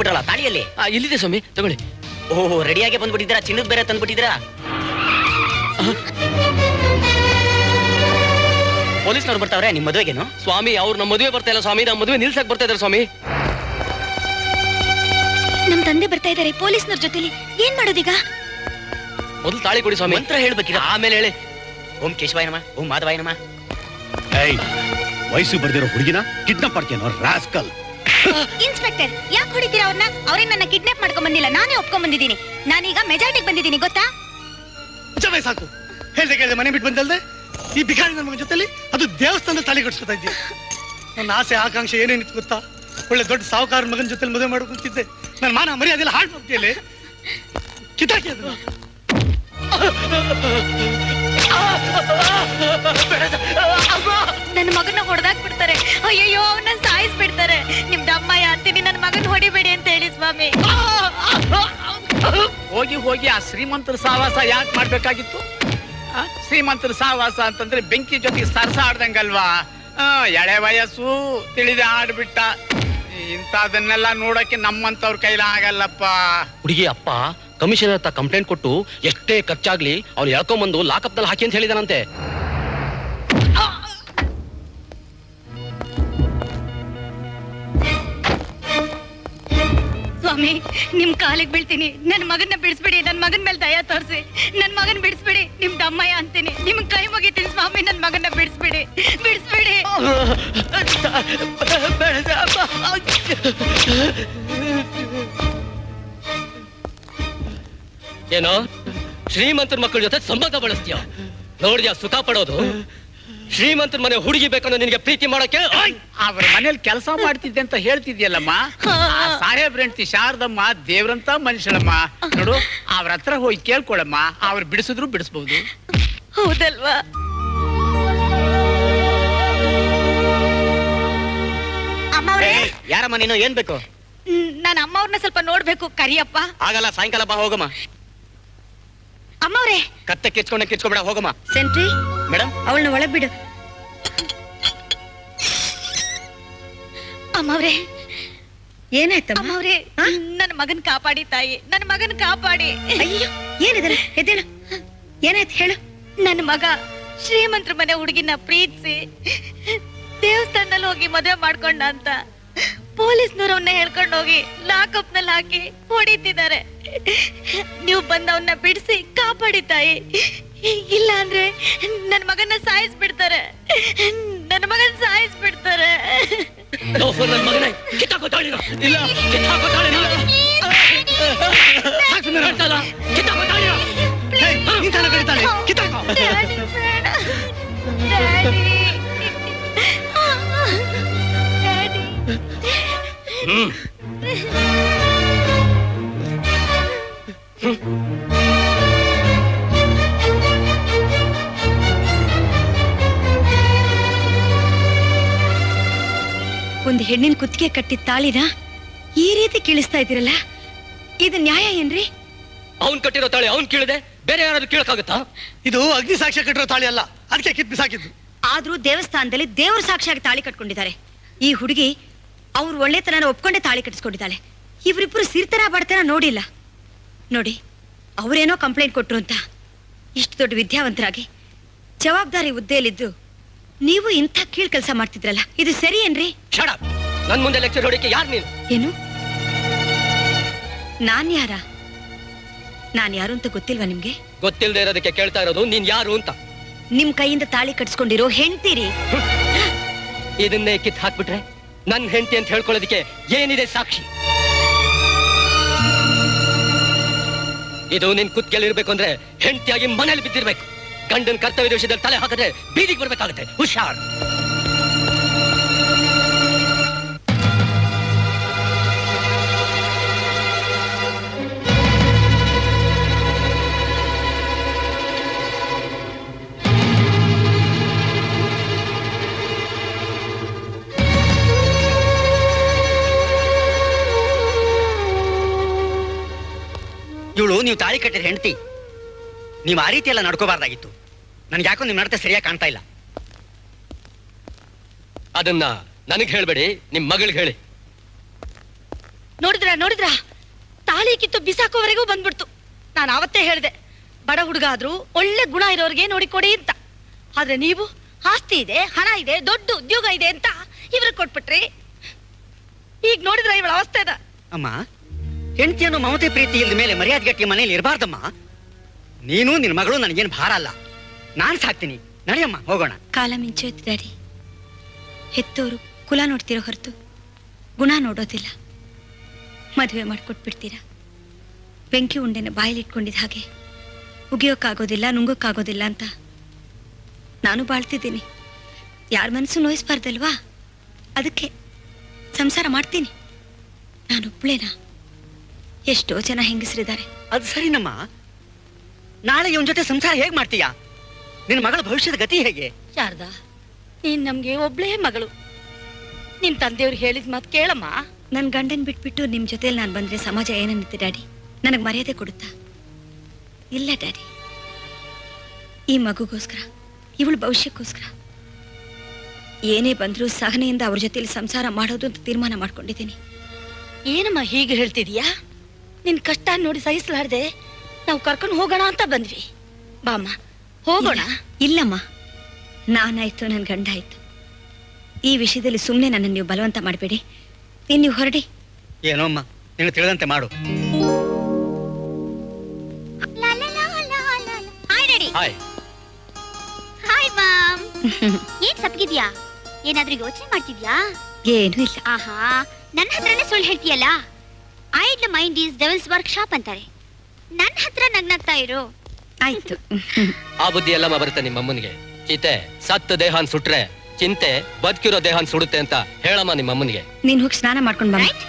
ಕೊಟ್ರಲ್ಲ ತಾಳಿಯಲ್ಲಿ ಇಲ್ಲಿದೆ ಸ್ವಾಮಿ, ತಗೊಳ್ಳಿ. ಓಹ್, ರೆಡಿಯಾಗಿ ಬಂದ್ಬಿಟ್ಟಿದ್ದೀರಾ? ಚಿನ್ನದ ಬೇರೆ ತಂದ್ಬಿಟ್ಟಿದ್ದೀರಾ? ಪೊಲೀಸ್ನವ್ರು ಬರ್ತಾವ್ರೆ ನಿಮ್ ಮದುವೆಗೇನು? ಸ್ವಾಮಿ, ಅವ್ರು ನಮ್ಮ ಮದುವೆ ಬರ್ತಾ ಇಲ್ಲ ಸ್ವಾಮಿ, ನಮ್ಮ ಮದುವೆ ನಿಲ್ಸಕ್ ಬರ್ತಾ ಇದಾರೆ ಸ್ವಾಮಿ. ನಮ್ ತಂದೆ ಬರ್ತಾ ಇದಾರೆ ಪೊಲೀಸ್ನವ್ರ ಜೊತೆಲಿ. ಏನ್ ಮಾಡೋದೀಗ? ಮೊದಲು ತಾಳಿ ಕೊಡಿ ಸ್ವಾಮಿ. ಮಂತ್ರ ಹೇಳ್ಬೇಕಿಲ್ಲ, ಆಮೇಲೆ ಹೇಳಿ. ಓಂ ಕೇಶವಾಯ ನಮ, ಓಂ ಮಾಧವಾಯ ನಮ. ವಯಸ್ಸು ಬರ್ದಿರೋ ಹುಡುಗಿನ ಕಿಡ್ನಾಪ್ ಮಾಡ್ತೀಯನೋ ರಾಸ್ಕಲ್. ಇನ್ಸ್ಪೆಕ್ಟರ್, ಯಾಕೆ ಹೊಡಿತೀರಾ ಅವ್ರನ್ನ? ಅವ್ರೇನ್ ನನ್ನ ಕಿಡ್ನಾಪ್ ಮಾಡ್ಕೊಂಡ್ ಬಂದಿಲ್ಲ, ನಾನೇ ಒಪ್ಕೊಂಡ್ ಬಂದಿದ್ದೀನಿ. ನಾನೀಗ ಮೆಜಾರಿಟಿಗೆ ಬಂದಿದ್ದೀನಿ, ಗೊತ್ತಾ? ಜಮೆ ಸಾಕು. ಹೇಳ್ದೆ ಮನೆ ಬಿಟ್ಟು ಬಂದಲ್ದೆ ಈ ಬಿಕಾರಿ ನನ್ನ ಜೊತೆಲಿ ಅದು ದೇವಸ್ಥಾನದ ತಾಳಿ ಕಟ್ಸ್ಕೊತಾ ಇದ್ದೆ. ನನ್ನ ಆಸೆ ಆಕಾಂಕ್ಷೆ ಏನೇನಿತ್ತು ಗೊತ್ತಾ? ಒಳ್ಳೆ ದೊಡ್ಡ ಸಾಹುಕಾರ ಮಗನ ಜೊತೆ ಮದುವೆ ಮಾಡ್ಕೊಂತಿದ್ದೆ. ನನ್ನ ಮಾನ ಮರಿ ಅದೆಲ್ಲ ಹಾಳು ಮಾಡ್ತೀಯಲ್ಲಿ ಕಿತಾಕಿ ಅದು. ನನ್ನ ಮಗನ ಹೊಡೆದಾಕ್ ಬಿಡ್ತಾರೆ. ಅಯ್ಯಯ್ಯೋ, ಅವನ್ನ ಸಾಯಿಸ್ಬಿಡ್ತಾರೆ. ನಿಮ್ದು ಅಮ್ಮಯ್ಯ ಅಂತೀನಿ, ನನ್ನ ಮಗನ ಹೊಡಿಬೇಡಿ ಅಂತ ಹೇಳಿ ಸ್ವಾಮಿ. ಹೋಗಿ ಹೋಗಿ ಆ ಶ್ರೀಮಂತರ ಸಹವಾಸ ಯಾಕೆ ಮಾಡ್ಬೇಕಾಗಿತ್ತು? ಶ್ರೀಮಂತರ ಸಹವಾಸ ಅಂತಂದ್ರೆ ಬೆಂಕಿ ಜೊತೆಗೆ ಸರಸ ಆಡ್ದಂಗಲ್ವಾ? ಎಳೆ ವಯಸ್ಸು ತಿಳಿದ ಆಡ್ಬಿಟ್ಟ. ಇಂಥದನ್ನೆಲ್ಲ ನೋಡಕ್ಕೆ ನಮ್ಮಂತವ್ರ ಕೈಲ ಆಗಲ್ಲಪ್ಪ. ಹುಡುಗಿ ಅಪ್ಪ ಕಮಿಷನರ್ ಹತ್ರ ಕಂಪ್ಲೇಂಟ್ ಕೊಟ್ಟು ಎಷ್ಟೇ ಖರ್ಚಾಗ್ಲಿ ಅವ್ನು ಎಳ್ಕೊಂಬಂದು ಲಾಕಪ್ ನಲ್ಲಿ ಹಾಕಿ ಅಂತ ಹೇಳಿದಾನಂತೆ. ಸ್ವಾಮಿ, ನಿಮ್ ಕಾಲಿಗೆ ಬೀಳ್ತೀನಿ, ನನ್ ಮಗನ್ನ ಬಿಡಿಸ್ಬಿಡಿ. ನನ್ ಮಗನ್ ಮೇಲೆ ದಯ ತೋರಿಸಿ, ನನ್ ಮಗನ್ ಬಿಡಿಸ್ಬಿಡಿ. ನಿಮ್ದು ಅಮ್ಮಯ್ಯ ಅಂತೀನಿ, ನಿಮ್ ಕೈ ಮುಗಿತೀನಿ ಸ್ವಾಮಿ. ನನ್ ಮಗನ್ನ ಬಿಡಿಸ್ಬಿಡಿ, ಬಿಡಿಸ್ಬಿಡಿ. ಏನೋ ಶ್ರೀಮಂತರ ಮಕ್ಕಳ ಜೊತೆ ಸಂಬಂಧ ಬಳಸ್ತೀಯ? ನೋಡಿದ್ಯಾ ಸುಖ ಪಡೋದು? ಶ್ರೀಮಂತರ ಮನೆ ಹುಡುಗಿ ಬೇಕನ್ನೋ ನಿನಗೆ ಪ್ರೀತಿ ಮಾಡಕ್ಕೆ? ಅವ್ರ ಮನೇಲಿ ಕೆಲಸ ಮಾಡ್ತಿದ್ದೆ ಅಂತ ಹೇಳ್ತಿದ್ಯಲ್ಲಮ್ಮ. ಸಾಹೇಬ್ರ ಹೆಂಡತಿ ಶಾರದಮ್ಮ ದೇವ್ರಂತ ಮನುಷ್ಯಳಮ್ಮ. ನೋಡು, ಅವ್ರ ಹತ್ರ ಹೋಗಿ ಕೇಳ್ಕೊಳಮ್ಮ, ಅವ್ರು ಬಿಡಿಸಿದ್ರು ಬಿಡಿಸ್ಬಹುದು. ಹೌದಲ್ವಾ? ಅಮ್ಮವ್ರೆ, ಯಾರಮ್ಮ ನೀನು? ಏನ್ ಬೇಕು? ನನ್ನ ಅಮ್ಮವ್ರನ್ನ ಸ್ವಲ್ಪ ನೋಡ್ಬೇಕು. ಕರಿಯಪ್ಪ. ಆಗಲ್ಲ, ಸಾಯಂಕಾಲ ಬಾ, ಹೋಗಮ್ಮ. ಅಮ್ಮವ್ರೆ, ಕತ್ತೆ ಕಿಚ್ಕೊಬೇಡ, ಹೋಗಮ್ಮ. ಸೆಂಟ್ರಿ ಮೇಡಮ್, ಅವಳನ್ನ ಒಳಗ್ ಬಿಡು. ಅಮ್ಮವ್ರೆ, ಏನಾಯ್ತಮ್ಮ? ಅಮ್ಮವ್ರೆ, ನನ್ನ ಮಗನ್ ಕಾಪಾಡಿ ತಾಯಿ, ನನ್ನ ಮಗನ್ ಕಾಪಾಡಿ. ಅಯ್ಯೋ, ಏನಿದೆ? ಎದ್ದೇಳು. ಏನಾಯ್ತು ಹೇಳು. ನನ್ನ ಮಗ ಶ್ರೀಮಂತರ ಮನೆ ಹುಡುಗಿನ ಪ್ರೀತಿಸಿ ದೇವಸ್ಥಾನದಲ್ಲಿ ಹೋಗಿ ಮದುವೆ ಮಾಡ್ಕೊಂಡ ಅಂತ ಪೊಲೀಸ್ನವ್ರು ಅವನ್ನ ಹೇಳ್ಕೊಂಡು ಹೋಗಿ ಲಾಕಪ್ ನಲ್ಲಿ ಹಾಕಿ ಹೊಡಿತಿದ್ದಾರೆ. ನೀವು ಬಂದು ಅವನ್ನ ಬಿಡಿಸಿ ಕಾಪಾಡಿ ತಾಯಿ. ಇಲ್ಲ ಅಂದ್ರೆ ನನ್ನ ಮಗನ ಸಾಯಿಸ್ಬಿಡ್ತಾರೆ. ನನ್ನ ಮಗನ ಸಾಯಿಸ್ಬಿಡ್ತಾರೆ. ಒಂದು ಹೆಣ್ಣಿನ ಕುತ್ತಿಗೆ ಕಟ್ಟಿದ ತಾಳಿನ ಈ ರೀತಿ ಕೀಳಿಸ್ತಾ ಇದ್ದೀರಲ್ಲ, ಇದು ನ್ಯಾಯ ಏನ್ರಿ? ಅವ್ನ್ ಕಟ್ಟಿರೋ ತಾಳಿ ಅವ್ನ್ ಕೀಳದೆ ಬೇರೆ ಯಾರಾದ್ರೂ ಕೀಳಕ್ಕಾಗತ್ತಾ? ಇದು ಅಗ್ನಿ ಸಾಕ್ಷ್ಯ ಕಟ್ಟಿರೋ ತಾಳಿ ಅಲ್ಲ, ಅದಕ್ಕೆ ಕಿತ್ ಬಿಸಾಕಿದ್ದು. ಆದ್ರೂ ದೇವಸ್ಥಾನದಲ್ಲಿ ದೇವ್ರ ಸಾಕ್ಷಿಯಾಗಿ ತಾಳಿ ಕಟ್ಕೊಂಡಿದ್ದಾರೆ. ಈ ಹುಡುಗಿ ಅವ್ರ ಒಳ್ಳೆತನ ಒಪ್ಕೊಂಡೆ ತಾಳಿ ಕಟ್ಟಿಸ್ಕೊಂಡಿದ್ದಾಳೆ. ಇವರಿಬ್ರು ಸಿರ್ತನ ಬಡತನ ನೋಡಿಲ್ಲ. ನೋಡಿ, ಅವರೇನೋ ಕಂಪ್ಲೇಂಟ್ ಕೊಟ್ರು ಅಂತ ಇಷ್ಟು ದೊಡ್ಡ ವಿದ್ಯಾವಂತರಾಗಿ ಜವಾಬ್ದಾರಿ ಹುದ್ದೆಯಲ್ಲಿದ್ದು ನೀವು ಇಂಥ ಕೀಳ್ ಕೆಲಸ ಮಾಡ್ತಿದ್ರಲ್ಲ, ಇದು ಸರಿ ಏನ್ರಿ? ನನ್ ಮುಂದೆ ಲೆಕ್ಚರ್ ಹೊಡಿಕೆ ಯಾರು ನೀನು? ಏನು? ನಾನ್ ಯಾರು ಅಂತ ಗೊತ್ತಿಲ್ವಾ ನಿಮ್ಗೆ? ಗೊತ್ತಿಲ್ಲದೆ ಇರೋದಕ್ಕೆ ಕೇಳ್ತಾ ಇರೋದು ನೀನ್ ಯಾರು ಅಂತ. ನಿಮ್ ಕೈಯಿಂದ ತಾಳಿ ಕಟ್ಸ್ಕೊಂಡಿರೋ ಹೆಂಡ್ತೀರಿ. ಇದನ್ನೇ ಕಿತ್ ಹಾಕ್ಬಿಟ್ರೆ ನನ್ ಹೆಂಡತಿ ಅಂತ ಹೇಳ್ಕೊಳ್ಳೋದಕ್ಕೆ ಏನಿದೆ ಸಾಕ್ಷಿ? ಇದು ನಿನ್ ಕುತ್ತಿಗೆಲ್ಲಿರ್ಬೇಕು ಅಂದ್ರೆ ಹೆಂಡತಿಯಾಗಿ ಮನೇಲಿ ಬಿದ್ದಿರ್ಬೇಕು. ಗಂಡನ ಕರ್ತವ್ಯದ ವಿಷಯದಲ್ಲಿ ತಲೆ ಹಾಕಿದ್ರೆ ಬೀದಿಗೆ ಬರ್ಬೇಕಾಗುತ್ತೆ. ಹುಷಾರ್. ಇವಳು ನೀವು ತಾಳಿ ಕಟ್ಟಿದ ಹೆಂಡತಿ. ನೀವು ಆ ರೀತಿ ಎಲ್ಲ ನಡ್ಕೋಬಾರ್ದಾಗಿತ್ತು. ನನ್ಗೆ ಯಾಕೋ ನಿಮ್ ನಡತೆ ಸರಿಯಾಗಿ ಕಾಣ್ತಾ ಇಲ್ಲ. ಅದನ್ನ ನನಗ್ ಹೇಳ್ಬೇಡಿ, ನಿಮ್ ಮಗಳಿಗೆ ಹೇಳಿ. ನೋಡಿದ್ರ ತಾಳಿ ಕಿತ್ತು ಬಿಸಾಕೋವರೆಗೂ ಬಂದ್ಬಿಡ್ತು. ನಾನು ಅವತ್ತೇ ಹೇಳ್ದೆ, ಬಡ ಹುಡುಗ ಆದ್ರೂ ಒಳ್ಳೆ ಗುಣ ಇರೋರ್ಗೆ ನೋಡಿ ಕೊಡಿ ಅಂತ. ಆದ್ರೆ ನೀವು ಆಸ್ತಿ ಇದೆ, ಹಣ ಇದೆ, ದೊಡ್ಡ ಉದ್ಯೋಗ ಇದೆ ಅಂತ ಇವ್ರಿಗೆ ಕೊಟ್ಬಿಟ್ರಿ. ಈಗ ನೋಡಿದ್ರ ಇವಳ ಅವಸ್ಥೆದ. ಅಮ್ಮ, ಹೆಂಡತಿಯನ್ನು ಮಮತೆ ಪ್ರೀತಿ ಇಲ್ದ ಮೇಲೆ ಮರ್ಯಾದೆ ಗಟ್ಟಿ ಮನೇಲಿ ಇರಬಾರ್ದಮ್ಮ. ನೀನು ನಿನ್ನ ಮಗಳು ನನಗೇನು ಭಾರ ಅಲ್ಲ, ನಾನು ಸಾಕ್ತೀನಿ. ನಡಿಯಮ್ಮ, ಹೋಗೋಣ. ಕಾಲ ಮಿಂಚೋಯ್ತು ಡ್ಯಾಡಿ. ಹೆತ್ತೋರು ಕುಲ ನೋಡ್ತಿರೋ ಹೊರತು ಗುಣ ನೋಡೋದಿಲ್ಲ. ಮದುವೆ ಮಾಡ್ಕೊಟ್ಬಿಡ್ತೀರಾ. ಬೆಂಕಿ ಉಂಡೆನ ಬಾಯಲ್ಲಿ ಇಟ್ಕೊಂಡಿದ್ದ ಹಾಗೆ ಉಗಿಯೋಕ್ಕಾಗೋದಿಲ್ಲ, ನುಂಗೋಕ್ಕಾಗೋದಿಲ್ಲ ಅಂತ ನಾನು ಬಾಳ್ತಿದ್ದೀನಿ. ಯಾರ ಮನಸ್ಸು ನೋಯಿಸ್ಬಾರ್ದಲ್ವಾ? ಅದಕ್ಕೆ ಸಂಸಾರ ಮಾಡ್ತೀನಿ. ನಾನೊಬ್ಳೇನಾ? ಎಷ್ಟೋ ಜನ ಹೆಂಗಸರಿದ್ದಾರೆ. ಅದು ಸರಿನಮ್ಮ. ನಾಳೆ ಇವನ್ ಜೊತೆ ಸಂಸಾರ ಹೇಗ್ ಮಾಡ್ತೀಯಾ? ನಿನ್ನ ಮಗಳ ಭವಿಷ್ಯದ ಗತಿ ಹೇಗೆ? ಶಾರದಾ, ನೀನ್ ನಮ್ಗೆ ಒಬ್ಳೇ ಮಗಳು. ನಿನ್ ತಂದೆಯವ್ರು ಹೇಳಿದ ಮಾತು ಕೇಳಮ್ಮ. ನನ್ನ ಗಂಡನ್ ಬಿಟ್ಬಿಟ್ಟು ನಿಮ್ಮ ಜೊತೆಲಿ ನಾನು ಬಂದ್ರೆ ಸಮಾಜ ಏನನ್ನುತ್ತೆ ಡ್ಯಾಡಿ? ನನಗೆ ಮರ್ಯಾದೆ ಕೊಡುತ್ತಾ? ಇಲ್ಲ ಡ್ಯಾಡಿ. ಈ ಮಗುಗೋಸ್ಕರ, ಇವಳ ಭವಿಷ್ಯಕ್ಕೋಸ್ಕರ ಏನೇ ಬಂದರೂ ಸಹನೆಯಿಂದ ಅವ್ರ ಜೊತೆಲಿ ಸಂಸಾರ ಮಾಡೋದು ಅಂತ ತೀರ್ಮಾನ ಮಾಡ್ಕೊಂಡಿದ್ದೀನಿ. ಏನಮ್ಮ ಹೀಗೆ ಹೇಳ್ತಿದೀಯಾ? ನಿನ್ ಕಷ್ಟ ನೋಡಿ ಸಹಿಸಲಾರ್ದೆ ನಾವು ಕರ್ಕೊಂಡು ಹೋಗೋಣ ಅಂತ ಬಂದ್ವಿ. ಬಾಮ್ಮ, ಹೋಗೋಣ. ಇಲ್ಲಮ್ಮ, ನಾನಾಯ್ತು, ನನ್ನ ಗಂಡ ಆಯ್ತು. ಈ ವಿಷಯದಲ್ಲಿ ಸುಮ್ಮನೆ ನನ್ನನ್ನು ನೀವು ಬಲವಂತ ಮಾಡಬೇಡಿ. ನೀವು ಹೊರಡಿ. ಏನೋ ಅಮ್ಮ, ನಿನಗೆ ತಿಳಿದಂತೆ ಮಾಡು. Hi daddy. Hi. Hi ma'am. ಏನ್ ಸಪ್ಗಿದ್ಯಾ? ಏನಾದ್ರೂ ಯೋಚನೆ ಮಾಡ್ತಿದ್ಯಾ? ಏನೂ ಇಲ್ಲ. ಆಹಾ, ನನ್ನ ಹತ್ರನೇ ಸುಳ್ಳು ಹೇಳ್ತೀಯಲ್ಲ. Idle mind is devil's workshop ಅಂತಾರೆ. ನನ್ನ ಹತ್ರ ನಗ್ನಗ್ತಾ ಇರು. ಆಯ್ತು. ಆ ಬುದ್ಧಿ ಎಲ್ಲಮ್ಮ ಬರುತ್ತೆ ನಿಮ್ಮ ಅಮ್ಮನಿಗೆ. ಚೀತೆ ಸತ್ತ ದೇಹನ್ ಸುಟ್ರೆ ಚಿಂತೆ ಬದುಕಿರೋ ದೇಹನ್ ಸುಡುತ್ತೆ ಅಂತ ಹೇಳಮ್ಮ ನಿಮ್ಮ ಅಮ್ಮನಿಗೆ. ನೀನ್ ಹೋಗಿ ಸ್ನಾನ ಮಾಡ್ಕೊಂಡು ಬಾ. ರೈಟ್?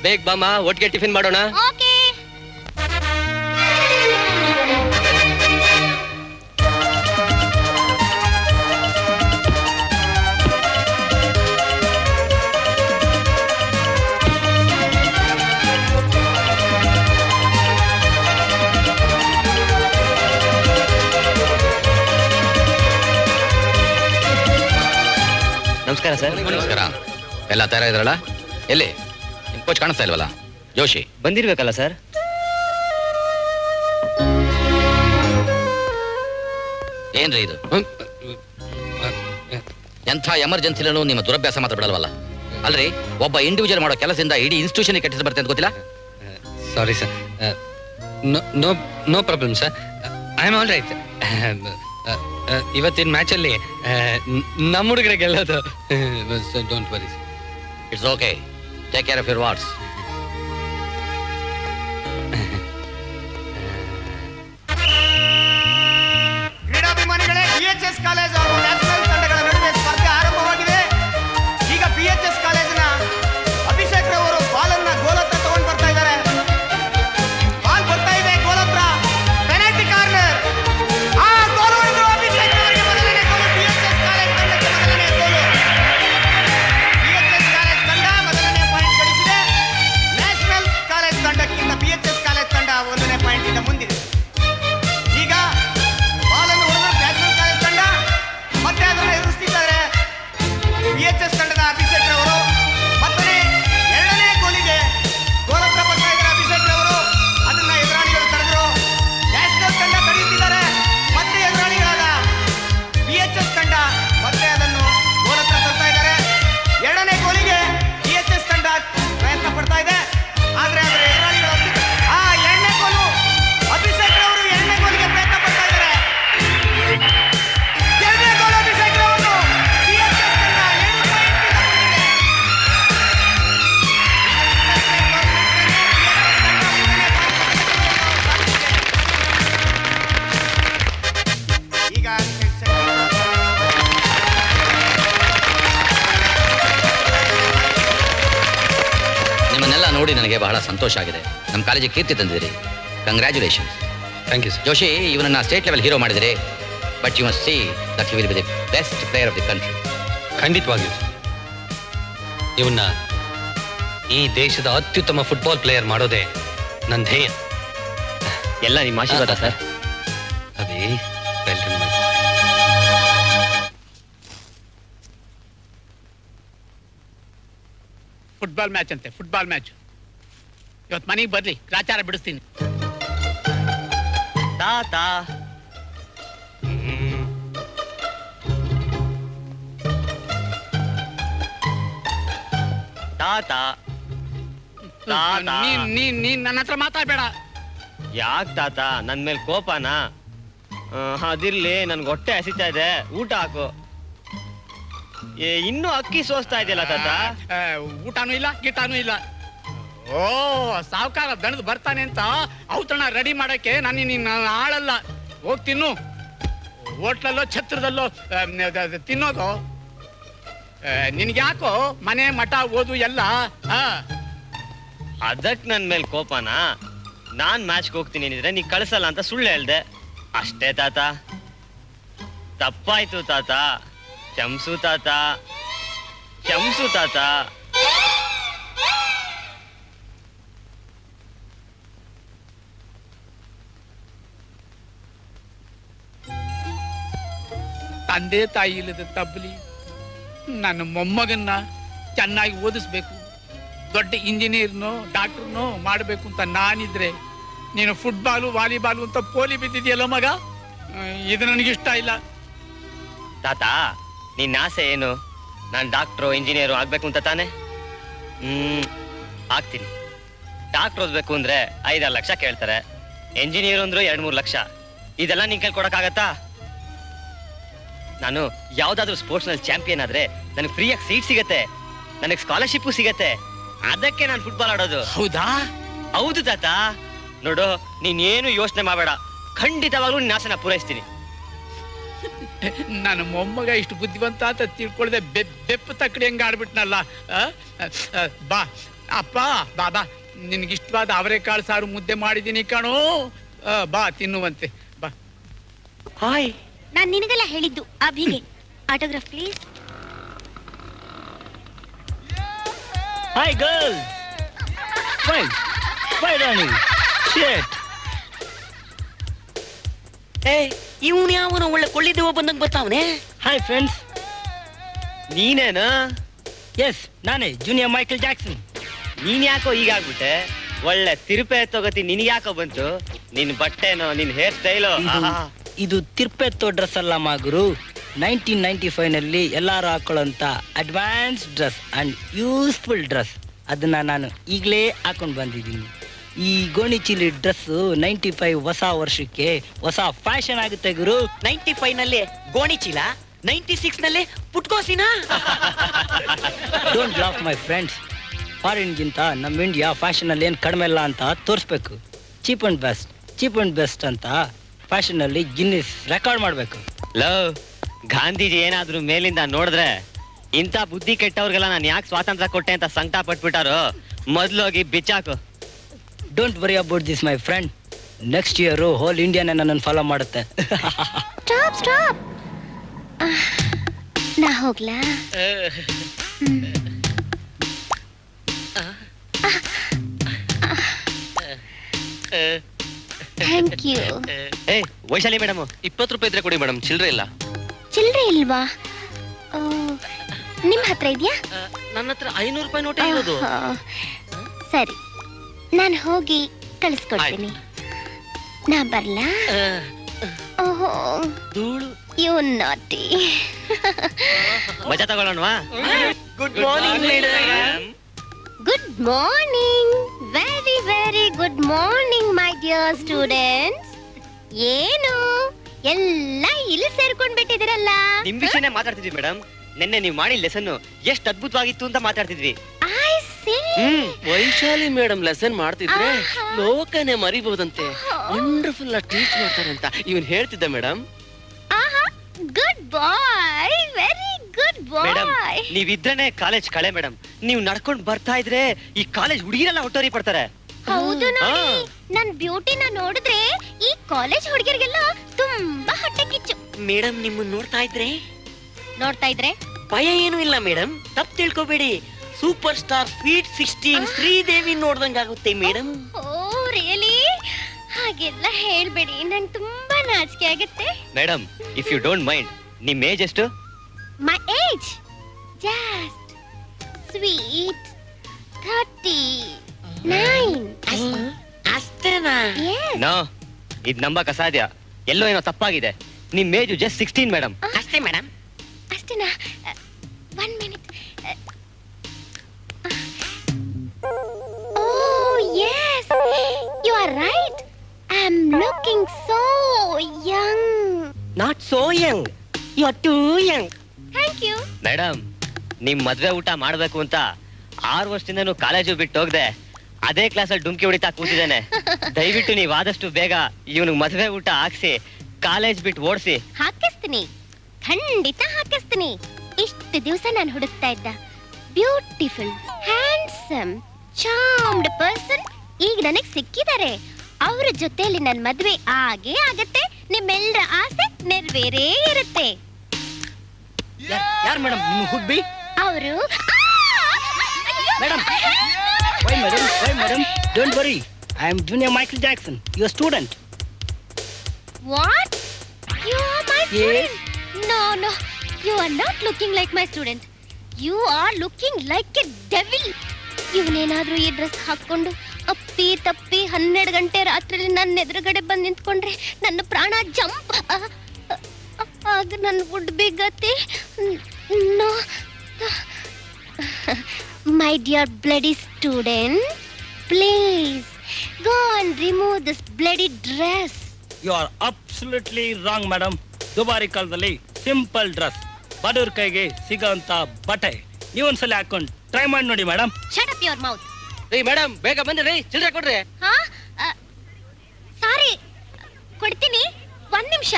ಬೇಗ ಬಾಮ್ಮ, ಒಟ್ಟಿಗೆ ಟಿಫಿನ್ ಮಾಡೋಣ. ಓಕೆ. ನಮಸ್ಕಾರ ಸರ್. ನಮಸ್ಕಾರ. ಎಲ್ಲ ತಯಾರ ಇದ್ರಲ್ಲ? ಎಲ್ಲಿ ನಿಮ್ ಕೋಚ್ ಕಾಣಿಸ್ತಾ ಇಲ್ವಲ್ಲ? ಜೋಶಿ ಬಂದಿರ್ಬೇಕಲ್ಲ ಸರ್? ಏನ್ರಿ ಇದು? ಎಂಥ ಎಮರ್ಜೆನ್ಸಿಲೂ ನಿಮ್ಮ ದುರಭ್ಯಾಸ ಮಾತ್ರ ಬಿಡಲ್ವಲ್ಲ. ಅಲ್ರಿ, ಒಬ್ಬ ಇಂಡಿವಿಜುವಲ್ ಮಾಡೋ ಕೆಲಸದಿಂದ ಇಡೀ ಇನ್ಸ್ಟಿಟ್ಯೂಷನ್ ಕೆಟ್ಟಿಸ್ ಬರುತ್ತೆ ಅಂತ ಗೊತ್ತಿಲ್ಲ? Sorry sir, no problem sir, I am all right. ಇವತ್ತಿನ ಮ್ಯಾಚಲ್ಲಿ ನಮ್ಮ ಹುಡುಗರೆ ಗೆಲ್ಲೋದು. Don't worry. It's okay, take care of your words. ಕ್ರೀಡಾಭಿಮಾನಿಗಳೇ, BHS ಕಾಲೇಜ್ ಹಾಗೂ ನ್ಯಾಷನಲ್ ತಂಡಗಳ ನಡುವೆ ಸ್ಪರ್ಧೆ ಆರಂಭವಾಗಿದೆ. ಈಗ BHS ಕಾಲೇಜಿನ ಅಭಿಷೇಕ್ ರವರು ಬಾಲನ್ನ ಗೋಲ್ ಹತ್ರ ತಗೊಂಡು ಬರ್ತಾ ಇದ್ದಾರೆ. ಬಾಲ್ ಬರ್ತಾ ಇದೆ ಗೋಲ್ ಹತ್ರ. Penalty corner. ಆ ಗೋಲ್ ಹೊಡೆದ್ರು ಅಭಿಷೇಕ್ ರವರಿಗೆ ಮೊದಲನೇ ಗೋಲು. BHS ಕಾಲೇಜ್ ತಂಡಕ್ಕೆ ಮೊದಲನೇ ಗೋಲು. BHS ಕಾಲೇಜ್ ತಂಡ ಮೊದಲನೇ ಪಾಯಿಂಟ್ ಗಳಿಸಿದೆ. ನ್ಯಾಷನಲ್ ಕಾಲೇಜ್ ತಂಡಕ್ಕಿಂತ BHS ಕಾಲೇಜ್ ತಂಡ 1ನೇ ಪಾಯಿಂಟ್ ಇಂದ ಮುಂದಿದೆ. ಈಗ ಬಾಲನ್ನು ಹೊಡೆದ ನ್ಯಾಷನಲ್ ಕಾಲೇಜ್ ತಂಡ ಮತ್ತೆ ಅದನ್ನು ಎದುರಿಸ್ತಿದ್ದಾರೆ. BHS ತಂಡದ ಅಭಿಷೇಕ್ ರವರು ಮತ್ತೆ 2ನೇ ಗೋಲಿಗೆ ಗೋಲ್ ಹತ್ರ ಬರ್ತಾ ಇದ್ದಾರೆ. ಅಭಿಷೇಕ್ ರವರು ಅದನ್ನ ಎದುರಾಳಿಗಳು ತಡೆದ್ರು. ನ್ಯಾಷನಲ್ ತಂಡ ತಡೆಯುತ್ತಿದ್ದಾರೆ. ಮತ್ತೆ ಎದುರಾಳಿಗಳಾದ BHS ತಂಡ ಮತ್ತೆ ಅದನ್ನು ಗೋಲ್ ಹತ್ರ ತರ್ತಾ ಇದ್ದಾರೆ. 2ನೇ ಗೋಲಿಗೆ BHS ತಂಡ ಪ್ರಯತ್ನ ಪಡ್ತಾ ಇದೆ. ಆದ್ರೆ ಅದರ ಎದುರಾಳಿಗಳು 2ನೇ ಗೋಲು ಅಭಿಷೇಕ್ ರವರು 2ನೇ ಗೋಲಿಗೆ ಪ್ರಯತ್ನ ಪಡ್ತಾ ಇದ್ದಾರೆ. 2ನೇ ಗೋಲು ಅಭಿಷೇಕ್ ರವರು. BHS ತಂಡ 7 ಪಾಯಿಂಟ್ ಈಗ ನಿಮ್ಮನ್ನೆಲ್ಲ ನೋಡಿ ನನಗೆ ಬಹಳ ಸಂತೋಷ ಆಗಿದೆ. ನಮ್ಮ ಕಾಲೇಜಿಗೆ ಕೀರ್ತಿ ತಂದಿದ್ದೀರಿ. Congratulation. Thank you sir. Joshi, ಇವನನ್ನ ಸ್ಟೇಟ್ ಲೆವೆಲ್ ಹೀರೋ ಮಾಡಿದಿರಿ. But you must see that you will be the best player of the country. ಖಂಡಿತವಾಗಿಯೂ ಸರ್. ಇವನ್ನ ಈ ದೇಶದ ಅತ್ಯುತ್ತಮ ಫುಟ್ಬಾಲ್ ಪ್ಲೇಯರ್ ಮಾಡೋದೇ ನನ್ನ ಧ್ಯೇಯ. ಎಲ್ಲ ನಿಮ್ಮ ಆಶೀರ್ವಾದ ಸರ್. ಅದೇ ವೆಲ್ಕಮ್. ಫುಟ್ಬಾಲ್ ಫುಟ್ಬಾಲ್ ಮ್ಯಾಚ್ ಅಂತೆ, ಫುಟ್ಬಾಲ್ ಮ್ಯಾಚ್. ಇವತ್ತು ಮನೆಗೆ ಬರ್ಲಿ, ಗ್ರಾಚಾರ ಬಿಡಿಸ್ತೀನಿ. ತಾತ ತಾತ ತಾತ ನೀನ್ ನನ್ನ ಹತ್ರ ಮಾತಾಡ್ಬೇಡ. ಯಾಕ್ ತಾತ ನನ್ ಮೇಲೆ ಕೋಪನಾ? ಅದಿರ್ಲಿ, ನನ್ಗೆ ಹೊಟ್ಟೆ ಹಸಿತಾ ಇದೆ, ಊಟ ಹಾಕು. ಇನ್ನೂ ಅಕ್ಕಿ ಸೋಸ್ತಾ ಇದೆಯಲ್ಲ ತಾತ. ಊಟನೂ ಇಲ್ಲ ಗಿಟಾನೂ ಇಲ್ಲ. ಓ, ಸಾವುಕಾರ ದಣದ್ ಬರ್ತಾನೆ ಅಂತ ಔತಣ ರೆಡಿ ಮಾಡಕ್ಕೆ ನಾನು ನಿನ್ನ ಆಳಲ್ಲ. ಹೋಗ್ ತಿನ್ನು, ಹೋಟ್ಲಲ್ಲೋ ಛತ್ರದಲ್ಲೋ ತಿನ್ನೋದು. ನಿನ್ಗ್ಯಾಕೋ ಮನೆ ಮಠ ಓದು ಎಲ್ಲ. ಅದಕ್ ನನ್ ಮೇಲೆ ಕೋಪನಾ? ನಾನ್ ಮ್ಯಾಚ್ಗೆ ಹೋಗ್ತೀನಿ ಏನಿದ್ರೆ ನೀ ಕಳ್ಸಲ್ಲ ಅಂತ ಸುಳ್ಳು ಹೇಳ್ದೆ ಅಷ್ಟೇ ತಾತ. ತಪ್ಪಾಯ್ತು ತಾತ, ಕ್ಷಮ್ಸು ತಾತ, ಕ್ಷಮ್ಸು ತಾತ. ತಂದೆ ತಾಯಿ ಇಲ್ಲದ ತಬ್ಬಲಿ ನನ್ನ ಮೊಮ್ಮಗನ್ನ ಚೆನ್ನಾಗಿ ಓದಿಸ್ಬೇಕು, ದೊಡ್ಡ ಇಂಜಿನಿಯರ್ನೋ ಡಾಕ್ಟರ್ನೋ ಮಾಡಬೇಕು ಅಂತ ನಾನಿದ್ರೆ ನೀನು ಫುಟ್ಬಾಲು ವಾಲಿಬಾಲು ಅಂತ ಪೋಲಿ ಬಿದ್ದಿದೆಯಲ್ಲ ಮಗ. ಇದು ನನಗಿಷ್ಟ ಇಲ್ಲ. ತಾತ, ನಿನ್ನ ಆಸೆ ಏನು? ನಾನು ಡಾಕ್ಟ್ರು ಇಂಜಿನಿಯರು ಆಗ್ಬೇಕು ಅಂತ ತಾನೆ? ಆಗ್ತೀನಿ. ಡಾಕ್ಟರ್ ಓದ್ಬೇಕು ಅಂದ್ರೆ 5-6 ಲಕ್ಷ ಕೇಳ್ತಾರೆ, ಇಂಜಿನಿಯರ್ ಅಂದ್ರು 2-3 ಲಕ್ಷ. ಇದೆಲ್ಲ ನಿನ್ ಕೈಲಿ ಕೊಡಕ್ಕಾಗತ್ತಾ? ನಾನು ಯಾವ್ದಾದ್ರು ಸ್ಪೋರ್ಟ್ಸ್ ನಲ್ಲಿ ಚಾಂಪಿಯನ್ ಆದ್ರೆ ನನಗೆ ಫ್ರೀಯಾಗಿ ಸೀಟ್ ಸಿಗತ್ತೆ, ನನಗೆ ಸ್ಕಾಲರ್ಶಿಪ್ ಸಿಗತ್ತೆ. ಅದಕ್ಕೆ ನಾನು ಫುಟ್ಬಾಲ್ ಆಡೋದು. ಹೌದಾ? ಹೌದು ತಾತ. ನೋಡು, ನೀನೇನು ಯೋಚನೆ ಮಾಡಬೇಡ, ಖಂಡಿತವಾಗ್ಲೂ ನಿನ್ನ ಆಸೆನ ಪೂರೈಸ್ತೀನಿ. ನನ್ನ ಮೊಮ್ಮಗ ಇಷ್ಟು ಬುದ್ಧಿವಂತ ಅಂತ ತಿಳ್ಕೊಳ್ದೆ ಬೆಪ್ಪು ತಕ್ಕಡಿ ಹೆಂಗ ಆಡ್ಬಿಟ್ನಲ್ಲ. ಬಾ ಅಪ್ಪ, ಬಾ ಬಾ, ನಿನ್ಗಿಷ್ಟವಾದ ಅವರೆಕಾಳು ಸಾರು ಮುದ್ದೆ ಮಾಡಿದೀನಿ ಕಣೋ. ಬಾ ತಿನ್ನುವಂತೆ, ಬಾ. ಹಾಯ್, ನಾನ್ ನಿನಗೆಲ್ಲ ಹೇಳಿದ್ದು ಅಭಿಗೆ. Autograph please. Hi girl. Bye Rani. ಶೇಟ್. ಇವನು ಯಾವನು ಒಳ್ಳೆ ಕೊಳ್ಳಿದ್ದೇವ ಬಂದಂಗ್ ಬರ್ತಾವನೆ. Hi friends. ನೀನೇನಾ? ಎಸ್, ನಾನೇ ಜೂನಿಯರ್ ಮೈಕಲ್ ಜಾಕ್ಸನ್. ನೀನ್ ಯಾಕೋ ಹೀಗಾಗ್ಬಿಟ್ಟೆ? ಒಳ್ಳೆ ತಿರುಪೆ ಎತ್ತೋಗತಿ ನಿನ್ ಯಾಕೋ ಬಂತು? ನಿನ್ ಬಟ್ಟೆನೋ, ನಿನ್ ಹೇರ್ ಸ್ಟೈಲು. ಇದು ತಿರ್ಪೆತ್ತೋ ಡ್ರೆಸ್ ಅಲ್ಲ ಮಾಗುರು. 1995 ನಲ್ಲಿ ಎಲ್ಲಾರು ಹಾಕೊಳ್ಳೋಂತ advance dress and useful dress. ಅದನ್ನ ನಾನು ಈಗಲೇ ಹಾಕೊಂಡು ಬಂದಿದ್ದೀನಿ. ಈ ಗೋಣಿ ಚೀಲಿ ಡ್ರೆಸ್ 95 ಹೊಸ ವರ್ಷಕ್ಕೆ ಹೊಸ ಫ್ಯಾಷನ್ ಆಗುತ್ತೆ ಗುರು. 95 ನಲ್ಲಿ ಗೋಣಿ ಚೀಲ, 96 ನಲ್ಲಿ ಪುಟ್ಕೋಸಿನ. Don't laugh my friends. ಫಾರಿನ್ಗಿಂತ ನಮ್ಮ ಇಂಡಿಯಾ ಫ್ಯಾಷನ್ ಅಲ್ಲಿ ಏನು ಕಡಿಮೆ ಇಲ್ಲ ಅಂತ ತೋರಿಸ್ಬೇಕು. ಚೀಪ್ ಅಂಡ್ ಬೆಸ್ಟ್ ಅಂತ ಫ್ಯಾಷನ್ ಅಲ್ಲಿ ಗಿನ್ನಿಸ್ ರೆಕಾರ್ಡ್ ಮಾಡ್ಬೇಕು. ಲವ್, ಗಾಂಧೀಜಿ ಏನಾದ್ರು ಮೇಲಿಂದ ನೋಡಿದ್ರೆ ಇಂಥ ಬುದ್ಧಿ ಕೆಟ್ಟವ್ರಿಗೆಲ್ಲ ನಾನು ಯಾಕೆ ಸ್ವಾತಂತ್ರ್ಯ ಕೊಟ್ಟೆ ಅಂತ ಸಂಕಟ ಪಟ್ಬಿಟ್ಟಾರೋ. ಮೊದ್ಲೋಗಿ ಬಿಚ್ಚಾಕು. Don't worry about this my friend. Next year whole ಇಂಡಿಯಾನೇ ನನ್ನನ್ನು ಫಾಲೋ ಮಾಡುತ್ತೆ. ಸ್ಟಾಪ್. ನಾ ಹೋಗ್ಲಾ? Thank you. ವೈಶಾಲಿ ಮೇಡಮ್, 20 ರೂಪಾಯಿ ಇದ್ರೆ ಕೊಡಿ ಮೇಡಮ್, ಚಿಲ್ಲರೆ ಇಲ್ಲ. ಚಿಲ್ಲರೆ ಇಲ್ವಾ? ನಿಮ್ ಹತ್ರ ಇದೆಯಾ? ನನ್ನ ಹತ್ರ 500 ರೂಪಾಯಿ ನೋಟೇ ಇರೋದು. ಸರಿ, ನಾನು ಹೋಗಿ ಕಳಿಸ್ಕೊಡ್ತೀನಿ. ನಾ ಬರ್ಲಾ? ಓಹೋ, ಧೂಳು. You naughty. ಮಜಾ ತಗೊಳ್ಳೋಣವಾ? Good morning madam. Good morning. Very very good morning my dear students. ಏನು ಎಲ್ಲ ಇಲ್ಲಿ ಸೇರ್ಕೊಂಡ್ ಬಿಟ್ಟಿದಿರಲ್ಲ? ನಿಮ್ ವಿಷಯನೇ ಮಾತಾಡ್ತಿದ್ವಿ ಮೇಡಮ್. ನಿನ್ನೆ ನೀವು ಮಾಡಿ ಲೆಸನ್ ಎಷ್ಟು ಅದ್ಭುತವಾಗಿತ್ತು ಅಂತ ಮಾತಾಡ್ತಿದ್ವಿ. I see. Vaishali madam lesson ಮಾಡ್ತಿದ್ರೆ ಲೋಕನೇ ಮರಿಬಹುದಂತೆ. ವಂಡರ್ಫುಲ್ ಟೀಚ್ ಮಾಡ್ತಾರೆ ಅಂತ ಇವನ್ ಹೇಳ್ತಿದ್ದ ಮೇಡಮ್. ಆಹಾ, ಗುಡ್ ಬಾಯ್, ವೆರಿ ಗುಡ್ ಮೇಡಮ್, ಬಾಯ್. ನೀವಿದ್ರೇನೆ ಕಾಲೇಜ್ ಕಳೆ ಮೇಡಮ್. ನೀವು ನಡ್ಕೊಂಡ್ ಬರ್ತಾ ಇದ್ರೆ ಈ ಕಾಲೇಜ್ ಹುಡುಗಿರೆಲ್ಲ ಹೊಟ್ಟೋರಿ ಪಡ್ತಾರೆ. ಹೌದು ನೋಡಿ, ನನ್ ಬ್ಯೂಟಿನ ನೋಡಿದ್ರೆ ಈ ಕಾಲೇಜ್ ಹುಡುಗಿಯರಿಗೆಲ್ಲ ತುಂಬಾ ಹೊಟ್ಟೆ ಕಿಚ್ಚು. ಮೇಡಮ್, ನಿಮ್ಮನ್ನ ನೋಡ್ತಾ ಇದ್ರೆ ಭಯ ಏನೂ ಇಲ್ಲ ಮೇಡಮ್. ತಪ್ಪು ತಿಳ್ಕೊಬೇಡಿ. ಸೂಪರ್ ಸ್ಟಾರ್ ಸ್ವೀಟ್ 16 ಶ್ರೀದೇವಿ ನೋಡ್ದಂಗಾಗುತ್ತೆ ಮೇಡಮ್. Oh really? ಹಾಗೆಲ್ಲ ಹೇಳ್ಬೇಡಿ, ನಂಗೆ ತುಂಬಾ ನಾಚಿಕೆ ಆಗುತ್ತೆ. Madam, if you don't mind, ನಿಮ್ ಏಜ್ ಎಷ್ಟು? My age just sweet 39. ಅಷ್ಟೇನಾ? Yes. ನೋ ಇದ್ ನಂಬಕ್ ಅಸಾಧ್ಯ. ಎಲ್ಲೋ ಏನೋ ತಪ್ಪಾಗಿದೆ. ನಿಮ್ ಏಜು ಜಸ್ಟ್ 16 ಮೇಡಮ್. ಅಷ್ಟೇ ಮೇಡಮ್. ಅಷ್ಟೇನಾ? 1 minute. Oh, yes. You are right. I'm looking so young. Not so young, you are too young. Thank you. Madam, ನಿಮ್ ಮದ್ವೆ ಊಟ ಮಾಡ್ಬೇಕು ಅಂತ 6 ವರ್ಷದಿಂದನೂ ಕಾಲೇಜು ಬಿಟ್ಟು ಹೋಗ್ದೆ ಅದೇ ಕ್ಲಾಸಲ್ಲಿ ಡುಮ್ಕಿ ಹೊಡಿತಾ ಕೂತಿದ್ದೇನೆ. ದಯವಿಟ್ಟು ನೀವ್ ಆದಷ್ಟು ಬೇಗ ಇವನಿಗೆ ಮದ್ವೆ ಊಟ ಹಾಕ್ಸಿ ಕಾಲೇಜ್ ಬಿಟ್ಟು ಓಡಿಸಿ. ಹಾಕಿಸ್ತೀನಿ, ಖಂಡಿತ ಹಾಕಿಸ್ತೀನಿ. ಇಷ್ಟು ದಿವಸ ನಾನು ಹುಡುಕ್ತಾ ಇದ್ದ ಬ್ಯೂಟಿಫುಲ್, ಹ್ಯಾಂಡ್ಸಮ್, ಚಾರ್ಮ್ಡ್ ಪರ್ಸನ್ ಈಗ ನನಗೆ ಸಿಕ್ಕಿದ್ದಾರೆ. ಅವರ ಜೊತೆಯಲ್ಲಿ ನನ್ನ ಮದುವೆ ಆಗೇ ಆಗತ್ತೆ. ನಿಮ್ಮೆಲ್ಲರ ಆಸೆ ನೆರವೇರೇ ಇರುತ್ತೆ. ಯಾರು ಮೇಡಮ್ ನಿಮ್ಮ ಹುಡ್ಬಿ? ಅವರು madam, why madam, don't worry, I am junior Michael Jackson, your student. What? You are my student? No, you are not looking like my student. You are looking like a devil. ಇವನೇನಾದ್ರೂ ಈ dress ಹಾಕೊಂಡು ಅಪ್ಪಿ ತಪ್ಪಿ 12 ಗಂಟೆ ರಾತ್ರಿಲಿ ನನ್ನ ಎದುರುಗಡೆ ಬಂದು ನಿಂತ್ಕೊಂಡ್ರೆ ನನ್ನ ಪ್ರಾಣ ಜಂಪ್. ಆಗ ನನ್ನ ವುಡ್ ಬಿ ಗತಿ. No. My dear bloody student, please go and remove this bloody dress. You are absolutely wrong madam. ದುಬಾರಿ ಕಾಲದಲ್ಲಿ ಸಿಂಪಲ್ ಡ್ರೆಸ್, ಬಡವ್ರ ಕೈಗೆ ಸಿಗೋಂತ ಬಟ್ಟೆ. ನೀವೊಂದ್ಸಲ ಹಾಕೊಂಡು ಟ್ರೈ ಮಾಡಿ ನೋಡಿ madam. Shut up your mouth. ರೀ ಮೇಡಮ್, ಬೇಗ ಬನ್ನಿ, ಚಿಲ್ಲರೆ ಕೊಡ್ರಿ. ಹಾ, ಸಾರಿ, ಕೊಡ್ತೀನಿ, 1 ನಿಮಿಷ.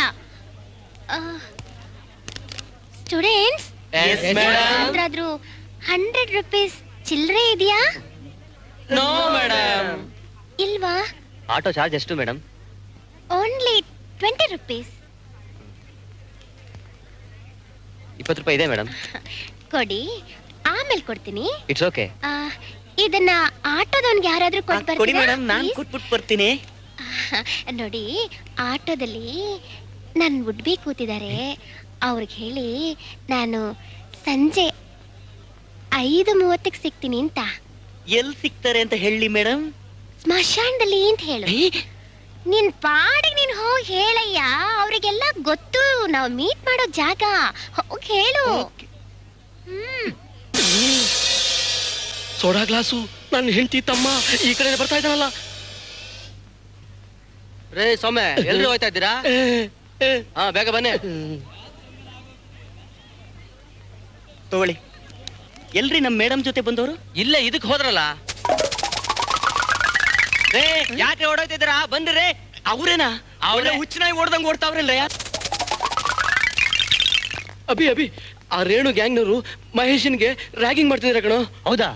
Students, Yes, madam. ಯಾರಾದ್ರೂ 100 ರೂಪೀಸ್ ಚಿಲ್ಲರೆ ಇದೆಯಾ? No madam. ಇಲ್ವಾ? ಆಟೋ ಚಾರ್ಜ್ ಎಷ್ಟು ಮೇಡಮ್? Only 20 rupees. 20 ರೂಪಾಯಿ ಇದೆ ಮೇಡಮ್. ಕೊಡಿ, ಆಮೇಲೆ ಕೊಡ್ತೀನಿ. It's okay. ಇದನ್ನ ಆಟೋದವನ್ಗೆ ಯಾರಾದ್ರೂ ಕೊಟ್ಟು ಕೊಡಿ ಬರ್ತೀರಾ? ಮೇಡಮ್, ನಾನು Please? ಕೊಟ್ಬಿಟ್ಟು ಬರ್ತೀನಿ. ನೋಡಿ, ಆಟೋದಲ್ಲಿ ನನ್ನ ವುಡ್ಬಿ ಕೂತಿದ್ದಾರೆ. ಅವ್ರಿಗೆ ಹೇಳಿ ನಾನು ಸಂಜೆ 5:30ಕ್ಕೆ ಸಿಗ್ತೀನಿ ಅಂತ. ಎಲ್ಲಿ ಸಿಗ್ತಾರೆ ಅಂತ ಹೇಳಿ ಮೇಡಮ್? ಸ್ಮಶಾನದಲ್ಲಿ ಅಂತ ಹೇಳು. ನಿನ್ ಪಾಡಿಗೆ ನೀನ್ ಹೋಗಿ ಹೇಳಯ್ಯ, ಅವ್ರಿಗೆಲ್ಲ ಗೊತ್ತು ನಾವು ಮೀಟ್ ಮಾಡೋ ಜಾಗ. ಹೋಗಿ ಹೇಳು. ಸೋಡಾ ಗ್ಲಾಸು ನನ್ನ ಹೆಂಡತಿ ತಮ್ಮ ಈ ಕಡೆ ಬರ್ತಾ ಇದ್ದಾನಲ್ಲ. ರೇ ಸೌಮ್ಯ, ಎಲ್ರು ಹೋಯ್ತಾ ಇದ್ದೀರಾ? ಹಾ, ಬೇಗ ಬನ್ನಿ. ತಗೊಳ್ಳಿ. ಎಲ್ರಿ ನಮ್ ಮೇಡಮ್ ಜೊತೆ ಬಂದವರು? ಇಲ್ಲೇ ಇದಕ್ಕೆ ಹೋದ್ರಲ್ಲ. ರೇ, ಯಾಕೆ ಓಡೋಯ್ತಿದ್ದೀರಾ? ಬಂದ್ರಿ. ಅವ್ರೇನಾ? ಅವಳೆ ಹುಚ್ಚನಾಗಿ ಓಡ್ದಂಗ್ ಓಡ್ತಾವ್ರಲ್ಲ. ಅಭಿ, ಆ ರೇಣು ಗ್ಯಾಂಗ್ನವರು ಮಹೇಶನ್ಗೆ ರ್ಯಾಗಿಂಗ್ ಮಾಡ್ತಿದಾರೆ ಕಣೋ. ಹೌದಾ?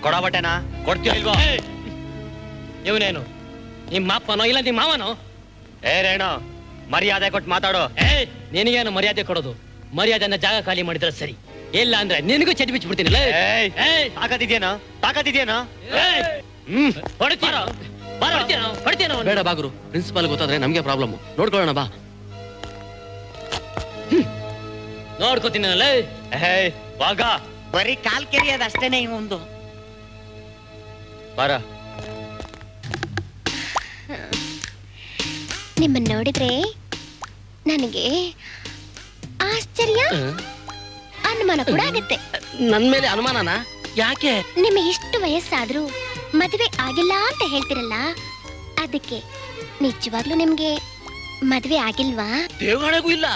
ಕೊಡ ಬಟ್ಟೆನಾ? ಕೊಡ್ತೀಯ ಇಲ್ವೋ? ಇವನೇನು ನಿಮ್ಮ ಅಪ್ಪನೋ ಇಲ್ಲ ನಿಮ್ಮ ಮಾವನೋ? ಏ ರೇಣು, ಮರ್ಯಾದೆ ಕೊಟ್ಟು ಮಾತಾಡೋ. ನಿನಗೇನು ಮರ್ಯಾದೆ ಕೊಡೋದು? ಮರ್ಯಾದೆನ ಜಾಗ ಖಾಲಿ ಮಾಡಿದ್ರೆ ಸರಿ, ಇಲ್ಲ ಅಂದ್ರೆ ನಿನಗೂ ಚಟಿ ಬಿಚ್ಚಿಬಿಡ್ತೀನಿ. ತಾಕತ್ತಿದ್ಯೇನೋ? ಬೇಡ ಬಾಗುರು, ಪ್ರಿನ್ಸಿಪಾಲ್ ಗೊತ್ತಾದ್ರೆ ನಮ್ಗೆ ಪ್ರಾಬ್ಲಮ್. ನೋಡ್ಕೊಳ್ಳೋಣ ಬಾ. ನೋಡ್ಕೋತೀನಲ್ಲ. ಬರೀ ಕಾಲ್ ಕೆರಿಯೋದು ಅಷ್ಟೇನೆ ಒಂದು. ಬರ. ನಿಮ್ಮನ್ನ ನೋಡಿದ್ರೆ ನನಗೆ ಆಶ್ಚರ್ಯ, ಅನುಮಾನ ಕೂಡ ಆಗುತ್ತೆ. ನನ್ ಮೇಲೆ ಅನುಮಾನನ? ಯಾಕೆ? ನಿಮಗೆ ಇಷ್ಟು ವಯಸ್ಸಾದ್ರೂ ಮದುವೆ ಆಗಿಲ್ಲ ಅಂತ ಹೇಳ್ತಿರಲ್ಲ, ಅದಕ್ಕೆ ನಿಜವಾಗ್ಲೂ ನಿಮ್ಗೆ ಮದುವೆ ಆಗಿಲ್ವಾ? ದೇವಗಳಿಗೂ ಇಲ್ಲ.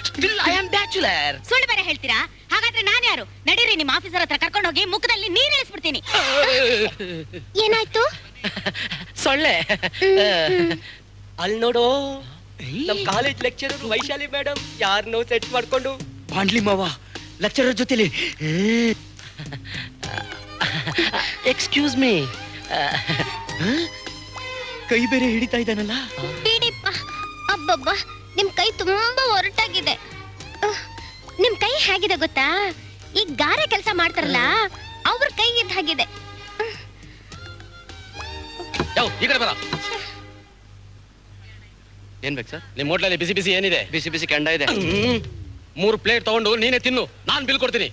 Still I am bachelor. ಸುಳ್ಳು ಬೇರೆ ಹೇಳ್ತೀರಾ? ಹಾಗಾದ್ರೆ ನಾನು ಯಾರು? ನಡೀರಿ, ನಿಮ್ಮ ಆಫೀಸರ್ ಹತ್ರ ಕರ್ಕೊಂಡು ಹೋಗಿ ಮುಖದಲ್ಲಿ ನೀರ್ ಇಳಿಸ್ಬಿಡ್ತೀನಿ. ಏನಾಯ್ತು? ಸೊಳ್ಳೆ. ಅಲ್ಲಿ ನೋಡು, ನಮ್ ಕಾಲೇಜ್ ಲೆಕ್ಚರರ್ ವೈಶಾಲಿ ಮೇಡಮ್ ಯಾರನ್ನೋ ಸೆಟ್ ಮಾಡ್ಕೊಂಡು ಬಾಂಡ್ಲಿ ಮಾವ ಲೆಕ್ಚರರ್ ಜೊತೆಲಿ. ಎಕ್ಸ್ಕ್ಯೂಸ್ ಮೀ, ಕೈ ಬೇರೆ ಹಿಡಿತಾ ಇದ್ದಾನಲ್ಲ. ಬಿಡಿಪ್ಪ. ಅಬ್ಬಬ್ಬ, ನಿಮ್ ಕೈ ತುಂಬಾ ಒರಟಾಗಿದೆ. ನಿಮ್ ಕೈ ಹೇಗಿದೆ ಗೊತ್ತಾ? ಈ ಗಾರೆ ಕೆಲಸ ಮಾಡ್ತಾರಲ್ಲ ಅವ್ರ ಕೈ ಇದ್ದ ಹಾಗಿದೆ. ಈ ಕಡೆ ಬರ. ಏನ್ ಬೇಕು ಸರ್? ನಿಮ್ ಹೋಟ್ಲಲ್ಲಿ ಬಿಸಿ ಬಿಸಿ ಏನಿದೆ? ಬಿಸಿ ಬಿಸಿ ಕೆಂಡ ಇದೆ. 3 ಪ್ಲೇಟ್ ತಗೊಂಡು ನೀನೇ ತಿನ್ನು, ನಾನ್ ಬಿಲ್ ಕೊಡ್ತೀನಿ.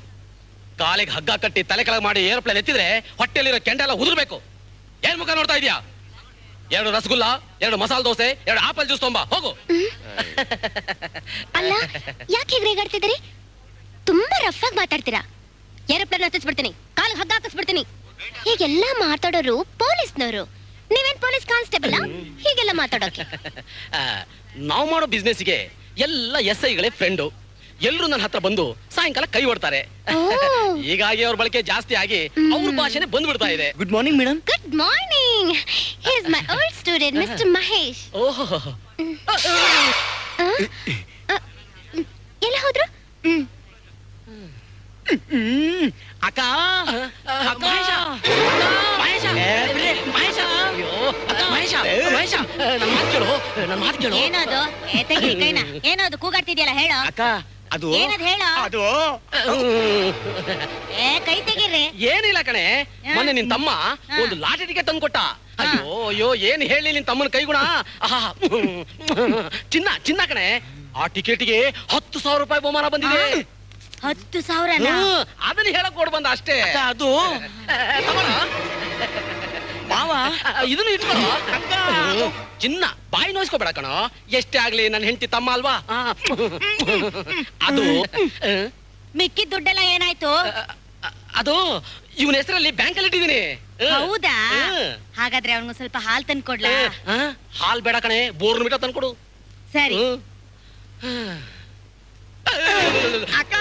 ಕಾಲಿಗೆ ಹಗ್ಗ ಕಟ್ಟಿ ತಲೆ ಕೆಳಗೆ ಮಾಡಿ ಏರೋಪ್ಲೇನ್ ಎತ್ತಿದ್ರೆ ಹೊಟ್ಟೆಲಿರೋ ಕೆಂಡ ಎಲ್ಲ ಉದುರ್ಬೇಕು. ಏನ್ ಮುಖ ನೋಡ್ತಾ ಇದೀಯಾ? 2 ರಸಗುಲ್ಲ, 2 ಮಸಾಲೆ ದೋಸೆ, 2 ಆಪಲ್ ಜ್ಯೂಸ್ ತೊಂಬ ಹೋಗು. ಅಲ್ಲ, ಯಾಕೆ ಹೀಗೆ ರೇಗಾಡ್ತಿದ್ದೀರಿ? ತುಂಬಾ ರಫ್ ಆಗಿ ಮಾತಾಡ್ತೀರಾ. ಏರೋಪ್ಲೇನ್ ಹತ್ತಿಸ್ಬಿಡ್ತೀನಿ, ಕಾಲಿಗೆ ಹಗ್ಗ ಹಾಕಿಸ್ಬಿಡ್ತೀನಿ. ಹೀಗೆಲ್ಲ ಮಾತಾಡೋರು ಪೊಲೀಸ್ನವರು. ನೀವೇನ್ ಪೊಲೀಸ್ ಕಾನ್ಸ್ಟೇಬಲ್ ಹೀಗೆಲ್ಲ ಮಾತಾಡೋಕೆ? ನಾವು ಮಾಡೋ ಬಿಸ್ನೆಸ್ಗೆ ಎಲ್ಲ SIಗಳೇ ಫ್ರೆಂಡು. ಎಲ್ರು ನನ್ನ ಹತ್ರ ಬಂದು ಸಾಯಂಕಾಲ ಕೈ ಹೊಡ್ತಾರೆ. ಹೀಗಾಗಿ ಅವ್ರ ಬಳಕೆ ಜಾಸ್ತಿ ಆಗಿ ಅವ್ರ ಭಾಷೆನೆ ಬಂದ್ಬಿಡ್ತಾ ಇದೆ. Good morning madam. Good morning. He is my old student mister Mahesh. ಓಹೋ, ಎಲ್ಲ ಹೋದ್ರು? ಅಕ್ಕ, ಅಕ್ಕ, ಮಹೇಶ, ಮಹೇಶ, ಅಯ್ಯೋ, ಅಕ್ಕ, ಮಹೇಶ, ಮಹೇಶ, ನನ್ನ ಮಾತು ಕೇಳು, ನನ್ನ ಮಾತು ಕೇಳು. ಏನದು? ತೆಗೀರಿ ಕೈನ. ಏನದು ಕೂಗಾಡ್ತಿದ್ಯಲ್ಲ, ಹೇಳೋ. ಅಕ್ಕ, ಅದು ಏನದು ಹೇಳೋ? ಅದು ಕೈ ತೆಗೀರಿ. ಏನಿಲ್ಲ ಕಣೆ, ಮೊನ್ನೆ ನಿನ್ ತಮ್ಮ ಒಂದು ಲಾಟರಿ ಟಿಕೆಟ್ ತಂದ್ಕೊಟ್ಟ. ಅಯ್ಯೋ ಅಯ್ಯೋ, ಏನ್ ಹೇಳಿ ನಿನ್ ತಮ್ಮನ ಕೈಗುಣ. ಚಿನ್ನ ಚಿನ್ನ ಕಣೆ. ಆ ಟಿಕೆಟ್ಗೆ 10,000 ರೂಪಾಯಿ ಬಹುಮಾನ ಬಂದಿದೆ. 10,000? ಅದನ್ನ ಹೇಳಕ್ ಕೊಡ್ ಬಂದ ಅಷ್ಟೇ. ಅದು ಮಾವ, ಇದನ್ನು ಇಟ್ಕೋ. ಚಿನ್ನ ಬಾಯಿ ನೋಯಿಸ್ಕೋಬೇಡ ಕಣೋ. ಎಷ್ಟೇ ಆಗ್ಲಿ ನನ್ನ ಹೆಂಡತಿ ತಮ್ಮ ಅಲ್ವಾ. ಅದು ಮಿಕ್ಕಿದ ದುಡ್ಡೆಲ್ಲ ಏನಾಯ್ತು? ಅದು ಇವನ ಹೆಸರಲ್ಲಿ ಬ್ಯಾಂಕಲ್ಲಿ ಇಟ್ಟಿದ್ದೀನಿ. ಹೌದಾ? ಹಾಗಾದ್ರೆ ಅವ್ನಿಗೆ ಸ್ವಲ್ಪ ಹಾಲ್ ತಂದ್ಕೊಡ್ಲಾ? ಹಾಲ್ ಬೇಡ ಕಣೆ, ಬೋರ್ನ್ವಿಟಾ ತಂದ್ಕೊಡು. ಸರಿ. ಅಕ್ಕ,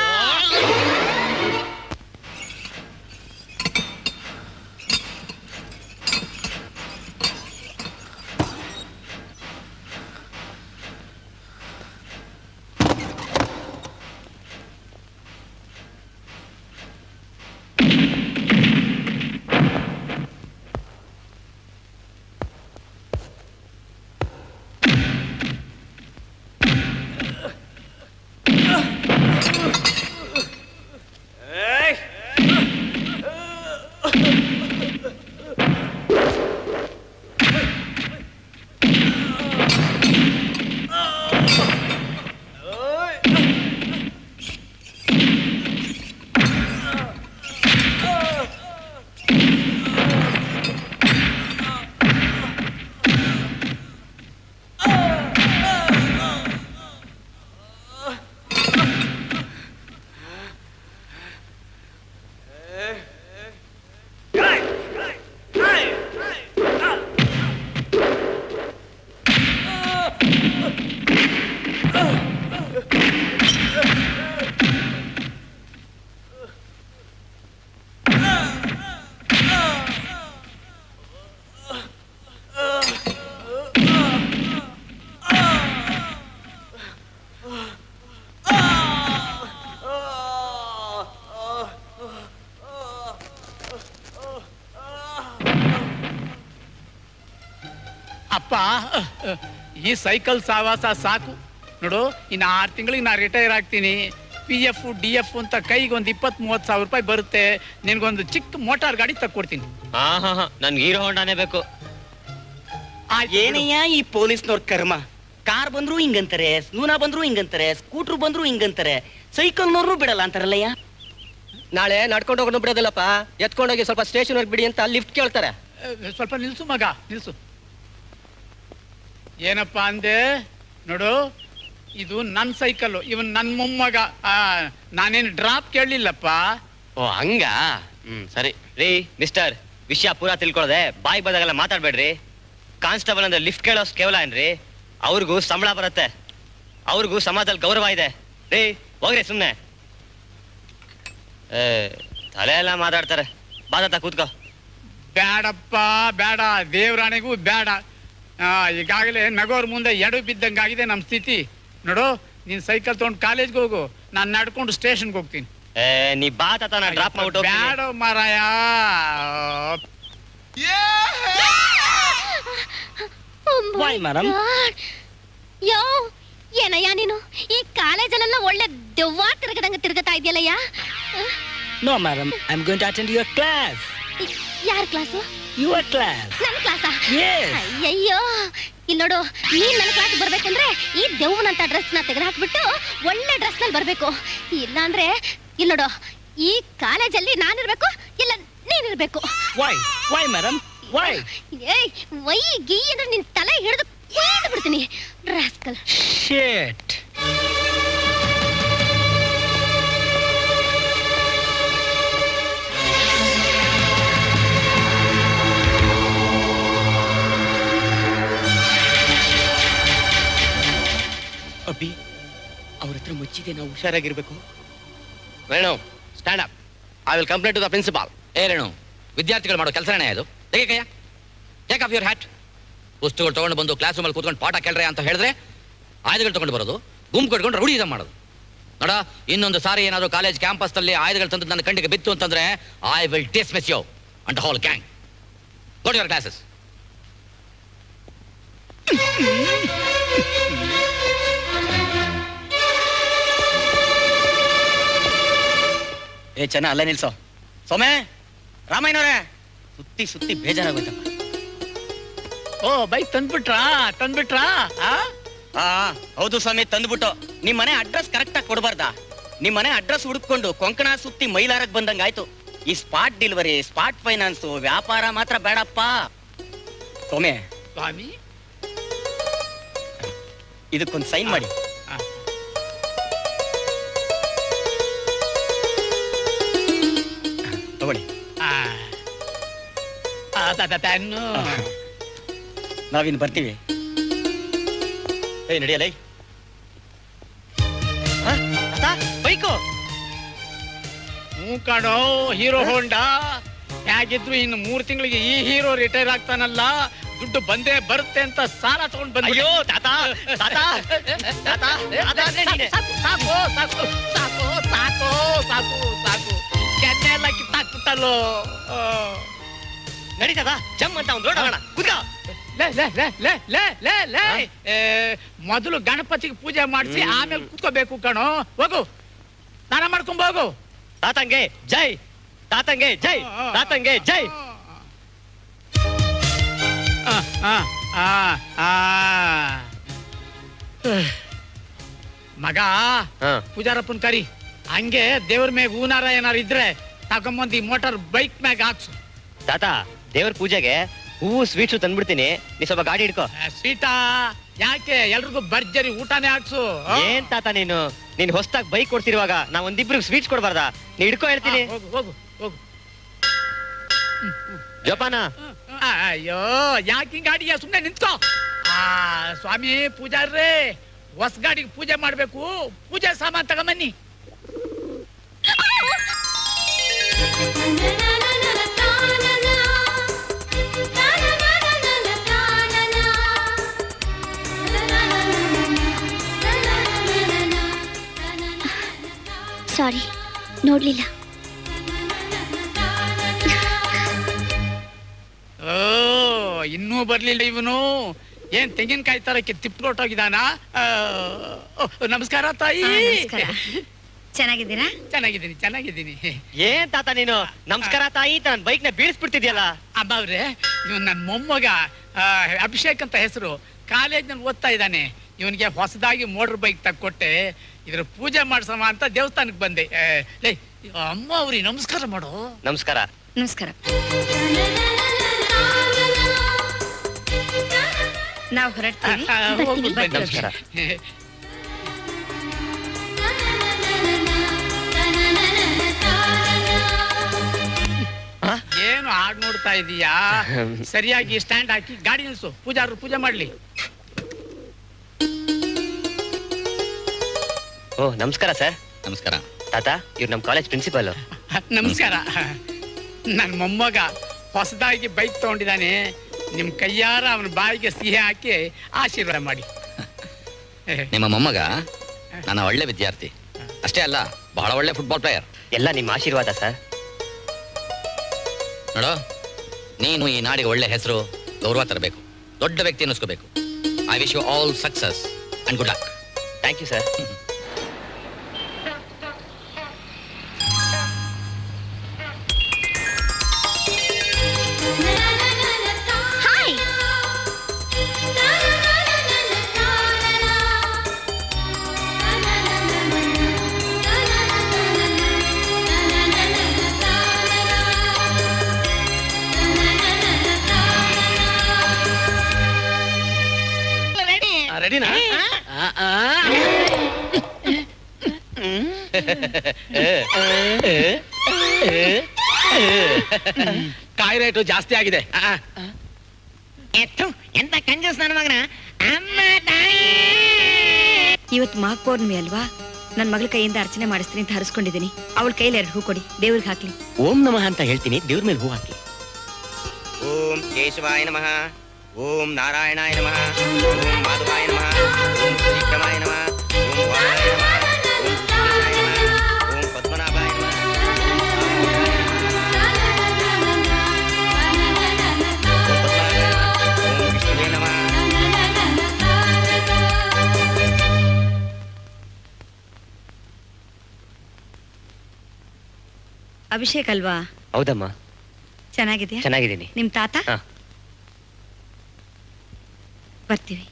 ಅಪ್ಪ, ಈ ಸೈಕಲ್ ಸಾವಾಸ ಸಾಕು ನೋಡು. ಇನ್ನು 6 ತಿಂಗಳಿಗೆ ನಾ ರಿಟೈರ್ ಆಗ್ತೀನಿ. PF DF ಅಂತ ಕೈಗೆ ಒಂದು 20-30 ಸಾವಿರ ರೂಪಾಯಿ ಬರುತ್ತೆ. ನಿನ್ಗೊಂದು ಚಿಕ್ಕ ಮೋಟಾರ್ ಗಾಡಿ ತಕ್ಕೊಡ್ತೀನಿ. ನನ್ಗೆ ಹೀರೋ ಹೊಂಡಾನೇ ಬೇಕು. ಏನಯ್ಯ ಈ ಪೊಲೀಸ್ನವ್ರ ಕರ್ಮ. ಕಾರ್ ಬಂದ್ರು ಹಿಂಗಂತಾರೆ, ಸ್ನೂನಾ ಬಂದ್ರು ಹಿಂಗಂತಾರೆ, ಸ್ಕೂಟ್ರು ಬಂದ್ರು ಹಿಂಗಂತಾರೆ, ಸೈಕಲ್ನವ್ರು ಬಿಡಲ್ಲ ಅಂತಾರಲ್ಲಯ್ಯ. ನಾಳೆ ನಡ್ಕೊಂಡು ಹೋಗೋಣ ಬಿಡೋದಿಲ್ಲಪ್ಪ. ಎತ್ಕೊಂಡೋಗಿ ಸ್ವಲ್ಪ ಸ್ಟೇಷನ್ ವರ್ಗ ಬಿಡಿ ಅಂತ ಲಿಫ್ಟ್ ಕೇಳ್ತಾರೆ. ಸ್ವಲ್ಪ ನಿಲ್ಸು ಮಗ, ನಿಲ್ಸು. ಏನಪ್ಪ ಅಂದೆ ನೋಡು, ಇದು ನನ್ನ ಸೈಕಲ್ಲು, ಇವನ್ ನನ್ನ ಮೊಮ್ಮಗ. ನಾನೇನು ಡ್ರಾಪ್ ಕೇಳಲಿಲ್ಲಪ್ಪ. ಓ ಹಂಗ? ಸರಿ ರೀ ಮಿಸ್ಟರ್, ವಿಷಯ ಪೂರಾ ತಿಳ್ಕೊಳ್ಳದೆ ಬಾಯಿ ಬಂದಾಗೆಲ್ಲ ಮಾತಾಡ್ಬೇಡ್ರಿ. ಕಾನ್ಸ್ಟೇಬಲ್ ಅಂದ್ರೆ ಲಿಫ್ಟ್ ಕೇಳೋಸ್ ಕೇವಲ ಏನ್ರಿ? ಅವ್ರಿಗೂ ಸಂಬಳ ಬರುತ್ತೆ, ಅವ್ರಿಗೂ ಸಮಾಜದಲ್ಲಿ ಗೌರವ ಇದೆ ರೀ. ಹೋಗ್ರಿ ಸುಮ್ನೆ. ತಲೆ ಎಲ್ಲ ಮಾತಾಡ್ತಾರೆ. ಬಾದತ್ತ ಕೂತ್ಕೋ. ಬೇಡಪ್ಪ ಬೇಡ, ದೇವ್ರಾಣೆಗೂ ಬೇಡ. ಈಗಾಗಲೇ ನಗೋರ್ ಮುಂದೆ ಎಡು ಬಿದ್ದಂಗಾಗಿದೆ ನಮ್ಮ ಸ್ಥಿತಿ. ನೋಡು, ನೀನ್ ಸೈಕಲ್ ತಗೊಂಡು ಕಾಲೇಜ್ಗೆ ಹೋಗು, ನಾನು ನಡ್ಕೊಂಡು ಸ್ಟೇಷನ್ಗೆ ಹೋಗ್ತೀನಿ. ನೀ ಬಾತ ನಾ ಡ್ರಾಪ್ ಮಾಡ್ಬಿಟ್ಟು ಬೇಡ ಮಾರಾಯ. Why, madam? ಯೋ, ಏನಯ್ಯ ನೀನು ಈ ಕಾಲೇಜಲ್ಲೆಲ್ಲ ಒಳ್ಳೆ ದೆವ್ವ ತಿರುಗದಂಗ ತಿರುಗತಾ ಇದೆಯಲ್ಲಯ್ಯ. No madam I am going to attend your class. ಯಾರ ಕ್ಲಾಸು? Your class. ನನ್ನ ಕ್ಲಾಸಾ? Yes. ಅಯ್ಯಯ್ಯೋ, ಇಲ್ಲಿ ನೋಡು, ನೀನ್ ನನ್ನ ಕ್ಲಾಸ್ ಬರ್ಬೇಕಂದ್ರೆ ಈ ದೆವ್ವನಂತ ಡ್ರೆಸ್ ನ ತೆಗೆದು ಹಾಕ್ಬಿಟ್ಟು ಒಳ್ಳೆ ಡ್ರೆಸ್ ನಲ್ಲಿ ಬರ್ಬೇಕು. ಇಲ್ಲ ಅಂದ್ರೆ ಇಲ್ಲಿ ನೋಡು, ಈ ಕಾಲೇಜಲ್ಲಿ ನಾನಿರ್ಬೇಕು, ಇಲ್ಲ ನೀನಿರ್ಬೇಕು. Why madam why? ಏಯ್, ವೈ ಗಿ ಅಂದ್ರೆ ನಿನ್ ತಲೆ ಹಿಡಿದು ಕುಯ್ದು ಬಿಡ್ತೀನಿ ರಾಸ್ಕಲ್. ಶಿಟ್. ಅಬ್ಬಿ, ಅವ್ರ ಹತ್ರ ಮುಚ್ಚಿದೆ, ನಾವು ಹುಷಾರಾಗಿರ್ಬೇಕು. Venu, stand up. I will complaint to the principal. ಏ ರೇಣು, ವಿದ್ಯಾರ್ಥಿಗಳು ಮಾಡೋ ಕೆಲಸನೇ ಅದು. ತೆಗೆ ಕೈಯ, ಟೇಕ್ ಆಫ್ ಯುವರ್ ಹ್ಯಾಟ್. ಪುಸ್ತಕಗಳು ತಗೊಂಡು ಬಂದು ಕ್ಲಾಸ್ ರೂಮಲ್ಲಿ ಕೂತ್ಕೊಂಡು ಪಾಠ ಕೇಳ್ರೆ ಅಂತ ಹೇಳಿದ್ರೆ ಆಯುಧಗಳು ತಗೊಂಡು ಬರೋದು, ಗುಂಪು ಕಟ್ಕೊಂಡು ರೌಡಿಸಂ ಮಾಡೋದು. ನೋಡ, ಇನ್ನೊಂದು ಸಾರಿ ಏನಾದರೂ ಕಾಲೇಜ್ ಕ್ಯಾಂಪಸ್ನಲ್ಲಿ ಆಯುಧಗಳು ತಂದು ನನ್ನ ಕಣ್ಣಿಗೆ ಬಿತ್ತು ಅಂತಂದ್ರೆ I will dismiss you and whole gang. Go to your classes. ಏ ಚೆನ್ನ, ಅಲ್ಲೇ ನಿಲ್ಸೋ. ಸೋಮೆ, ರಾಮಯ್ಯನವ್ರೆ, ಸುತ್ತಿ ಸುತ್ತಿ ಬೇಜಾರಾಗೋಯ್ತಪ್ಪ. ಓ, ಬೈಕ್ ತಂದ್ಬಿಟ್ರಾ? ಹೌದು ಸ್ವಾಮಿ, ತಂದ್ಬಿಟ್ಟು. ನಿಮ್ ಮನೆ ಅಡ್ರೆಸ್ ಕರೆಕ್ಟ್ ಆಗಿ ಕೊಡ್ಬಾರ್ದಾ? ನಿಮ್ ಮನೆ ಅಡ್ರೆಸ್ ಹುಡುಕೊಂಡು ಕೊಂಕಣ ಸುತ್ತಿ ಮೈಲಾರಕ್ ಬಂದಂಗಾಯ್ತು. ಈ ಸ್ಪಾಟ್ ಡೆಲಿವರಿ, ಸ್ಪಾಟ್ ಫೈನಾನ್ಸ್ ವ್ಯಾಪಾರ ಮಾತ್ರ ಬೇಡಪ್ಪ. ಸೋಮೆ, ಸ್ವಾಮಿ, ಇದಕ್ಕೊಂದು ಸೈನ್ ಮಾಡಿ. ತಗೊಳ್ಳಿ. ನಾವಿನ್ ಬರ್ತೀವಿ. ಏಯ್, ನಡಿಯಲ್ಲ. ಬೈಕು ಹ್ಞೂ ಕಾಣೋ, ಹೀರೋ ಹೋಂಡಾ. ಹೇಗಿದ್ರು ಇನ್ನು 3 ತಿಂಗಳಿಗೆ ಈ ಹೀರೋ ರಿಟೈರ್ ಆಗ್ತಾನಲ್ಲ, ದುಡ್ಡು ಬಂದೇ ಬರುತ್ತೆ ಅಂತ ಸಾಲ ತಗೊಂಡ್ ಬಂದ. ಅಯ್ಯೋ ತಾತ, ತಾತ, ತಾತ, ಸಾಕು ಸಾಕು ಸಾಕು ಸಾಕು ಸಾಕು ಸಾಕು ಸಾಕು ಕೆನ್ನೆ ಎಲ್ಲ ಕಿತ್ತಾಕ್ಬಿಟ್ಟಲ್ಲೋ. ನಡೀತದ ಜಮ್ ಅಂತ ಒಂದು ರೋಡ್ ಕುದ. ಮೊದಲು ಗಣಪತಿಗೆ ಪೂಜೆ ಮಾಡಿಸಿ ಆಮೇಲೆ ಕೂತ್ಕೋಬೇಕು ಕಣೋ. ಹೋಗು, ಸ್ನಾನ ಮಾಡ್ಕೊಂಡ್ ಹೋಗು. ತಾತಂಗೆ ಜೈ, ತಾತಂಗೆ ಜೈ, ತಾತಂಗೆ ಜೈ. ಮಗ, ಪೂಜಾರಪ್ಪನ್ ಕರಿ. ಹಂಗೆ ದೇವ್ರ ಮ್ಯಾಗ ಹೂನಾರ ಏನಾರು ಇದ್ರೆ ತಗೊಂಬಂದು ಈ ಮೋಟಾರ್ ಬೈಕ್ ಮ್ಯಾಗ ಹಾಕ್ಸು. ತಾತ, ದೇವ್ರ ಪೂಜೆಗೆ ಹೂವು ಸ್ವೀಟ್ಸು ತಂದ್ಬಿಡ್ತೀನಿ, ನೀ ಸ್ವಲ್ಪ ಗಾಡಿ ಹಿಡ್ಕೋ. ಸ್ವೀಟಾ ಯಾಕೆ? ಎಲ್ರಿಗೂ ಭರ್ಜರಿ ಊಟನೇ ಹಾಕ್ಸು. ಏನ್ ತಾತ ನೀನ್ ಹೊಸ್ದಾಗ್ ಬೈಕ್ ಕೊಡ್ತಿರುವಾಗ ನಾ ಒಂದಿಬ್ರಿಗೆ ಸ್ವೀಟ್ಸ್ ಕೊಡ್ಬಾರ್ದಾ? ನೀ ಹಿಡ್ಕೋ ಹೇಳ್ತೀನಿ. ಹೋಗು ಹೋಗು ಹೋಗು. ಜೋಪಾನ. ಅಯ್ಯೋ, ಯಾಕೆ ಗಾಡಿಯ ಸುಮ್ನೆ ನಿಂತ್ಕೋ. ಸ್ವಾಮಿ ಪೂಜಾರ್ರೇ, ಹೊಸ ಗಾಡಿಗೆ ಪೂಜೆ ಮಾಡ್ಬೇಕು, ಪೂಜೆ ಸಾಮಾನ್ ತಗೊಂಬನ್ನಿ. ಸಾರಿ, ನೋಡ್ಲಿಲ್ಲ. ಓ, ಇನ್ನೂ ಬರ್ಲಿಲ್ಲ ಇವನು. ಏನ್ ತೆಂಗಿನಕಾಯಿ ತರಕ್ಕೆ ತಿಪ್ಕೊಟ್ಟೋಗಿದಾನ? ನಮಸ್ಕಾರ ತಾಯಿ. ಚೆನ್ನಾಗಿದ್ದೀರಾ? ಚೆನ್ನಾಗಿದ್ದೀನಿ ಚೆನ್ನಾಗಿದ್ದೀನಿ. ಏನ್ ತಾತ ನೀನು ನಮಸ್ಕಾರ ತಾಯಿ ನನ್ ಬೈಕ್ ನ ಬೀಳಿಸ್ಬಿಡ್ತಿದ್ಯಲ್ಲ. ಅಬ್ಬವ್ರೆ, ಇವ್ ನನ್ ಮೊಮ್ಮಗ ಅಭಿಷೇಕ್ ಅಂತ ಹೆಸರು, ಕಾಲೇಜ್ ನಲ್ಲಿ ಓದ್ತಾ ಇದ್ದಾನೆ. ಇವನಿಗೆ ಹೊಸದಾಗಿ ಮೋಟರ್ ಬೈಕ್ ತಕ್ಕೊಟ್ಟೆ, ಇದ್ರ ಪೂಜೆ ಮಾಡ್ಸಮ ಅಂತ ದೇವಸ್ಥಾನಕ್ಕೆ ಬಂದೆ. ಅಮ್ಮ ಅವ್ರಿಗೆ ನಮಸ್ಕಾರ ಮಾಡು. ನಮಸ್ಕಾರ. ನಮಸ್ಕಾರ. ನಾವು ಹೊರಡ್ತೀವಿ. ನಮಸ್ಕಾರ. ಏನು ಹಾಡ್ ನೋಡ್ತಾ ಇದೀಯಾ? ಸರಿಯಾಗಿ ಸ್ಟ್ಯಾಂಡ್ ಹಾಕಿ ಗಾಡಿ ನಿಲ್ಸು, ಪೂಜಾರು ಪೂಜೆ ಮಾಡ್ಲಿ. ಓ, ನಮಸ್ಕಾರ ಸರ್. ನಮಸ್ಕಾರ ತಾತ, ಇವ್ರು ನಮ್ ಕಾಲೇಜ್ ಪ್ರಿನ್ಸಿಪಲ್. ನಮಸ್ಕಾರ. ನನ್ ಮೊಮ್ಮಗ ಹೊಸದಾಗಿ ಬೈಕ್ ತಗೊಂಡಿದ್ದಾನೆ. ನಿಮ್ ಕೈಯಾರ ಅವನ ಬಾಯಿಗೆ ಸಿಹಿ ಹಾಕಿ ಆಶೀರ್ವಾದ ಮಾಡಿ. ನಿಮ್ಮ ಮೊಮ್ಮಗ ನನ್ನ ಒಳ್ಳೆ ವಿದ್ಯಾರ್ಥಿ ಅಷ್ಟೇ ಅಲ್ಲ, ಬಹಳ ಒಳ್ಳೆ ಫುಟ್ಬಾಲ್ ಪ್ಲೇಯರ್. ಎಲ್ಲ ನಿಮ್ಮ ಆಶೀರ್ವಾದ ಸರ್. ನೋಡು, ನೀನು ಈ ನಾಡಿಗೆ ಒಳ್ಳೆ ಹೆಸರು, ಗೌರವ ತರಬೇಕು, ದೊಡ್ಡ ವ್ಯಕ್ತಿ ಅನ್ನಿಸ್ಕೋಬೇಕು. I wish you all success and good luck. Thank you sir. ರೆಡಿನಾ ಕಾಯಿ ರೇಟು ಜಾಸ್ತಿ ಆಗಿದೆ ಎಂತ ಕಂಜೂಸ್ ನನ್ನ ಮಗನ ಇವತ್ತು ಮಾಘ ಪೌರ್ಣಮಿ ಅಲ್ವಾ ನನ್ನ ಮಗಳ ಕೈಯಿಂದ ಅರ್ಚನೆ ಮಾಡಿಸ್ತೀನಿ ಅಂತ ಹರಿಸ್ಕೊಂಡಿದ್ದೀನಿ. ಅವಳ ಕೈಯಲ್ಲಿ 2 ಹೂ ಕೊಡಿ, ದೇವ್ರಿಗೆ ಹಾಕ್ಲಿ. ಓಂ ನಮಃ ಅಂತ ಹೇಳ್ತೀನಿ, ದೇವ್ರ ಮೇಲೆ ಹೂ ಹಾಕಿ. ಓಂ ಕೇಶವಾಯ ನಮಃ, ಓಂ ನಾರಾಯಣಾಯ ನಮಃ, ಓಂ ಮಾಧವಾಯ ನಮಃ, ಓಂ ಶ್ರೀಕಮಾಯ ನಮಃ, ಓಂ ವಾಮನಾಯ ನಮಃ, ಓಂ ಶ್ರೀಕೃಷ್ಣಾಯ ನಮಃ, ಓಂ ಪದ್ಮನಾಭಾಯ ನಮಃ, ಓಂ ವಿಷ್ಣುವೇ ನಮಃ. ಅಭಿಷೇಕ್ ಅಲ್ವಾ? ಹೌದಮ್ಮ, ಚೆನ್ನಾಗಿದ್ಯಾ? ಚೆನ್ನಾಗಿದ್ದೀನಿ. ನಿಮ್ ತಾತ? ಹಾ. ಬರ್ತೀವಿ.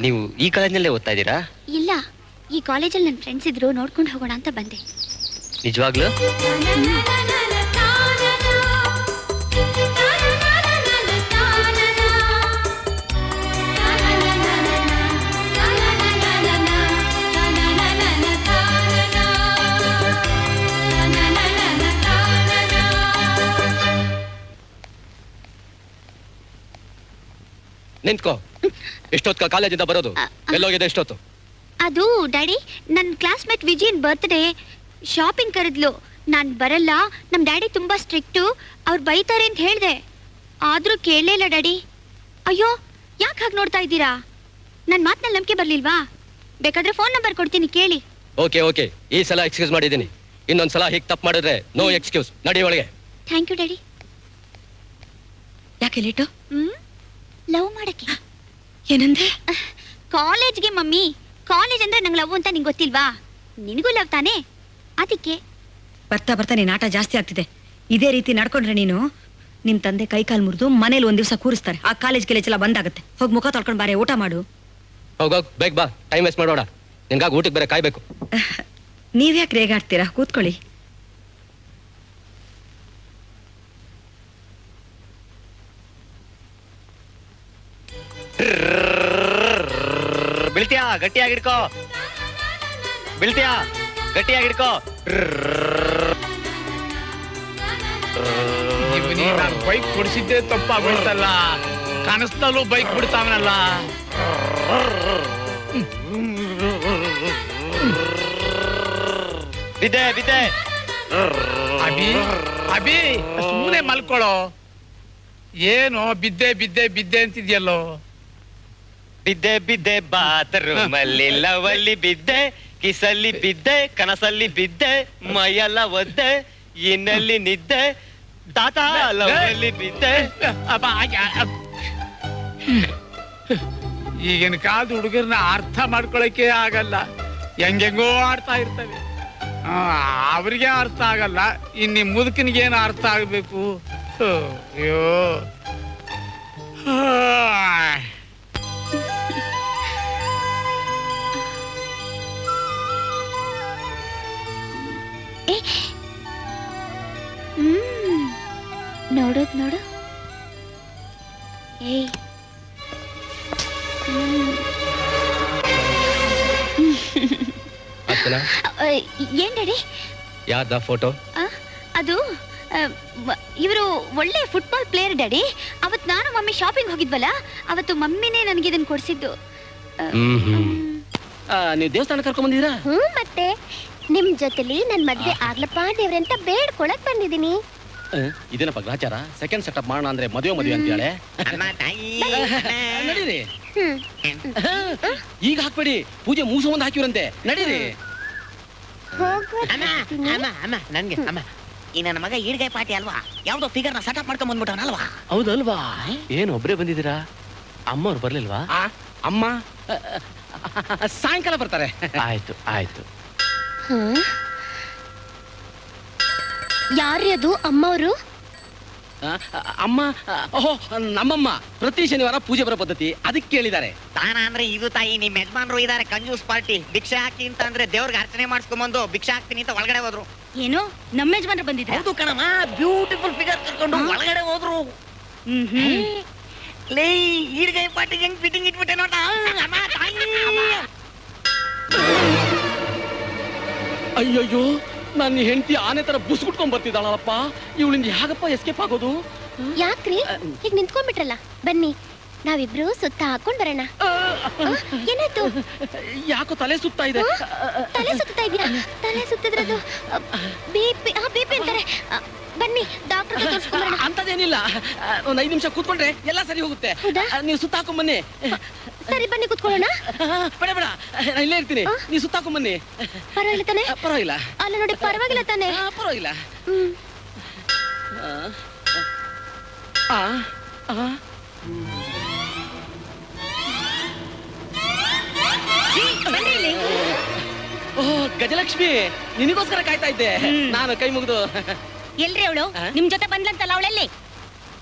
ನೀವು ಈ ಕಾಲೇಜ್ನಲ್ಲೇ ಓದ್ತಾ ಇದ್ದೀರಾ? ಇಲ್ಲ, ಈ ಕಾಲೇಜಲ್ಲಿ ನನ್ನ ಫ್ರೆಂಡ್ಸ್ ಇದ್ರು, ನೋಡ್ಕೊಂಡು ಹೋಗೋಣ ಅಂತ ಬಂದೆ. ನಿಜವಾಗ್ಲೂ? ನಿಂತ್ಕೋ. ಎಷ್ಟೊತ್ತು ಕಾಲೇಜಿಂದ ಬರೋದು? ಎಲ್ಲೋಗಿದೆ ಎಷ್ಟೊತ್ತು? ಅದು ಡ್ಯಾಡಿ, ನನ್ನ ಕ್ಲಾಸ್ಮೇಟ್ ವಿಜಯನ್ ಬರ್ತ್ಡೇ, ಶಾಪಿಂಗ್ ಕರೆದ್ಲು. ನಾನು ಬರಲ್ಲ, ನಮ್ಮ ಡ್ಯಾಡಿ ತುಂಬಾ ಸ್ಟ್ರಿಕ್ಟು, ಅವ್ರು ಬೈತಾರೆ ಅಂತ ಹೇಳಿದೆ. ಆದ್ರೂ ಕೇಳಲೇ ಇಲ್ಲ ಡ್ಯಾಡಿ. ಅಯ್ಯೋ, ಯಾಕೆ ಹಾಗೆ ನೋಡ್ತಾ ಇದ್ದೀರಾ? ನನ್ನ ಮಾತಿನಲ್ಲಿ ನಂಬಿಕೆ ಬರ್ಲಿಲ್ವಾ? ಬೇಕಾದ್ರೆ ಫೋನ್ ನಂಬರ್ ಕೊಡ್ತೀನಿ, ಕೇಳಿ. ಓಕೆ ಓಕೆ, ಈ ಸಲ ಎಕ್ಸ್ಕ್ಯೂಸ್ ಮಾಡಿದ್ದೀನಿ. ಇನ್ನೊಂದ್ಸಲ ಹೀಗೆ ತಪ್ಪು ಮಾಡಿದ್ರೆ ನೋ ಎಕ್ಸ್ಕ್ಯೂಸ್. ನಡಿ ಒಳಗೆ. Thank you daddy. ಯಾಕೆ ಲೇಟು? ಲವ್ ಮಾಡಕ್ಕೆ. ಏನಂದೆ? ಕಾಲೇಜ್ಗೆ ಮಮ್ಮಿ. ಕಾಲೇಜ್ ಅಂದ್ರೆ ನಂಗೆ ಲವ್ ಅಂತ ನಿಂಗೆ ಗೊತ್ತಿಲ್ವಾ? ನಿನಗೂ ಲವ್ ತಾನೇ, ಅದಕ್ಕೆ. ಬರ್ತಾ ಬರ್ತಾ ನೀನ್ ಆಟ ಜಾಸ್ತಿ ಆಗ್ತಿದೆ. ಇದೇ ರೀತಿ ನಡ್ಕೊಂಡ್ರೆ ನೀನು ನಿಮ್ ತಂದೆ ಕೈ ಕಾಲು ಮುರಿದು ಮನೇಲಿ ಒಂದ್ ದಿವಸ ಕೂರಿಸ್ತಾರೆ. ಆ ಕಾಲೇಜ್ ಗೆಲೆಲ್ಲ ಬಂದಾಗತ್ತೆ. ಹೋಗಿ ಮುಖ ತೊಳ್ಕೊಂಡ್ ಬಾರೆ, ಊಟ ಮಾಡು. ಹೋಗೋಗ್ ಬೇಗ ಬಾ, ಟೈಮ್ ವೇಸ್ಟ್ ಮಾಡೋಣ. ನಿನ್ಗಾಗಿ ಊಟಕ್ಕೆ ಬೇರೆ ಕಾಯ್ಬೇಕು. ನೀವ್ಯಾಕೆ ರೇಗಾಡ್ತೀರಾ? ಕೂತ್ಕೊಳ್ಳಿ. ಬೀಳ್ತೀಯಾ? ಗಟ್ಟಿಯಾಗಿ ಹಿಡ್ಕೋ. ಬೀಳ್ತೀಯಾ? ಗಟ್ಟಿಯಾಗಿ ಹಿಡ್ಕೋ. ನಾನು ಬೈಕ್ ಕೊಡಿಸಿದ್ದೆ ತಪ್ಪಾಗೋಯ್ತಲ್ಲ. ಕನಸ್ನಲ್ಲೂ ಬೈಕ್ ಬಿಡ್ತಾವನಲ್ಲ. ಬಿದ್ದೆ ಬಿದ್ದೆ. ಅಭಿ ಅಭಿ, ಸುಮ್ಮನೆ ಮಲ್ಕೊಳ್ಳೋ. ಏನೋ ಬಿದ್ದೆ ಬಿದ್ದೆ ಬಿದ್ದೆ ಅಂತಿದ್ಯಲ್ಲೋ. ಬಿದ್ದೆ ಬಿದ್ದೆ ಬಾತ್ರೂಮಲ್ಲಿ ಲವಲ್ಲಿ ಬಿದ್ದೆ, ಕಿಸಲ್ಲಿ ಬಿದ್ದೆ, ಕನಸಲ್ಲಿ ಬಿದ್ದೆ, ಮೈಯೆಲ್ಲ ಒದ್ದೆ, ಇನ್ನಲ್ಲಿ ನಿದ್ದೆ, ತಾತ ಲವಲ್ಲಿ ಬಿದ್ದೆ. ಈಗಿನ ಕಾಲದ ಹುಡುಗರನ್ನ ಅರ್ಥ ಮಾಡ್ಕೊಳಕ್ಕೆ ಆಗಲ್ಲ. ಹೆಂಗೆಂಗೋ ಆಡ್ತಾ ಇರ್ತವೆ. ಅವ್ರಿಗೆ ಅರ್ಥ ಆಗಲ್ಲ, ಇನ್ನು ಮುದುಕನಿಗೇನು ಅರ್ಥ ಆಗ್ಬೇಕು? ಅಯ್ಯೋ, ನೋಡೋದ್ ನೋಡು. ಏಯ್, ಏನ್ ಡ್ಯಾಡಿ? ಯಾರ್ದ ಫೋಟೋ? ಅದು ಇವರು ಒಳ್ಳೆ ಫುಟ್ಬಾಲ್ ಪ್ಲೇಯರ್ ಡ್ಯಾಡಿ. ಅವತ್ ನಾನು ಮಮ್ಮಿ ಶಾಪಿಂಗ್ ಹೋಗಿದ್ವಲ್ಲ, ಅವತ್ತು ಮಮ್ಮಿನೇ ನನಗೆ ಇದನ್ನ ಕೊಡ್ಸಿದ್ದು. ನೀವು ದೇವಸ್ಥಾನ ಕರ್ಕೊಂಡ್ ಬಂದಿದ್ದೀರಾ? ಮತ್ತೆ ನಿಮ್ ಜೊತೆಲಿ ನನ್ ಮದ್ವೆ ಆಗ್ಲಪ್ಪ ದೇವ್ರೆ ಅಂತ ಬೇಡ್ಕೊಳಕ್ ಬಂದಿದ್ದೀನಿ. ಇದೇನಪ್ಪ ಗ್ರಾಚಾರ? ಸೆಕೆಂಡ್ ಸೆಟಪ್ ಮಾಡೋಣ ಅಂದ್ರೆ ಮದುವೆ ಅಂತಾಳೆ. ನಡೀರಿ. ಈಗ ಹಾಕ್ಬೇಡಿ, ಪೂಜೆ ಮೂಸ ಒಂದು ಹಾಕಿವ್ರಂತೆ. ನಡೀರಿ. ನನ್ಗೆ ಅಮ್ಮ, ಈ ನನ್ನ ಮಗ ಈಡ್ಗಾಯಿ ಪಾಟಿ ಅಲ್ವಾ, ಯಾವ್ದೋ ಫಿಗರ್ ನ ಸೆಟಪ್ ಮಾಡ್ಕೊಂಡ್ ಬಂದ್ಬಿಟ್ಟವನಲ್ವಾ? ಹೌದಲ್ವಾ? ಏನು ಒಬ್ರೇ ಬಂದಿದ್ದೀರಾ? ಅಮ್ಮ ಅವ್ರು ಬರ್ಲಿಲ್ವಾ? ಅಮ್ಮ ಸಾಯಂಕಾಲ ಬರ್ತಾರೆ. ಆಯ್ತು ಆಯ್ತು. ಯಾರ್ರೀ ಅದು ಅಮ್ಮವರು? ಅಮ್ಮ ಓಹೋ ನಮ್ಮಮ್ಮ ಪ್ರತಿ ಶನಿವಾರ ಪೂಜೆ ಬರೋ ಪದ್ಧತಿ ಅದಕ್ಕೆ ಕೇಳಿದ್ದಾರೆ. ತಾನ ಅಂದ್ರೆ ಇದು ತಾಯಿ, ನಿಮ್ ಯಜಮಾನ್ರು ಇದಾರೆ ಕಂಜೂಸ್ ಪಾರ್ಟಿ. ಭಿಕ್ಷೆ ಹಾಕಿ ಅಂತ ಅಂದ್ರೆ ದೇವ್ರಿಗೆ ಅರ್ಚನೆ ಮಾಡಿಸ್ಕೊಂಬಂದು ಭಿಕ್ಷೆ ಹಾಕ್ತೀನಿ ಅಂತ ಒಳಗಡೆ ಹೋದ್ರು. ಏನು ನಮ್ಮ ಯಜಮಾನ್ರು ಬಂದಿದ್ರು? ಹೌದು ಕಣಮ್ಮ, ಬ್ಯೂಟಿಫುಲ್ ಫಿಗರ್ ಕರ್ಕೊಂಡು ಒಳಗಡೆ ಹೋದ್ರು. ಲೇ ಈಡ್ಗೈ ಪಾಟಿಗೆ ಹೆಂಗ್ ಫಿಟ್ಟಿಂಗ್ ಇಟ್ಬಿಟ್ಟೆ ನೋಡ. ಅಯ್ಯಯ್ಯೋ, ನನ್ನ ಹೆಂಡತಿ ಆನೆ ತರ ಬುಸ್ಗುಟ್ಕೊಂಡ್ ಬರ್ತಿದ್ದಾಳಪ್ಪ. ಇವಳಿಂದ ಹೇಗಪ್ಪ ಎಸ್ಕೇಪ್ ಆಗೋದು? ಯಾಕ್ರಿ ಈಗ ನಿಂತ್ಕೊಂಡ್ಬಿಟ್ರಲ್ಲ, ಬನ್ನಿ ನಾವಿಬ್ರು ಸುತ್ತ ಹಾಕೊಂಡ್ ಬರೋಣ. ಏನಾಯ್ತು? ಯಾಕೋ ತಲೆ ಸುತ್ತಾ ಇದೆ. ತಲೆ ಸುತ್ತಾ ಇದೆಯಾ? ತಲೆ ಸುತ್ತಿದ್ರದು ಬಿಪಿ ಅಂತಾರೆ. ಬನ್ನಿ ಡಾಕ್ಟರ್ ತೋರಿಸ್ಕೊಂಡ್ಬರೋಣ. ಅಂತದೇನಿಲ್ಲ, ಒಂದ್ 5 ನಿಮಿಷ ಕೂತ್ಕೊಂಡ್ರೆ ಎಲ್ಲ ಸರಿ ಹೋಗುತ್ತೆ. ಹೌದಾ? ನೀವು ಸುತ್ತಾಕೊಂಡ್ ಬನ್ನಿ. ಸರಿ ಬನ್ನಿ ಕೂತ್ಕೊಳ್ಳೋಣ. ಬೇಡ ಬೇಡ, ನಾನು ಇಲ್ಲೇ ಇರ್ತೀನಿ. ನೀವು ಸುತ್ತಾಕೊಂಡ್ ಬನ್ನಿ. ಪರವಾಗಿಲ್ಲ ತಾನೆ? ಪರವಾಗಿಲ್ಲ. ಅಲ್ಲ ನೋಡಿ, ಪರವಾಗಿಲ್ಲ ತಾನೆ? ಪರವಾಗಿಲ್ಲ. ಹ್ಮ್. ಓಹ್ ಗಜಲಕ್ಷ್ಮಿ, ನಿನಗೋಸ್ಕರ ಕಾಯ್ತಾ ಇದ್ದೆ ನಾನು, ಕೈ ಮುಗಿದು. ಎಲ್ರಿ ಅವಳು? ನಿಮ್ ಜೊತೆ ಬಂದ್ಲಂತಲ್ಲ, ಅವಳಲ್ಲಿ?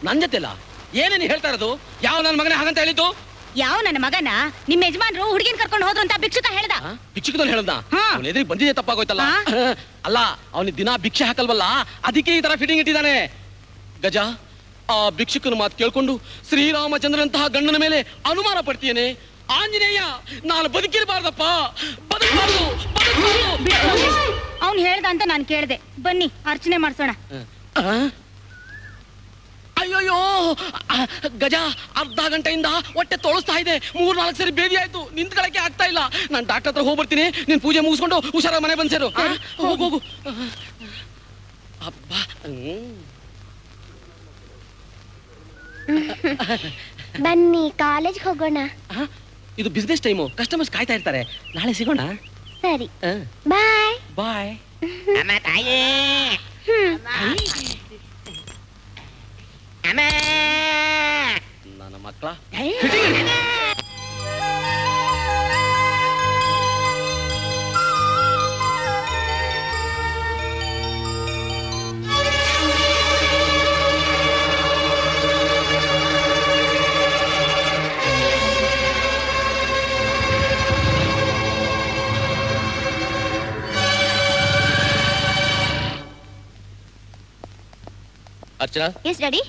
ನನ್ ಜೊತೆಲ್ಲ ಏನೇನು ಹೇಳ್ತಾ ಇರೋದು? ಯಾವ ನನ್ನ ಮಗನೇ ಹಾಗಂತ ಹೇಳಿದ್ದು? ಯಾವ ನನ್ನ ಮಗನ? ನಿಮ್ ಯಜಮಾನ್ರು ಹುಡುಗಿನ ಕರ್ಕೊಂಡು ಹೋದ್ರು ಅಂತ ಭಿಕ್ಷುಕ ಹೇಳ್ದ. ಭಿಕ್ಷುಕದಲ್ಲಿ ಹೇಳ್ದ? ಅವನ ಎದುರಿಗೆ ಬಂದಿದೆ, ತಪ್ಪಾಗೋಯ್ತಲ್ಲ. ಅಲ್ಲ, ಅವನಿಗೆ ದಿನ ಭಿಕ್ಷೆ ಹಾಕಲ್ವಲ್ಲ, ಅದಕ್ಕೆ ಈ ತರ ಫಿಟ್ಟಿಂಗ್ ಇಟ್ಟಿದ್ದಾನೆ. ಗಜ, ಆ ಭಿಕ್ಷುಕನ ಮಾತು ಕೇಳ್ಕೊಂಡು ಶ್ರೀರಾಮಚಂದ್ರಂತಹ ಗಂಡನ ಮೇಲೆ ಅನುಮಾನ ಪಡ್ತೀಯೇನೆ? ಆಂಜನೇಯ, ನಾನು ಬದುಕಿರಬಾರ್ದಪ್ಪ, ಬದುಕಬಾರ್ದು. ಅವ್ನು ಹೇಳ್ದ ಅಂತ ನಾನು ಕೇಳ್ದೆ. ಬನ್ನಿ ಅರ್ಚನೆ ಮಾಡ್ಸೋಣ. ಅಯ್ಯೋಯ್ಯೋ ಗಜ, ಅರ್ಧ ಗಂಟೆಯಿಂದ ಹೊಟ್ಟೆ ತೊಳಸ್ತಾ ಇದೆ. 3-4 ಸರಿ ಬೇದಿ ಆಯ್ತು, ನಿಂತ್ಕೊಳಕ್ಕೆ ಆಗ್ತಾ ಇಲ್ಲ. ನಾನು ಡಾಕ್ಟರ್ ಹತ್ರ ಹೋಗ್ಬರ್ತೀನಿ. ನೀನ್ ಪೂಜೆ ಮುಗಿಸ್ಕೊಂಡು ಹುಷಾರಾಗಿ ಮನೆ ಬಂದ್ ಸೇರು. ಹೋಗು ಹೋಗು. ಅಬ್ಬಾ, ಬನ್ನಿ ಕಾಲೇಜ್ ಹೋಗೋಣ. ಇದು ಬಿಸ್ನೆಸ್ ಟೈಮು, ಕಸ್ಟಮರ್ಸ್ ಕಾಯ್ತಾ ಇರ್ತಾರೆ. ನಾಳೆ ಸಿಗೋಣ. ಸರಿ, ಬಾಯ್ ಬಾಯ್. ಅಮ್ಮ ತಾಯಿ, ಅಮ್ಮ ನನ್ನ ಮಕ್ಕಳ ಅರ್ಚನಾ, ಎಸ್ ಡ್ಯಾಡಿ.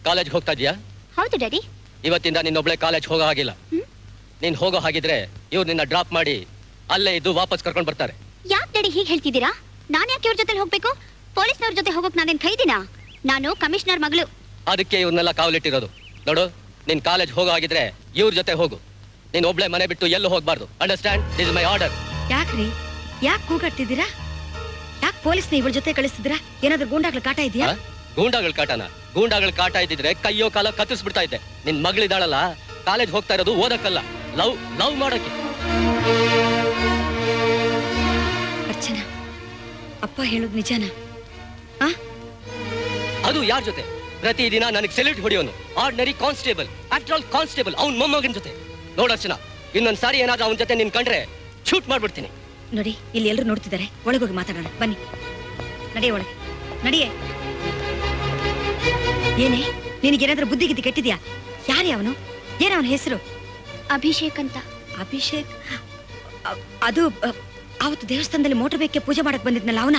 ಕಾಲೇಜ್ ಹೋಗ್ತಾ ಇದೀಯಾ? ಹೌದು ಡ್ಯಾಡಿ. ಇವತ್ತಿಂದ ನಿನ್ನೊಬ್ಳೆ ಕಾಲೇಜ್ ಹೋಗೋ ಹಾಗಿಲ್ಲ. ನೀನ್ ಹೋಗೋ ಹಾಗಿದ್ರೆ ಇವ್ರು ನಿನ್ನ ಡ್ರಾಪ್ ಮಾಡಿ ಅಲ್ಲೇ ಇದ್ದು ವಾಪಸ್ ಕರ್ಕೊಂಡ್ ಬರ್ತಾರೆ. ಯಾಕೆ ಡ್ಯಾಡಿ ಹೀಗೆ ಹೇಳ್ತಿದ್ದೀರಾ? ನಾನು ಯಾಕೆ ಇವ್ರ ಜೊತೆ ಹೋಗ್ಬೇಕು? ಪೊಲೀಸ್ನವ್ರ ಜೊತೆ ಹೋಗೋಕ್ ನಾನೇನ್ ಖೈದಿನಾ? ನಾನು ಕಮಿಷನರ್ ಮಗಳು. ಅದಕ್ಕೆ ಇವ್ರನ್ನೆಲ್ಲ ಕಾವಲಿಟ್ಟಿರೋದು. ನೋಡು, ನೀನ್ ಕಾಲೇಜ್ ಹೋಗೋ ಹಾಗಿದ್ರೆ ಇವ್ರ ಜೊತೆ ಹೋಗು. ನೀನ್ ಒಬ್ಳೆ ಮನೆ ಬಿಟ್ಟು ಎಲ್ಲೂ ಹೋಗ್ಬಾರ್ದು. Understand? This is my order. ಯಾಕ್ರಿ, ಯಾಕೆ ಕೂಗಾಡ್ತಿದ್ದೀರಾ? ಯಾಕೆ ಪೊಲೀಸ್ನ ಇವ್ರ ಜೊತೆ ಕಳಿಸ್ತಿದ್ದೀರಾ? ಏನಾದ್ರೂ ಗೂಂಡಾಗ್ಲ ಕಾಟ ಇದೆಯಾ? ಗೂಂಡಾಗಳ ಕಾಟನ? ಗೂಂಡಾಗಳ ಕಾಟ ಇದ್ದಿದ್ರೆ ಕೈಯೋ ಕಾಲ ಕತ್ತರಿಸ್ಬಿಡ್ತಾ ಇದ್ದೆ. ನಿನ್ ಮಗಳಿದಾಳಲ್ಲ, ಕಾಲೇಜ್ ಹೋಗ್ತಾ ಇರೋದು ಓದಕ್ಕಲ್ಲ, ಲವ್ ಮಾಡಕ್ಕೆ. ಅರ್ಚನಾ, ಅಪ್ಪ ಹೇಳೋದು ನಿಜಾನ? ಅದು ಯಾರ ಜೊತೆ? ಪ್ರತಿದಿನ ನನಗೆ ಸೆಲ್ಯೂಟ್ ಹೊಡೆಯೋನು ordinary constable. After all constable, ಅವ್ನ್ ಮೊಮ್ಮಗನ ಜೊತೆ. ನೋಡ್ ಅರ್ಚನಾ, ಇನ್ನೊಂದ್ ಸಾರಿ ಏನಾದ್ರೂ ಅವನ ಜೊತೆ ನಿನ್ ಕಂಡ್ರೆ ಶೂಟ್ ಮಾಡ್ಬಿಡ್ತೀನಿ. ನೋಡಿ, ಇಲ್ಲಿ ಎಲ್ಲರೂ ನೋಡ್ತಿದ್ದಾರೆ. ಒಳಗೋಗಿ ಮಾತಾಡೋಣ. ಬನ್ನಿ, ನಡಿಯೇ ಒಳಗೆ, ನಡಿಯೇ. ಏನೇ, ನಿನಗೇನಾದ್ರೂ ಬುದ್ಧಿ ಗಿದ್ದಿ ಕೆಟ್ಟಿದ್ಯಾ? ಯಾರೇ ಅವನು? ಏನವನ ಹೆಸರು? ಅಭಿಷೇಕ್ ಅಂತ. ಅಭಿಷೇಕ್? ಅದು ಅವತ್ತು ದೇವಸ್ಥಾನದಲ್ಲಿ ಮೋಟರ್ ಬೈಕ್ಗೆ ಪೂಜೆ ಮಾಡಕ್ ಬಂದಿದ್ನಲ್ಲ ಅವನ?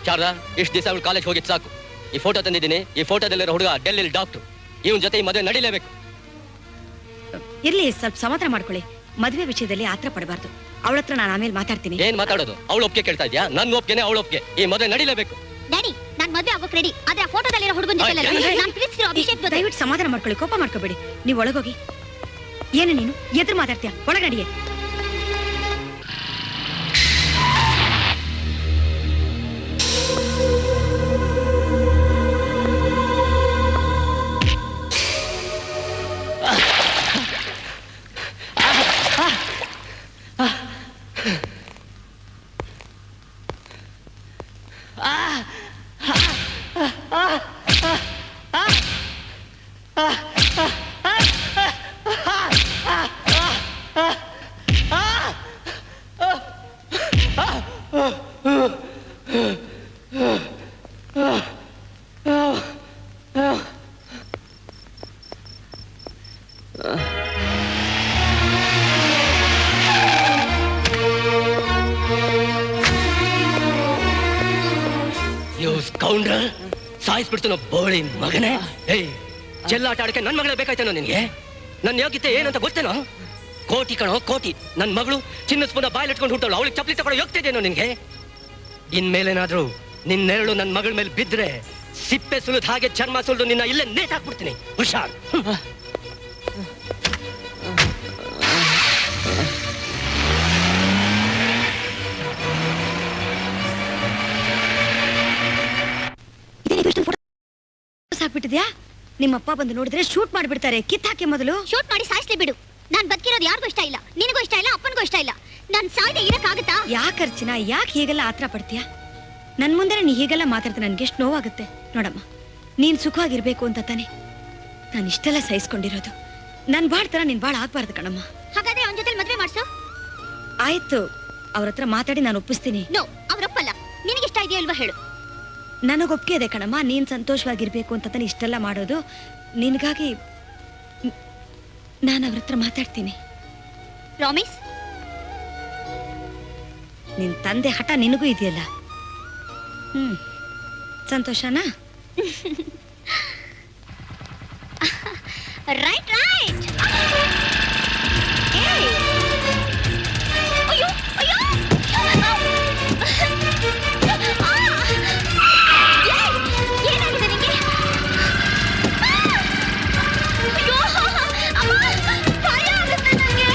ಶಾರದಾ, ಇಷ್ಟು ದಿವಸ ಅವಳು ಕಾಲೇಜ್ ಹೋಗಿದ್ ಸಾಕು. ಈ ಫೋಟೋ ತಂದಿದ್ದೀನಿ. ಈ ಫೋಟೋದಲ್ಲಿರೋ ಹುಡುಗ ಡೆಲ್ಲಿ ಡಾಕ್ಟರ್. ಇವನ್ ಜೊತೆ ಈ ಮದುವೆ ನಡೀಲೇಬೇಕು. ಇರ್ಲಿ, ಸ್ವಲ್ಪ ಸಮಾಧಾನ ಮಾಡ್ಕೊಳ್ಳಿ. ಮದುವೆ ವಿಷಯದಲ್ಲಿ ಆತರ ಪಡಬಾರ್ದು. ಅವಳ ಹತ್ರ ನಾನು ಆಮೇಲೆ ಮಾತಾಡ್ತೀನಿ. ಏನ್ ಮಾತಾಡೋದು? ಅವಳು ಒಪ್ಪಿಗೆ ಕೇಳ್ತಾ ಇದ್ಯಾ? ನನ್ನ ಒಪ್ಪಿಗೆನೆ ಅವಳು ಒಪ್ಪಿಗೆ. ಈ ಮದುವೆ ನಡೀಲೇಬೇಕು. ಡ್ಯಾಡಿ, ನಾನ್ ಮದುವೆ ಆಗೋಕ್ ರೆಡಿ. ಆದ್ರೆ ಆ ಫೋಟೋದಲ್ಲಿರೋ ಹುಡುಗನ ಜೊತೆ ನಾನು ಪ್ರೀತಿಸಿರೋ ಅಭಿಷೇಕ್ ಜೊತೆ. ದಯವಿಟ್ಟು ಸಮಾಧಾನ ಮಾಡ್ಕೊಳ್ಳಿ, ಕೋಪ ಮಾಡ್ಕೋಬೇಡಿ. ನೀವು ಒಳಗೋಗಿ. ಏನು ನೀನು ಎದುರು ಮಾತಾಡ್ತೀಯ? ಒಳಗೆ ನಡಿಯೇ. ಕೌಂಡ್ರ ಸಾಯಿಸ್ಬಿಡ್ತಾನೋ ಬೋಳಿ ಮಗನೇ. ಏಯ್, ಚೆಲ್ಲಾಟ ಆಡಕ್ಕೆ ನನ್ ಮಗಳೇ ಬೇಕಾಯ್ತೇನೋ ನಿನ್ಗೆ? ನನ್ನ ಯೋಗ್ಯತೆ ಏನಂತ ಗೊತ್ತೇನೋ? ಕೋಟಿ ಕಣೋ ಕೋಟಿ. ನನ್ ಮಗಳು ಚಿನ್ನ ಸ್ಪೂನ ಬಾಯಿಲಿಟ್ಕೊಂಡು ಹುಟ್ಟವಳು, ಅವಳಿಗೆ ಚಪ್ಪಲಿ ತಗೊಂಡು ಹೋಗ್ತಿದ್ದೇನೋ ನಿನ್ಗೆ? ಇನ್ಮೇಲೇನಾದ್ರೂ ನಿನ್ನೆರಳು ನನ್ನ ಮಗಳ ಮೇಲೆ ಬಿದ್ರೆ ಸಿಪ್ಪೆ ಸುಲಿದ ಹಾಗೆ ಚರ್ಮ ಸುಲಿದು ನಿನ್ನ ಇಲ್ಲೇ ನೇತಾಕ್ಬಿಡ್ತೀನಿ. ಹುಷಾರ್. ಸಾಕ್ಬಿಟ್ಟಿದ್ಯಾ? ನಿಮ್ಮಪ್ಪ ಬಂದು ನೋಡಿದ್ರೆ ಶೂಟ್ ಮಾಡ್ಬಿಡ್ತಾರೆ. ಕಿತ್ತಾಕೆ ಮೊದಲು. ಶೂಟ್ ಮಾಡಿ ಸಾಯಿಸ್ಲಿ ಬಿಡು. ನಾನ್ ಬದುಕಿರೋದು ಯಾರಿಗೂ ಇಷ್ಟ ಇಲ್ಲ, ನಿನಗೂ ಇಷ್ಟ ಇಲ್ಲ, ಅಪ್ಪನಿಗೂ ಇಷ್ಟ ಇಲ್ಲ. ನಾನ್ ಸಾಯ್ದೆ ಇರಕ್ಕಾಗತ್ತಾ? ಯಾಕೆ ಅರ್ಚನಾ, ಯಾಕೆ ಹೀಗೆಲ್ಲ ಆತರ ಪಡ್ತೀಯಾ? ನನ್ ಮುಂದೆ ನೀ ಹೀಗೆಲ್ಲ ಮಾತಾಡ್ತಾ ನನ್ಗೆ ಎಷ್ಟು ನೋವಾಗುತ್ತೆ. ನೋಡಮ್ಮ, ನೀನ್ ಸುಖವಾಗಿರ್ಬೇಕು ಅಂತ ತಾನೆ ನಾನು ಇಷ್ಟೆಲ್ಲ ಸಹಿಸ್ಕೊಂಡಿರೋದು. ನನ್ ಬಾಳ್ ತರ ನೀನ್ ಬಾಳ್ ಆಗ್ಬಾರ್ದು ಕಣಮ್ಮ. ಹಾಗಾದ್ರೆ ಅವನ ಜೊತೆ ಮದ್ವೆ ಮಾಡ್ಸು. ಆಯ್ತು, ಅವ್ರ ಹತ್ರ ಮಾತಾಡಿ ನಾನು ಒಪ್ಪಿಸ್ತೀನಿ. ನೋ, ಅವ್ರಪ್ಪಲ್ಲ. ನಿನಗಿಷ್ಟ ಇದೆಯೋ ಇಲ್ವಾ ಹೇಳು. ನನಗೊಪ್ಪಿಗೆ ಇದೆ ಕಣಮ್ಮ. ನೀನ್ ಸಂತೋಷವಾಗಿರ್ಬೇಕು ಅಂತ ತಾನೆ ಇಷ್ಟೆಲ್ಲ ಮಾಡೋದು. ನಿನ್ಗಾಗಿ ನಾನು ಅವ್ರ ಹತ್ರ ಮಾತಾಡ್ತೀನಿ. ಪ್ರಾಮಿಸ್? ನಿನ್ ತಂದೆ ಹಠ ನಿನಗೂ ಇದೆಯಲ್ಲ. ಸಂತೋಷನಾ? Right right. ಅಯ್ಯೋ ಅಯ್ಯೋ, ಏನಾಗಿದೆ ನಿಂಗೆ? ಅಯ್ಯೋ ಅಮ್ಮ, ಭಯ ಆಗುತ್ತೆ ನನಗೆ.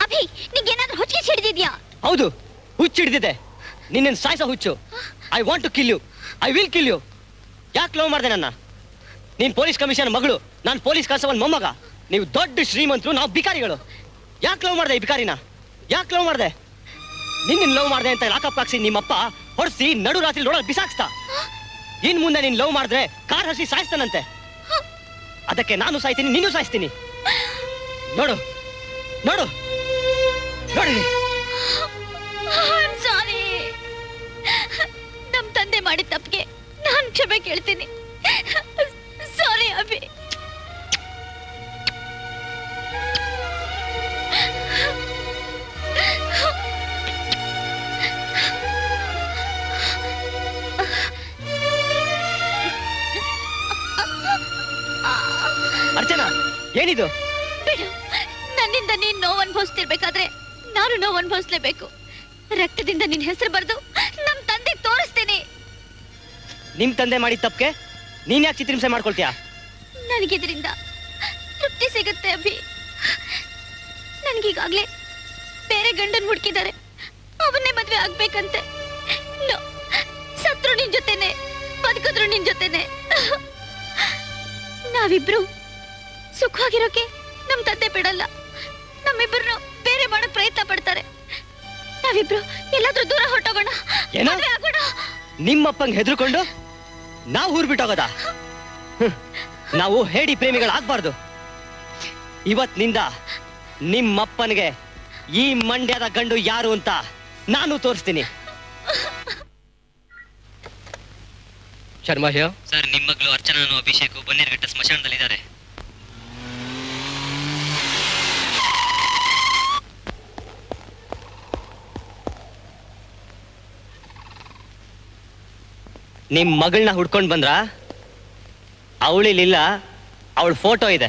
ಅಭಿ, ನಿಂಗೇನಾದ್ರೂ ಹೊಚ್ಚಿಗೆ ಸಿಡಿದಿದ್ಯಾ? ಹೌದು, ಹುಚ್ಚು ಹಿಡಿದಿದೆ. ನಿನ್ನ ಸಾಯಿಸೋ ಹುಚ್ಚು. I want to kill you. I will kill you. ಯಾಕೆ ಲವ್ ಮಾಡಿದೆ ನನ್ನ? ನೀನ್ ಪೊಲೀಸ್ ಕಮಿಷನರ್ ಮಗಳು, ನಾನು ಪೊಲೀಸ್ ಕಾಸವನ್ ಮೊಮ್ಮಗ. ನೀವು ದೊಡ್ಡ ಶ್ರೀಮಂತರು, ನಾವು ಬಿಕಾರಿಗಳು. ಯಾಕೆ ಲವ್ ಮಾಡಿದೆ ಈ ಬಿಕಾರಿನ? ಯಾಕೆ ಲವ್ ಮಾಡಿದೆ? ನಿನ್ನ ಲವ್ ಮಾಡಿದೆ ಅಂತ ಲಾಕಪ್ ಹಾಕ್ಸಿ ನಿಮ್ಮಪ್ಪ ಹೊಡ್ಸಿ ನಡು ರಾತ್ರಿ ರೋಡಲ್ಲಿ ಬಿಸಾಕ್ಸ್ತಾ. ಇನ್ ಮುಂದೆ ನೀನ್ ಲವ್ ಮಾಡಿದ್ರೆ ಕಾರ್ ಹಸಿ ಸಾಯಿಸ್ತಾನಂತೆ. ಅದಕ್ಕೆ ನಾನು ಸಾಯ್ತೀನಿ, ನೀನು ಸಾಯಿಸ್ತೀನಿ. ನೋಡು ನೋಡು ನೋಡಿ. ಸಾರಿ, ನಮ್ ತಂದೆ ಮಾಡಿದ ತಪ್ಪಿಗೆ ನಾನ್ ಕ್ಷಮೆ ಕೇಳ್ತೀನಿ. ಸಾರಿ ಅಭಿ. ಅರ್ಚನಾ, ಏನಿದು? ಬಿಡು, ನನ್ನಿಂದ ನೀನ್ ನೋವು ಅನುಭವಿಸ್ತಿರ್ಬೇಕಾದ್ರೆ ನಾನು ನೋವು ಅನುಭವಿಸ್ಲೇಬೇಕು. ರಕ್ತದಿಂದ ನಿನ್ ಹೆಸರು ಬರೆದು ನಮ್ ತಂದೆ ತೋರಿಸ್ತೀನಿ. ನಿಮ್ ತಂದೆ ಮಾಡಿದ ತಪ್ಪಿಗೆ ನೀನ್ ಯಾಕೆ ಚಿತ್ರಹಿಂಸೆ ಮಾಡ್ಕೊಳ್ತೀಯಾ? ನನಗಿದ್ರಿಂದ ತೃಪ್ತಿ ಸಿಗುತ್ತೆ ಅಭಿ. ನನ್ಗೀಗಾಗ್ಲೇ ಬೇರೆ ಗಂಡನ್ ಹುಡುಕಿದ್ದಾರೆ, ಅವನ್ನೇ ಮದ್ವೆ ಆಗ್ಬೇಕಂತೆ. ನೋ, ಸತ್ರು ನಿನ್ ಜೊತೆನೆ, ಬದುಕಿದ್ರು ನಿನ್ ಜೊತೆನೆ. ನಾವಿಬ್ರು ಸುಖವಾಗಿರೋಕೆ ನಮ್ ತಂದೆ ಬಿಡಲ್ಲ. ನಮ್ಮಿಬ್ರು ಬೇರೆ ಮಾಡಕ್ ಪ್ರಯತ್ನ ಪಡ್ತಾರೆ. ನಾವಿಬ್ರು ಎಲ್ಲಾದ್ರೂ ದೂರ ಹೊರಟೋಗೋಣ, ಮದ್ವೆ ಆಗೋಣ. ನಿಮ್ಮಪ್ಪಂಗ್ ಹೆದರ್ಕೊಂಡು ನಾವು ಊರ್ ಬಿಟ್ಟೋಗದ? ನಾವು ಹೇಡಿ ಪ್ರೇಮಿಗಳಾಗ್ಬಾರ್ದು. ಇವತ್ತಿನಿಂದ ನಿಮ್ಮಪ್ಪನಿಗೆ ಈ ಮಂಡ್ಯದ ಗಂಡು ಯಾರು ಅಂತ ನಾನು ತೋರಿಸ್ತೀನಿ. ಶರ್ಮಾ ಹಿಯರ್. ಸರ್, ನಿಮ್ಮ ಮಗಳು ಅರ್ಚನಾನು ಅಭಿಷೇಕ್ ಬನ್ನೇರ್ಘಟ್ಟ ಸ್ಮಶಾನದಲ್ಲಿದ್ದಾರೆ. ನಿಮ್ ಮಗಳನ್ನ ಹುಡ್ಕೊಂಡ್ ಬಂದ್ರ? ಅವಳಿಲಿಲ್ಲ, ಅವಳ ಫೋಟೋ ಇದೆ.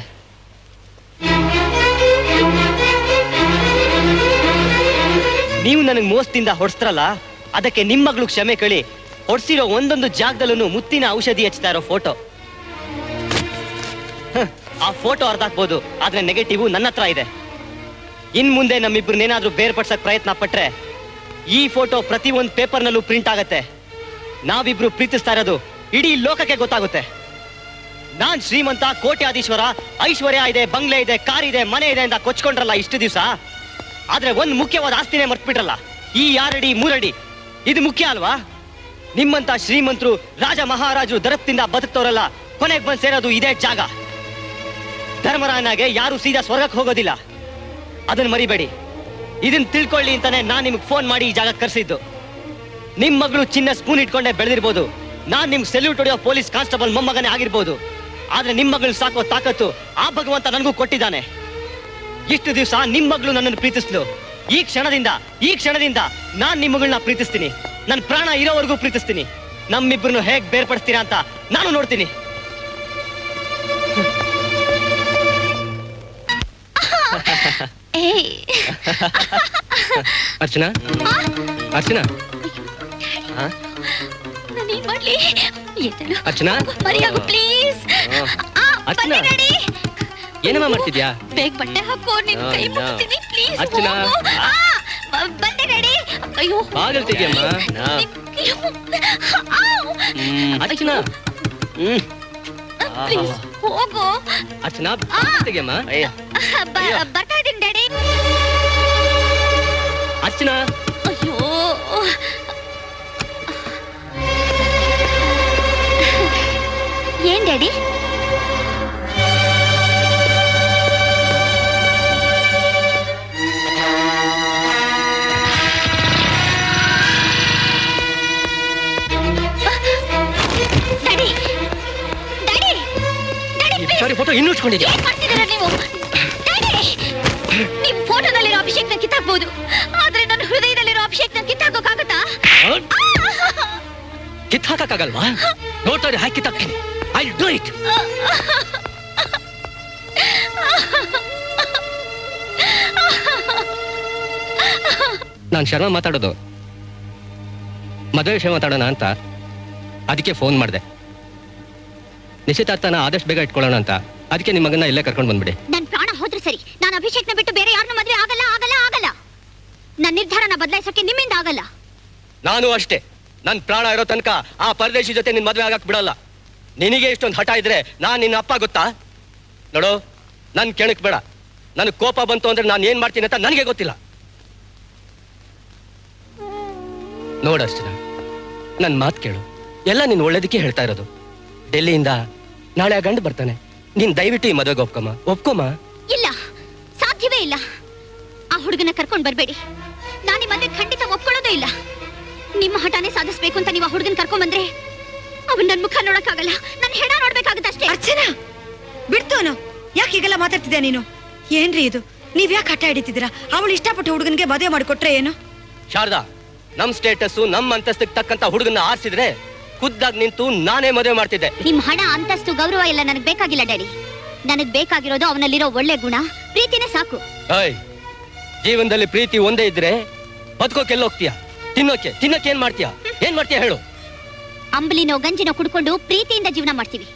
ನೀವು ನನಗೆ ಮೋಸದಿಂದ ಹೊಡ್ಸ್ತ್ರಲ್ಲ, ಅದಕ್ಕೆ ನಿಮ್ಮ ಮಗಳು ಕ್ಷಮೆ ಕೇಳಿ ಹೊಡ್ಸಿರೋ ಒಂದೊಂದು ಜಾಗದಲ್ಲೂ ಮುತ್ತಿನ ಔಷಧಿ ಹಚ್ತಾ ಇರೋ ಫೋಟೋ. ಆ ಫೋಟೋ ಅರ್ಧಾಕ್ಬೋದು, ಆದ್ರೆ ನೆಗೆಟಿವ್ ನನ್ನ ಹತ್ರ ಇದೆ. ಇನ್ ಮುಂದೆ ನಮ್ಮಿಬ್ರನ್ನೇನಾದ್ರೂ ಬೇರ್ಪಡ್ಸಕ್ ಪ್ರಯತ್ನ ಪಟ್ರೆ ಈ ಫೋಟೋ ಪ್ರತಿ ಒಂದು ಪೇಪರ್ನಲ್ಲೂ ಪ್ರಿಂಟ್ ಆಗತ್ತೆ. ನಾವಿಬ್ರು ಪ್ರೀತಿಸ್ತಾ ಇರೋದು ಇಡೀ ಲೋಕಕ್ಕೆ ಗೊತ್ತಾಗುತ್ತೆ. ನಾನ್ ಶ್ರೀಮಂತ, ಕೋಟ್ಯಾಧೀಶ್ವರ, ಐಶ್ವರ್ಯ ಇದೆ, ಬಂಗ್ಲೆ ಇದೆ, ಕಾರ್ ಇದೆ, ಮನೆ ಇದೆ ಅಂತ ಕೊಚ್ಕೊಂಡ್ರಲ್ಲ ಇಷ್ಟು ದಿವಸ. ಆದ್ರೆ ಒಂದ್ ಮುಖ್ಯವಾದ ಆಸ್ತಿನೇ ಮರ್ತ್ಬಿಟ್ರಲ್ಲ, ಈ 2 ಅಡಿ 3 ಅಡಿ. ಇದು ಮುಖ್ಯ ಅಲ್ವಾ? ನಿಮ್ಮಂತ ಶ್ರೀಮಂತರು, ರಾಜ ಮಹಾರಾಜರು ದರಪ್ತಿಂದ ಬದುಕ್ತವ್ರಲ್ಲ, ಕೊನೆಗೆ ಬಂದು ಸೇರೋದು ಇದೇ ಜಾಗ. ಧರ್ಮರಾಯನಾಗೆ ಯಾರು ಸೀದಾ ಸ್ವರ್ಗಕ್ಕೆ ಹೋಗೋದಿಲ್ಲ, ಅದನ್ನ ಮರಿಬೇಡಿ. ಇದನ್ನ ತಿಳ್ಕೊಳ್ಳಿ ಅಂತಾನೆ ನಾನ್ ನಿಮ್ಗೆ ಫೋನ್ ಮಾಡಿ ಈ ಜಾಗ ಕರೆಸಿದ್ದು. ನಿಮ್ ಮಗಳು ಚಿನ್ನ ಸ್ಪೂನ್ ಇಟ್ಕೊಂಡೆ ಬೆಳೆದಿರ್ಬೋದು, ನಾನ್ ನಿಮ್ಗೆ ಸೆಲ್ಯೂಟ್ ಹೊಡೆಯೋ ಪೊಲೀಸ್ ಕಾನ್ಸ್ಟೇಬಲ್ ಮೊಮ್ಮಗನೇ ಆಗಿರ್ಬೋದು. ಆದ್ರೆ ನಿಮ್ ಮಗಳು ಸಾಕೋ ತಾಕತ್ತು ಆ ಭಗವಂತ ನನಗೂ ಕೊಟ್ಟಿದ್ದಾನೆ. ಇಷ್ಟು ದಿವಸ ನಿಮ್ ಮಗಳು ನನ್ನನ್ನು ಪ್ರೀತಿಸ್ಲು. ಈ ಕ್ಷಣದಿಂದ ನಾನ್ ನಿಮ್ ಮಗಳನ್ನ ಪ್ರೀತಿಸ್ತೀನಿ. ನನ್ ಪ್ರಾಣ ಇರೋವರೆಗೂ ಪ್ರೀತಿಸ್ತೀನಿ. ನಮ್ಮಿಬ್ರನ್ನು ಹೇಗ್ ಬೇರ್ಪಡಿಸ್ತೀರಾ ಅಂತ ನಾನು ನೋಡ್ತೀನಿ. ಅರ್ಚನಾ, ಅರ್ಚನಾ, ನಾನೇನ್ ಮಾಡ್ಲಿ? ಎದ್ದೇಳು. ಅರ್ಚನಾ, ಮರಿಯಾಗು ಪ್ಲೀಸ್. ಅರ್ಚನಾ, ಏನಮ್ಮ ಮಾಡ್ತಿದ್ಯಾ? ಬೇಗ ಬಟ್ಟೆ ಹಾಕೋ, ನಿನ್ ಕೈ ಮುಗ್ತೀನಿ ಪ್ಲೀಸ್. ಅರ್ಚನಾ, ಬಂದೆ ಡ್ಯಾಡಿ. ಅಯ್ಯೋ ಬಾಗಲ್ ತೆಗಿಯಮ್ಮ. ಅರ್ಚನಾ, ಪ್ಲೀಸ್ ಹೋಗು. ಅರ್ಚನಾ, ತೆಗಿಯಮ್ಮ. ಬರ್ತಾ ಇದೀನಿ ಡ್ಯಾಡಿ. ಅರ್ಚನಾ, ಅಯ್ಯೋ ಏನ್ ಡ್ಯಾಡಿ? ಡ್ಯಾಡಿ, ಡ್ಯಾಡಿ, ಡ್ಯಾಡಿ, ಸಾರಿ, ಫೋಟೋ ಇನ್ನೂ ಇಟ್ಕೊಂಡಿದ್ಯಾ? ಏನ್ ಮಾಡ್ತಿದ್ದೀರಾ ನೀವು? ಡ್ಯಾಡಿ, ನಿಮ್ ಫೋಟೋದಲ್ಲಿರೋ ಅಭಿಷೇಕ್ ನ ಕಿತ್ತಾಕ್ಬಹುದು, ಆದ್ರೆ ನನ್ನ ಹೃದಯದಲ್ಲಿರೋ ಅಭಿಷೇಕ್ ನ ಕಿತ್ತಾಕೋಕ್ಕಾಗತ್ತಾ? ಕಿತ್ತಾಕಕ್ಕಾಗಲ್ವಾ? ನೋಡ್ತಾರೆ ಹಾಕಿ ಕಿತ್ತಾಕ್ತೀನಿ. I do it. ನಾನು ಶರ್ಮ ಮಾತಾಡೋದು. ಮದುವೆ ವಿಷಯ ಮಾತಾಡೋಣ ಅಂತ ಅದಕ್ಕೆ ಫೋನ್ ಮಾಡಿದೆ. ನಿಶ್ಚಿತಾರ್ಥನ ಆದಷ್ಟು ಬೇಗ ಇಟ್ಕೊಳ್ಳೋಣ ಅಂತ. ಅದಕ್ಕೆ ನಿಮ್ಮ ಮಗನ ಇಲ್ಲೇ ಕರ್ಕೊಂಡು ಬಂದ್ಬಿಡಿ. ನನ್ ಪ್ರಾಣ ಹೋದ್ರೆ ಸರಿ, ನಾನು ಅಭಿಷೇಕ್ನ ಬಿಟ್ಟು ಬೇರೆ ಯಾರನ್ನ ಮದ್ವೆ ಆಗಲ್ಲ ಆಗಲ್ಲ ಆಗಲ್ಲ. ನನ್ನ ನಿರ್ಧಾರನ ಬದಲಾಯಿಸಕ್ಕೆ ನಿಮ್ಮಿಂದ ಆಗಲ್ಲ. ನಾನು ಅಷ್ಟೇ. ನನ್ ಪ್ರಾಣ ಇರೋ ತನಕ ಆ ಪರದೇಶಿ ಜೊತೆ ನಿನ್ ಮದ್ವೆ ಆಗಕ್ ಬಿಡಲ್ಲ. ನಿನಗೆ ಇಷ್ಟೊಂದು ಹಠ ಇದ್ರೆ ನಾನ್ ನಿನ್ನ ಅಪ್ಪ ಗೊತ್ತಾ? ನೋಡು, ನನ್ ಕೆಣಕ್ ಬೇಡ. ನನ್ ಕೋಪ ಬಂತು ಅಂದ್ರೆ ನಾನು ಏನ್ ಮಾಡ್ತೀನಿ ಅಂತ ನನಗೆ ಗೊತ್ತಿಲ್ಲ. ನೋಡಷ್ಟನ, ನನ್ ಮಾತ್ ಕೇಳು. ಎಲ್ಲ ನಿನ್ ಒಳ್ಳೇದಕ್ಕೆ ಹೇಳ್ತಾ ಇರೋದು. ಡೆಲ್ಲಿಯಿಂದ ನಾಳೆ ಆ ಗಂಡು ಬರ್ತಾನೆ. ನೀನ್ ದಯವಿಟ್ಟು ಈ ಮದುವೆಗೆ ಒಪ್ಕೊಮ್ಮ. ಇಲ್ಲ, ಸಾಧ್ಯವೇ ಇಲ್ಲ. ಆ ಹುಡುಗನ ಕರ್ಕೊಂಡ್ ಬರ್ಬೇಡಿ. ನಾನು ಈ ಮದ್ವೆ ಖಂಡಿತ ಒಪ್ಕೊಳ್ಳೋದೇ ಇಲ್ಲ. ನಿಮ್ಮ ಹಠಾನೇ ಸಾಧಿಸ್ಬೇಕು ಅಂತ ನೀವು ಆ ಹುಡುಗನ್ ಕರ್ಕೊಂಡ್ ಬಂದ್ರೆ ಅವನ್ ನನ್ ಮುಖ ನೋಡಕ್ಕಾಗಲ್ಲ, ನನ್ ಹೆಣ ನೋಡ್ಬೇಕಾಗತ್ತಷ್ಟೇ. ಅರ್ಚನಾ, ಬಿಡ್ತೋನು. ಯಾಕೆ ಹೀಗೆಲ್ಲ ಮಾತಾಡ್ತಿದ್ಯಾ ನೀನು? ಏನ್ರಿ ಇದು? ನೀವ್ ಯಾಕೆ ಹಠ ಹಿಡಿತಿದ್ದೀರಾ? ಅವಳು ಇಷ್ಟಪಟ್ಟ ಹುಡುಗನ್ಗೆ ಮದುವೆ ಮಾಡಿಕೊಟ್ರೆ ಏನು? ಶಾರದಾ, ನಮ್ ಸ್ಟೇಟಸ್ ನಮ್ ಅಂತಸ್ತಿಗೆ ತಕ್ಕಂತ ಹುಡುಗನ್ನ ಆರಿಸಿದ್ರೆ ಖುದ್ದಾಗಿ ನಿಂತು ನಾನೇ ಮದುವೆ ಮಾಡ್ತಿದ್ದೆ. ನಿಮ್ ಹಣ, ಅಂತಸ್ತು, ಗೌರವ ಎಲ್ಲ ನನಗ್ ಬೇಕಾಗಿಲ್ಲ ಡ್ಯಾಡಿ. ನನಗ್ ಬೇಕಾಗಿರೋದು ಅವನಲ್ಲಿರೋ ಒಳ್ಳೆ ಗುಣ, ಪ್ರೀತಿನೇ ಸಾಕು. ಜೀವನದಲ್ಲಿ ಪ್ರೀತಿ ಒಂದೇ ಇದ್ರೆ ಬದುಕೋಕೆ ಎಲ್ಲೋಗ್ತೀಯ? ತಿನ್ನೋಕೆ ಏನ್ ಮಾಡ್ತೀಯ ಹೇಳು? ಅಂಬಲಿನೋ ಗಂಜಿನೋ ಕುಡ್ಕೊಂಡು ಪ್ರೀತಿಯಿಂದ ಜೀವನ ಮಾಡ್ತೀವಿ.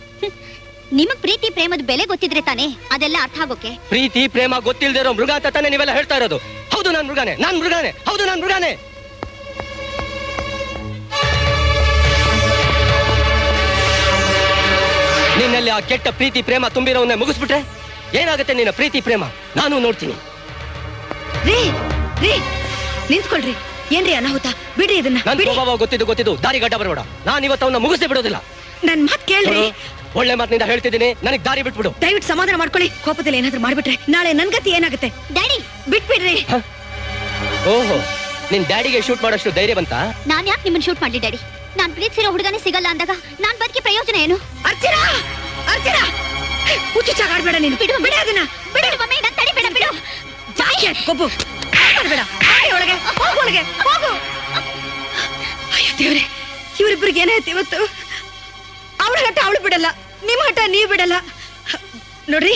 ನಿಮಗ್ ಪ್ರೀತಿ ಪ್ರೇಮದ ಬೆಲೆ ಗೊತ್ತಿದ್ರೆ ತಾನೇ ಅದೆಲ್ಲ ಅರ್ಥ ಆಗೋಕೆ. ಪ್ರೀತಿ ಪ್ರೇಮ ಗೊತ್ತಿಲ್ದೇ ಇರೋ ಮೃಗ ಅಂತ ತಾನೇ ನೀವೆಲ್ಲ ಹೇಳ್ತಾ ಇರೋದು. ಹೌದು, ನಾನ್ ಮೃಗಾನೆ. ಹೌದು, ನಾನ್ ಮೃಗಾನೆ. ನಿನ್ನಲ್ಲಿ ಆ ಕೆಟ್ಟ ಪ್ರೀತಿ ಪ್ರೇಮ ತುಂಬಿರೋವನ್ನೇ ಮುಗಿಸ್ಬಿಟ್ರೆ ಏನಾಗುತ್ತೆ ನಿನ್ನ ಪ್ರೀತಿ ಪ್ರೇಮ? ನಾನು ನೋಡ್ತೀನಿ. ರೀ ರೀ, ನಿಂತ್ಕೊಳ್ರಿ. ಏನ್ರಿ ಅನಾಹುತ? ಬಿಡಿ ಇದನ್ನ. ನನ್ ಸ್ವಭಾವ ಗೊತ್ತಿದ್ದು ದಾರಿ ಗಡ್ಡ ಬರಬೇಡ. ನಾನು ಇವತ್ತು ಅವನ್ನ ಮುಗಿಸೇ ಬಿಡೋದಿಲ್ಲ. ನನ್ ಮಾತ್ ಕೇಳ್ರಿ. ಒಳ್ಳೆ ಮಾತಿನಿಂದ ಹೇಳ್ತಿದ್ದೀನಿ, ನನಗ್ ದಾರಿ ಬಿಟ್ಬಿಡು. ದಯವಿಟ್ಟು ಸಮಾಧಾನ ಮಾಡ್ಕೊಳ್ಳಿ. ಕೋಪದಲ್ಲಿ ಏನಾದ್ರೂ ಮಾಡ್ಬಿಟ್ರೆ ನಾಳೆ ನನ್ ಗತಿ ಏನಾಗುತ್ತೆ? ಡ್ಯಾಡಿ, ಬಿಟ್ಬಿಡ್ರಿ. ಓಹೋ, ನಿನ್ ಡ್ಯಾಡಿಗೆ ಶೂಟ್ ಮಾಡೋಷ್ಟು ಧೈರ್ಯ ಬಂತಾ? ನಾನ್ ಯಾಕೆ ನಿಮ್ಮನ್ನ ಶೂಟ್ ಮಾಡ್ಲಿ ಡ್ಯಾಡಿ? ನಾನ್ ಪ್ರೀತಿಸಿರೋ ಹುಡುಗನೇ ಸಿಗಲ್ಲ ಅಂದಾಗ ನಾನ್ ಬದುಕಿ ಪ್ರಯೋಜನ ಏನು? ಅರ್ಚನಾ, ಅರ್ಚನಾ, ಹುಚ್ಚುಚ್ಚಾಗಾಡ್ಬೇಡ ನೀನು. ಬಿಡು, ಬಿಡ ಅದನ್ನ. ಬಿಡು ಮಮ್ಮಿ, ನನ್ ತಡಿ ಬೇಡ, ಬಿಡು. ಜಾಸ್ತಿ ಆಯ್ತು ಕೊಬ್ಬು. ಬೇಡ, ಒಳಗೆ ಹೋಗು, ಒಳಗೆ ಹೋಗು. ಅಯ್ಯೋ ದೇವ್ರೆ, ಇವರಿಬ್ಬರಿಗೆ ಏನಾಯ್ತು ಇವತ್ತು? ಅವಳ ಹಠ ಅವಳು ಬಿಡಲ್ಲ, ನಿಮ್ಮ ಹಠ ನೀವು ಬಿಡಲ್ಲ. ನೋಡ್ರಿ,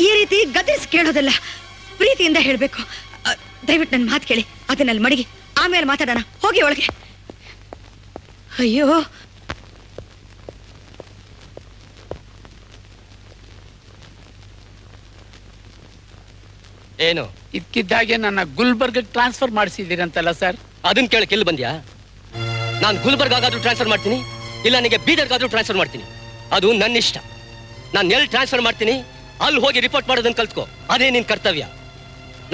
ಈ ರೀತಿ ಗದರಿಸಿ ಕೇಳೋದಲ್ಲ, ಪ್ರೀತಿಯಿಂದ ಹೇಳ್ಬೇಕು. ದಯವಿಟ್ಟು ನನ್ನ ಮಾತು ಕೇಳಿ. ಅದನ್ನಲ್ಲಿ ಮಡಗಿ ಆಮೇಲೆ ಮಾತಾಡೋಣ. ಹೋಗಿ ಒಳಗೆ. ಅಯ್ಯೋ, ಏನು ಇದ್ಕಿದ್ದಾಗೆ ನನ್ನ ಗುಲ್ಬರ್ಗ್ ಟ್ರಾನ್ಸ್ಫರ್ ಮಾಡಿಸಿದ್ದೀರಂತಲ್ಲ ಸರ್? ಅದನ್ನ ಕೇಳಕ್ಕೆ ಇಲ್ಲಿ ಬಂದ್ಯಾ? ನಾನು ಗುಲ್ಬರ್ಗ್ ಆಗಾದ್ರೂ ಟ್ರಾನ್ಸ್ಫರ್ ಮಾಡ್ತೀನಿ, ಇಲ್ಲ ನಿನಗೆ ಬೀದರ್ಗಾದ್ರೂ ಟ್ರಾನ್ಸ್ಫರ್ ಮಾಡ್ತೀನಿ. ಅದು ನನ್ನ ಇಷ್ಟ. ನಾನು ಎಲ್ಲಿ ಟ್ರಾನ್ಸ್ಫರ್ ಮಾಡ್ತೀನಿ ಅಲ್ಲಿ ಹೋಗಿ ರಿಪೋರ್ಟ್ ಮಾಡೋದನ್ನ ಕಲ್ತ್ಕೋ. ಅದೇ ನಿನ್ ಕರ್ತವ್ಯ.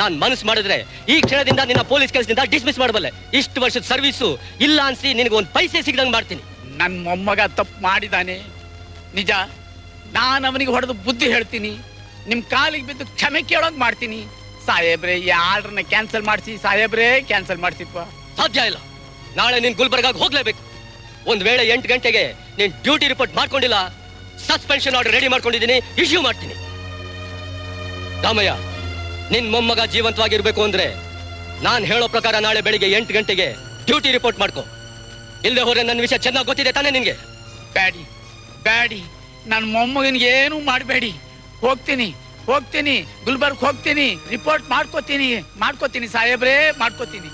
ನಾನ್ ಮನಸ್ಸು ಮಾಡಿದ್ರೆ ಈ ಕ್ಷಣದಿಂದ ನಿನ್ನ ಪೊಲೀಸ್ ಕೆಲಸದಿಂದ ಡಿಸ್ಮಿಸ್ ಮಾಡಬಲ್ಲೆ. ಇಷ್ಟು ವರ್ಷದ ಸರ್ವೀಸು ಇಲ್ಲ ಅನ್ಸಿ ನಿನಗೆ ಒಂದು ಪೈಸೆ ಸಿಗದಂಗ್ ಮಾಡ್ತೀನಿ. ನನ್ನ ಮೊಮ್ಮಗ ತಪ್ಪು ಮಾಡಿದಾನೆ ನಿಜ. ನಾನು ಅವನಿಗೆ ಹೊಡೆದು ಬುದ್ಧಿ ಹೇಳ್ತೀನಿ. ನಿಮ್ ಕಾಲಿಗೆ ಬಿದ್ದು ಕ್ಷಮೆ ಕೇಳೋಂಗ್ ಮಾಡ್ತೀನಿ. ಸಾಹೇಬ್ರೆ, ಈ ಆರ್ಡರ್ನ ಕ್ಯಾನ್ಸಲ್ ಮಾಡಿಸಿ ಸಾಹೇಬ್ರೆ, ಕ್ಯಾನ್ಸಲ್ ಮಾಡಿಸಿಪ್ಪ. ಸಾಧ್ಯ ಇಲ್ಲ. ನಾಳೆ ನೀನ್ ಗುಲ್ಬರ್ಗಾಗ್ ಹೋಗ್ಲೇಬೇಕು. ಒಂದ್ ವೇಳೆ 8 ಗಂಟೆಗೆ ನೀನ್ ಡ್ಯೂಟಿ ರಿಪೋರ್ಟ್ ಮಾಡ್ಕೊಂಡಿಲ್ಲ, ಸಸ್ಪೆನ್ಷನ್ ಆರ್ಡರ್ ರೆಡಿ ಮಾಡ್ಕೊಂಡಿದ್ದೀನಿ, ಇಶ್ಯೂ ಮಾಡ್ತೀನಿ. ರಾಮಯ್ಯ, ನಿನ್ ಮೊಮ್ಮಗ ಜೀವಂತವಾಗಿರ್ಬೇಕು ಅಂದ್ರೆ ನಾನ್ ಹೇಳೋ ಪ್ರಕಾರ ನಾಳೆ ಬೆಳಿಗ್ಗೆ 8 ಗಂಟೆಗೆ ಡ್ಯೂಟಿ ರಿಪೋರ್ಟ್ ಮಾಡ್ಕೋ. ಇಲ್ಲದೆ ಹೋದ್ರೆ ನನ್ನ ವಿಷಯ ಚೆನ್ನಾಗಿ ಗೊತ್ತಿದೆ ತಾನೇ ನಿನ್ಗೆ? ಬ್ಯಾಡಿ ನನ್ನ ಮೊಮ್ಮಗನಿಗೆ ಏನು ಮಾಡಬೇಡಿ. ಹೋಗ್ತೀನಿ ಗುಲ್ಬರ್ಗ್ ಹೋಗ್ತೀನಿ, ರಿಪೋರ್ಟ್ ಮಾಡ್ಕೋತೀನಿ ಸಾಹೇಬ್ರೇ, ಮಾಡ್ಕೋತೀನಿ.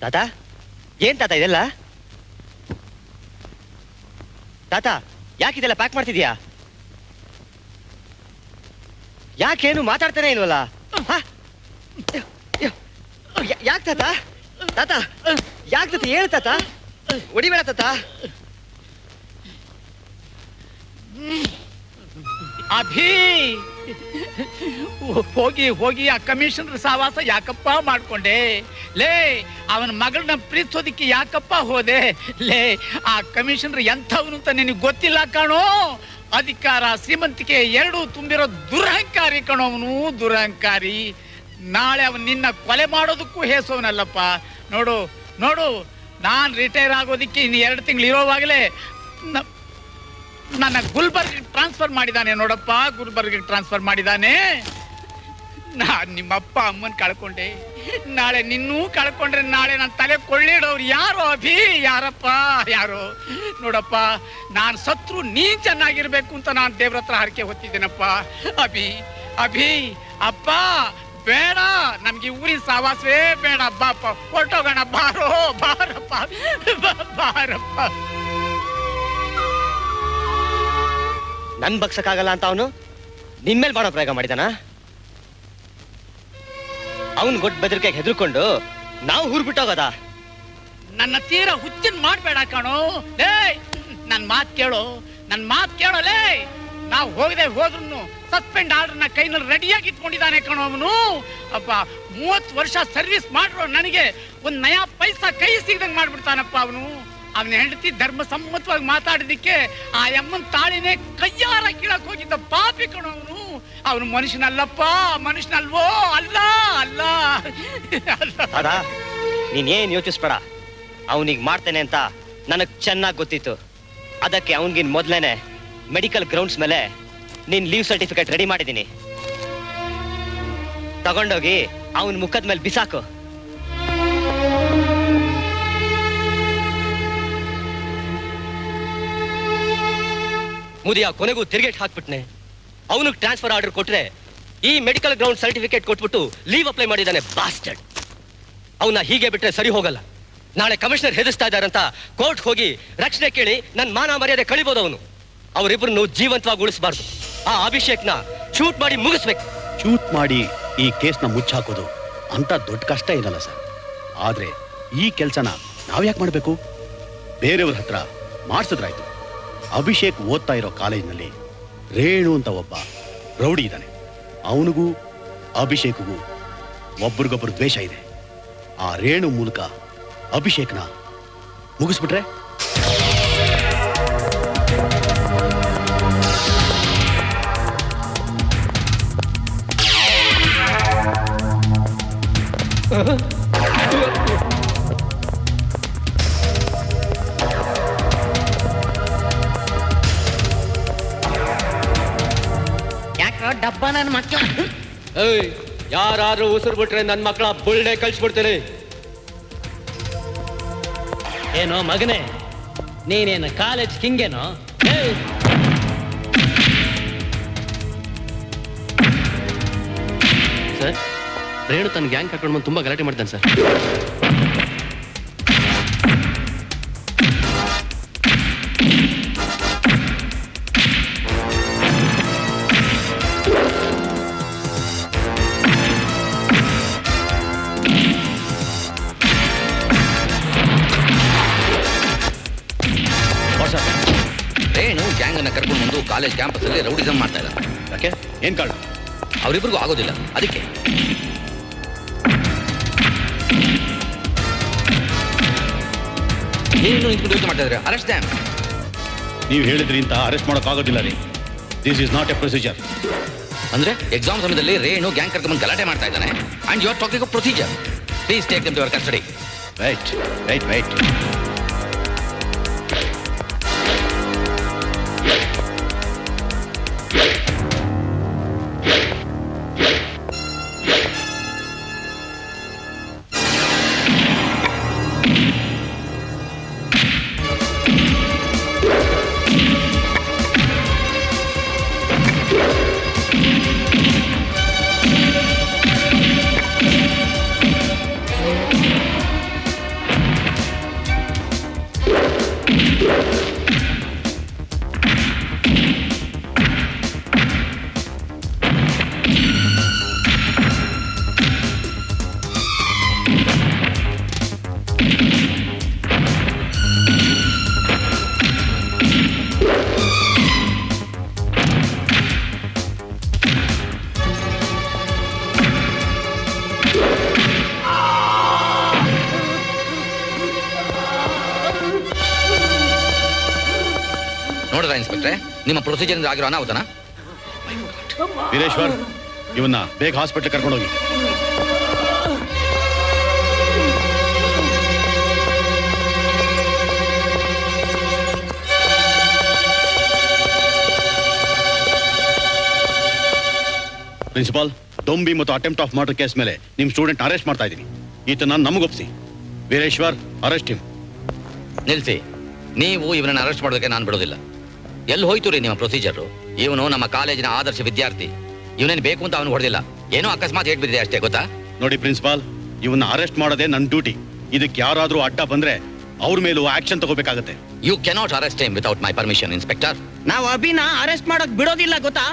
ತಾತ, ಏನ್ ತಾತ ಇದೆಲ್ಲ? ತಾತ, ಯಾಕಿದೆಲ್ಲ ಪ್ಯಾಕ್ ಮಾಡ್ತಿದ್ಯಾ? ಯಾಕೇನು ಮಾತಾಡ್ತಾನೆ ಇಲ್ವಲ್ಲ? ಯಾಕೆ ತಾತ? ತಾತ ಯಾಕೆ ತಾತ? ಹೇಳು ತಾತ, ಹೊಡಿಬೇಡ ತಾತ. ಅಭಿ ಹೋಗಿ ಆ ಕಮಿಷನರ್ ಸಹವಾಸ ಯಾಕಪ್ಪ ಮಾಡ್ಕೊಂಡೆ? ಲೇ, ಅವನ ಮಗಳನ್ನ ಪ್ರೀತಿಸೋದಿಕ್ಕೆ ಯಾಕಪ್ಪ ಹೋದೆ? ಲೇ, ಆ ಕಮಿಷನರ್ ಎಂಥವನು ಅಂತ ನಿನಗೆ ಗೊತ್ತಿಲ್ಲ ಕಾಣೋ. ಅಧಿಕಾರ ಶ್ರೀಮಂತಿಕೆ ಎರಡೂ ತುಂಬಿರೋ ದುರಹಂಕಾರಿ ಕಣೋ ಅವನು, ದುರಹಂಕಾರಿ. ನಾಳೆ ಅವನು ನಿನ್ನ ಕೊಲೆ ಮಾಡೋದಕ್ಕೂ ಹೇಸೋನಲ್ಲಪ್ಪ. ನೋಡು ನಾನು ರಿಟೈರ್ ಆಗೋದಿಕ್ಕೆ ಇನ್ನು 2 ತಿಂಗಳು ಇರೋವಾಗಲೇ ನನ್ನ ಗುಲ್ಬರ್ಗ್ ಟ್ರಾನ್ಸ್ಫರ್ ಮಾಡಿದಾನೆ. ನೋಡಪ್ಪ, ಗುಲ್ಬರ್ಗ್ ಟ್ರಾನ್ಸ್ಫರ್ ಮಾಡಿದಾನೆ. ನಾನ್ ನಿಮ್ಮಪ್ಪ ಅಮ್ಮನ್ ಕಳ್ಕೊಂಡೆ, ನಾಳೆ ನಿನ್ನೂ ಕಳ್ಕೊಂಡ್ರೆ ನಾಳೆ ನನ್ನ ತಲೆ ಕೊಳ್ಳಿಡೋರು ಯಾರೋ? ಅಭಿ, ಯಾರೋ? ನೋಡಪ್ಪ, ನಾನು ಸತ್ರು ನೀನ್ ಚೆನ್ನಾಗಿರ್ಬೇಕು ಅಂತ ನಾನು ದೇವ್ರ ಹತ್ರ ಹರಕೆ ಹೊತ್ತಿದ್ದೇನಪ್ಪ. ಅಭಿ ಅಪ್ಪ, ಬೇಡ, ನಮ್ಗೆ ಊರಿನ ಸಹವಾಸವೇ ಬೇಡ. ಬಾಪ, ಹೊರಟೋಗೋಣ, ಬಾರಪ್ಪ. ನನ್ ಬಗ್ಸಕ್ಕಾಗಲ್ಲ ಅಂತ ಅವನು ನಿನ್ಮೇಲೆ ಬಾಣೋ ಪ್ರಯೋಗ ಮಾಡಿದಾನ? ಅವನ್ ಗೊಡ್ಡ ಬೆದರಿಕೆಗೆ ಹೆದರ್ಕೊಂಡು ನಾವು ಊರ್ ಬಿಟ್ಟೋಗದ? ನನ್ನ ತೀರ ಹುಚ್ಚಿನ ಮಾಡ್ಬೇಡ ಕಣೋ. ಲೇ, ನನ್ ಮಾತ್ ಕೇಳೋ ಲೇ. ನಾವು ಹೋದ್ರು ಸಸ್ಪೆಂಡ್ ಆರ್ಡರ್ನ ಕೈನಲ್ಲಿ ರೆಡಿಯಾಗಿ ಇಟ್ಕೊಂಡಿದ್ದಾನೆ ಕಣೋ ಅವನು. ಅಪ್ಪ, 30 ವರ್ಷ ಸರ್ವಿಸ್ ಮಾಡ್ರೋ ನನಗೆ ಒಂದ್ ನಯಾ ಪೈಸಾ ಕೈ ಸಿಗದಂಗ್ ಮಾಡ್ಬಿಡ್ತಾನಪ್ಪ ಅವನು. ಅವನ ಹೆಂಡತಿ ಧರ್ಮ ಸಮ್ಮತವಾಗಿ ಮಾತಾಡಿದಕ್ಕೆ ಆ ಅಮ್ಮನ್ ತಾಳಿನೇ ಕೈಯಾರ ಕೀಳಕ್ ಹೋಗಿದ್ದ ಪಾಪಿ ಕಣೋ ಅವನು. ಅವನು ಮನುಷ್ಯನಲ್ವೋ? ಅಲ್ಲ. ನೀನೇನ್ ಯೋಚಿಸ್ಬೇಡ, ಅವನಿಗೆ ಮಾಡ್ತೇನೆ ಅಂತ ನನಗ್ ಚೆನ್ನಾಗ್ ಗೊತ್ತಿತ್ತು. ಅದಕ್ಕೆ ಅವನ್ಗಿನ್ ಮೊದ್ಲೇನೆ ಮೆಡಿಕಲ್ ಗ್ರೌಂಡ್ಸ್ ಮೇಲೆ ನೀನ್ ಲೀವ್ ಸರ್ಟಿಫಿಕೇಟ್ ರೆಡಿ ಮಾಡಿದೀನಿ. ತಗೊಂಡೋಗಿ ಅವನ್ ಮುಖದ ಮೇಲೆ ಬಿಸಾಕು. ಮುದಿಯ ಕೊನೆಗೂ ತಿರುಗೇಟ್ ಹಾಕ್ಬಿಟ್ನೆ. ಅವನಿಗೆ ಟ್ರಾನ್ಸ್ಫರ್ ಆರ್ಡರ್ ಕೊಟ್ರೆ ಈ ಮೆಡಿಕಲ್ ಗ್ರೌಂಡ್ ಸರ್ಟಿಫಿಕೇಟ್ ಕೊಟ್ಬಿಟ್ಟು ಲೀವ್ ಅಪ್ಲೈ ಮಾಡಿದಾನೆ ಬಾಸ್ಟರ್ಡ್. ಅವನ್ನ ಹೀಗೆ ಬಿಟ್ರೆ ಸರಿ ಹೋಗಲ್ಲ. ನಾಳೆ ಕಮಿಷನರ್ ಹೆದರ್ಸ್ತಾ ಇದ್ದಾರಂತ ಕೋರ್ಟ್ ಹೋಗಿ ರಕ್ಷಣೆ ಕೇಳಿ ನನ್ನ ಮಾನ ಮರ್ಯಾದೆ ಕಳಿಬಹುದು. ಅವನು ಅವರಿಬ್ಬರನ್ನು ಜೀವಂತವಾಗಿ ಉಳಿಸಬಾರ್ದು. ಆ ಅಭಿಷೇಕ್ನ ಶೂಟ್ ಮಾಡಿ ಮುಗಿಸ್ಬೇಕು. ಶೂಟ್ ಮಾಡಿ ಈ ಕೇಸ್ನ ಮುಚ್ಚಾಕೋದು ಅಂತ ದೊಡ್ಡ ಕಷ್ಟ ಏನಲ್ಲ ಸರ್. ಆದ್ರೆ ಈ ಕೆಲಸನ ನಾವ್ಯಾಕೆ ಮಾಡ್ಬೇಕು? ಬೇರೆಯವ್ರ ಹತ್ರ ಮಾಡಿಸಿದ್ರಾಯ್ತು. ಅಭಿಷೇಕ್ ಓದ್ತಾ ಇರೋ ಕಾಲೇಜಿನಲ್ಲಿ ರೇಣು ಅಂತ ಒಬ್ಬ ರೌಡಿ ಇದ್ದಾನೆ. ಅವನಿಗೂ ಅಭಿಷೇಕ್ಗೂ ಒಬ್ರಿಗೊಬ್ರು ದ್ವೇಷ ಇದೆ. ಆ ರೇಣು ಮೂಲಕ ಅಭಿಷೇಕ್ನ ಮುಗಿಸ್ಬಿಟ್ರೆ ಡಬ್ಬ ನನ್ನ ಮಕ್ಕಳ. ಯಾರು ಉಸಿರು ಬಿಟ್ರೆ ನನ್ನ ಮಕ್ಕಳ ಬುಳ್ಳೆ ಕಳ್ಸ್ಬಿಡ್ತೀನಿ. ಏನೋ ಮಗನೇ, ನೀನೇನು ಕಾಲೇಜ್ ಕಿಂಗೇನೋ? ಸರ್, ರೇಣು ತನ್ನ ಗ್ಯಾಂಗ್ ಕರ್ಕೊಂಡು ಬಂದು ತುಂಬಾ ಗಲಾಟೆ ಮಾಡ್ತಾನೆ ಸರ್. ರೇಣು ಗ್ಯಾಂಗ್ ಅನ್ನ ಕರ್ಕೊಂಡು ಬಂದು ಕಾಲೇಜ್ ಕ್ಯಾಂಪಸ್ ಅಲ್ಲಿ ರೌಡಿಸಮ್ ಮಾಡ್ತಾ ಇದ್ದಾರೆ. ಯಾಕೆ? ಏನ್ ಕಾರಣ? ಅವರಿಬ್ಬರಿಗೂ ಆಗೋದಿಲ್ಲ, ಅದಕ್ಕೆ. ನೀನು ನಿಂತ್ಕೊಂಡು ಯೋಚನೆ ಮಾಡ್ತಾ ಇದ್ರೆ ಅರೆಸ್ಟ್ ದ್ಯಾಮ್. ನೀವು ಹೇಳಿದ್ರಿ ಅಂತ ಅರೆಸ್ಟ್ ಮಾಡೋಕ್ಕಾಗೋದಿಲ್ಲ ರೀ. This is not a procedure. ಅಂದ್ರೆ ಎಕ್ಸಾಮ್ ಸಮಯದಲ್ಲಿ ರೇಣು ಗ್ಯಾಂಗ್ ಕರ್ಕೊಂಡ್ ಗಲಾಟೆ ಮಾಡ್ತಾ ಇದ್ದಾನೆ and you are talking procedure. Please take them to your custody. Right. ನೋಡಿದ್ರ ಇನ್ಸ್ಪೆಕ್ಟ್ರೆ, ನಿಮ್ಮ ಪ್ರೊಸೀಜರ್ ಇಂದ ಆಗಿರೋ ಅನಾಹುತನ? ವೀರೇಶ್ವರ್, ಇವನ್ನ ಬೇಗ ಹಾಸ್ಪಿಟಲ್ ಕರ್ಕೊಂಡೋಗಿ. ಪ್ರಿನ್ಸಿಪಾಲ್, ಡೊಂಬಿ ಮತ್ತು ಅಟೆಂಪ್ಟ್ ಆಫ್ ಮರ್ಡರ್ ಕೇಸ್ ಮೇಲೆ ನಿಮ್ ಸ್ಟೂಡೆಂಟ್ ಅರೆಸ್ಟ್ ಮಾಡ್ತಾ ಇದ್ದೀನಿ. ಈತನ ನಮಗೊಪ್ಸಿ. Veereshwar, arrest him. ನಿಲ್ಸಿ. ನೀವು ಇವನನ್ನ ಅರೆಸ್ಟ್ ಮಾಡೋದಕ್ಕೆ ನಾನು ಬಿಡೋದಿಲ್ಲ. ಎಲ್ಲಿ ಹೋಯ್ತು ರೀ ನಿಮ್ಮ ಪ್ರೊಸೀಜರ್? ಇವನು ನಮ್ಮ ಕಾಲೇಜಿನ ಆದರ್ಶ ವಿದ್ಯಾರ್ಥಿ. ಇವನೇನು ಬೇಕು ಅಂತ ಅವನು ಹೊಡೆದಿಲ್ಲ, ಏನೋ ಅಕಸ್ಮಾತ್ ಹೇಟ್ ಬಿದ್ದಿದೆ ಅಷ್ಟೇ, ಗೊತ್ತಾ? ನೋಡಿ ಪ್ರಿನ್ಸಿಪಾಲ್, ಇವನ್ನ ಅರೆಸ್ಟ್ ಮಾಡೋದೇ ನನ್ನ ಡ್ಯೂಟಿ. ಇದಕ್ಕೆ ಯಾರಾದ್ರೂ ಅಡ್ಡ ಬಂದ್ರೆ ಅವ್ರ ಮೇಲೂ ಆಕ್ಷನ್ ತಗೋಬೇಕಾಗತ್ತೆ. You cannot arrest him without my permission, inspector. ನಾವು ಅಭಿನ ಅರೆಸ್ಟ್ ಮಾಡೋಕ್ ಬಿಡೋದಿಲ್ಲ, ಗೊತ್ತಾ?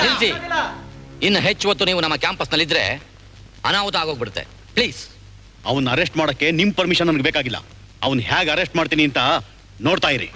ನಿಲ್ಸಿ. ಇನ್ನು ಹೆಚ್ಚು ಹೊತ್ತು ನೀವು ನಮ್ಮ ಕ್ಯಾಂಪಸ್ ನಲ್ಲಿದ್ರೆ ಅನಾಹುತ ಆಗೋಗ್ಬಿಡುತ್ತೆ. ಪ್ಲೀಸ್. ಅವನ್ನ ಅರೆಸ್ಟ್ ಮಾಡಕ್ಕೆ ನಿಮ್ ಪರ್ಮಿಷನ್ ನನಗೆ ಬೇಕಾಗಿಲ್ಲ. ಅವ್ನ್ ಹೇಗೆ ಅರೆಸ್ಟ್ ಮಾಡ್ತೀನಿ ಅಂತ ನೋಡ್ತಾ ಇರಿ.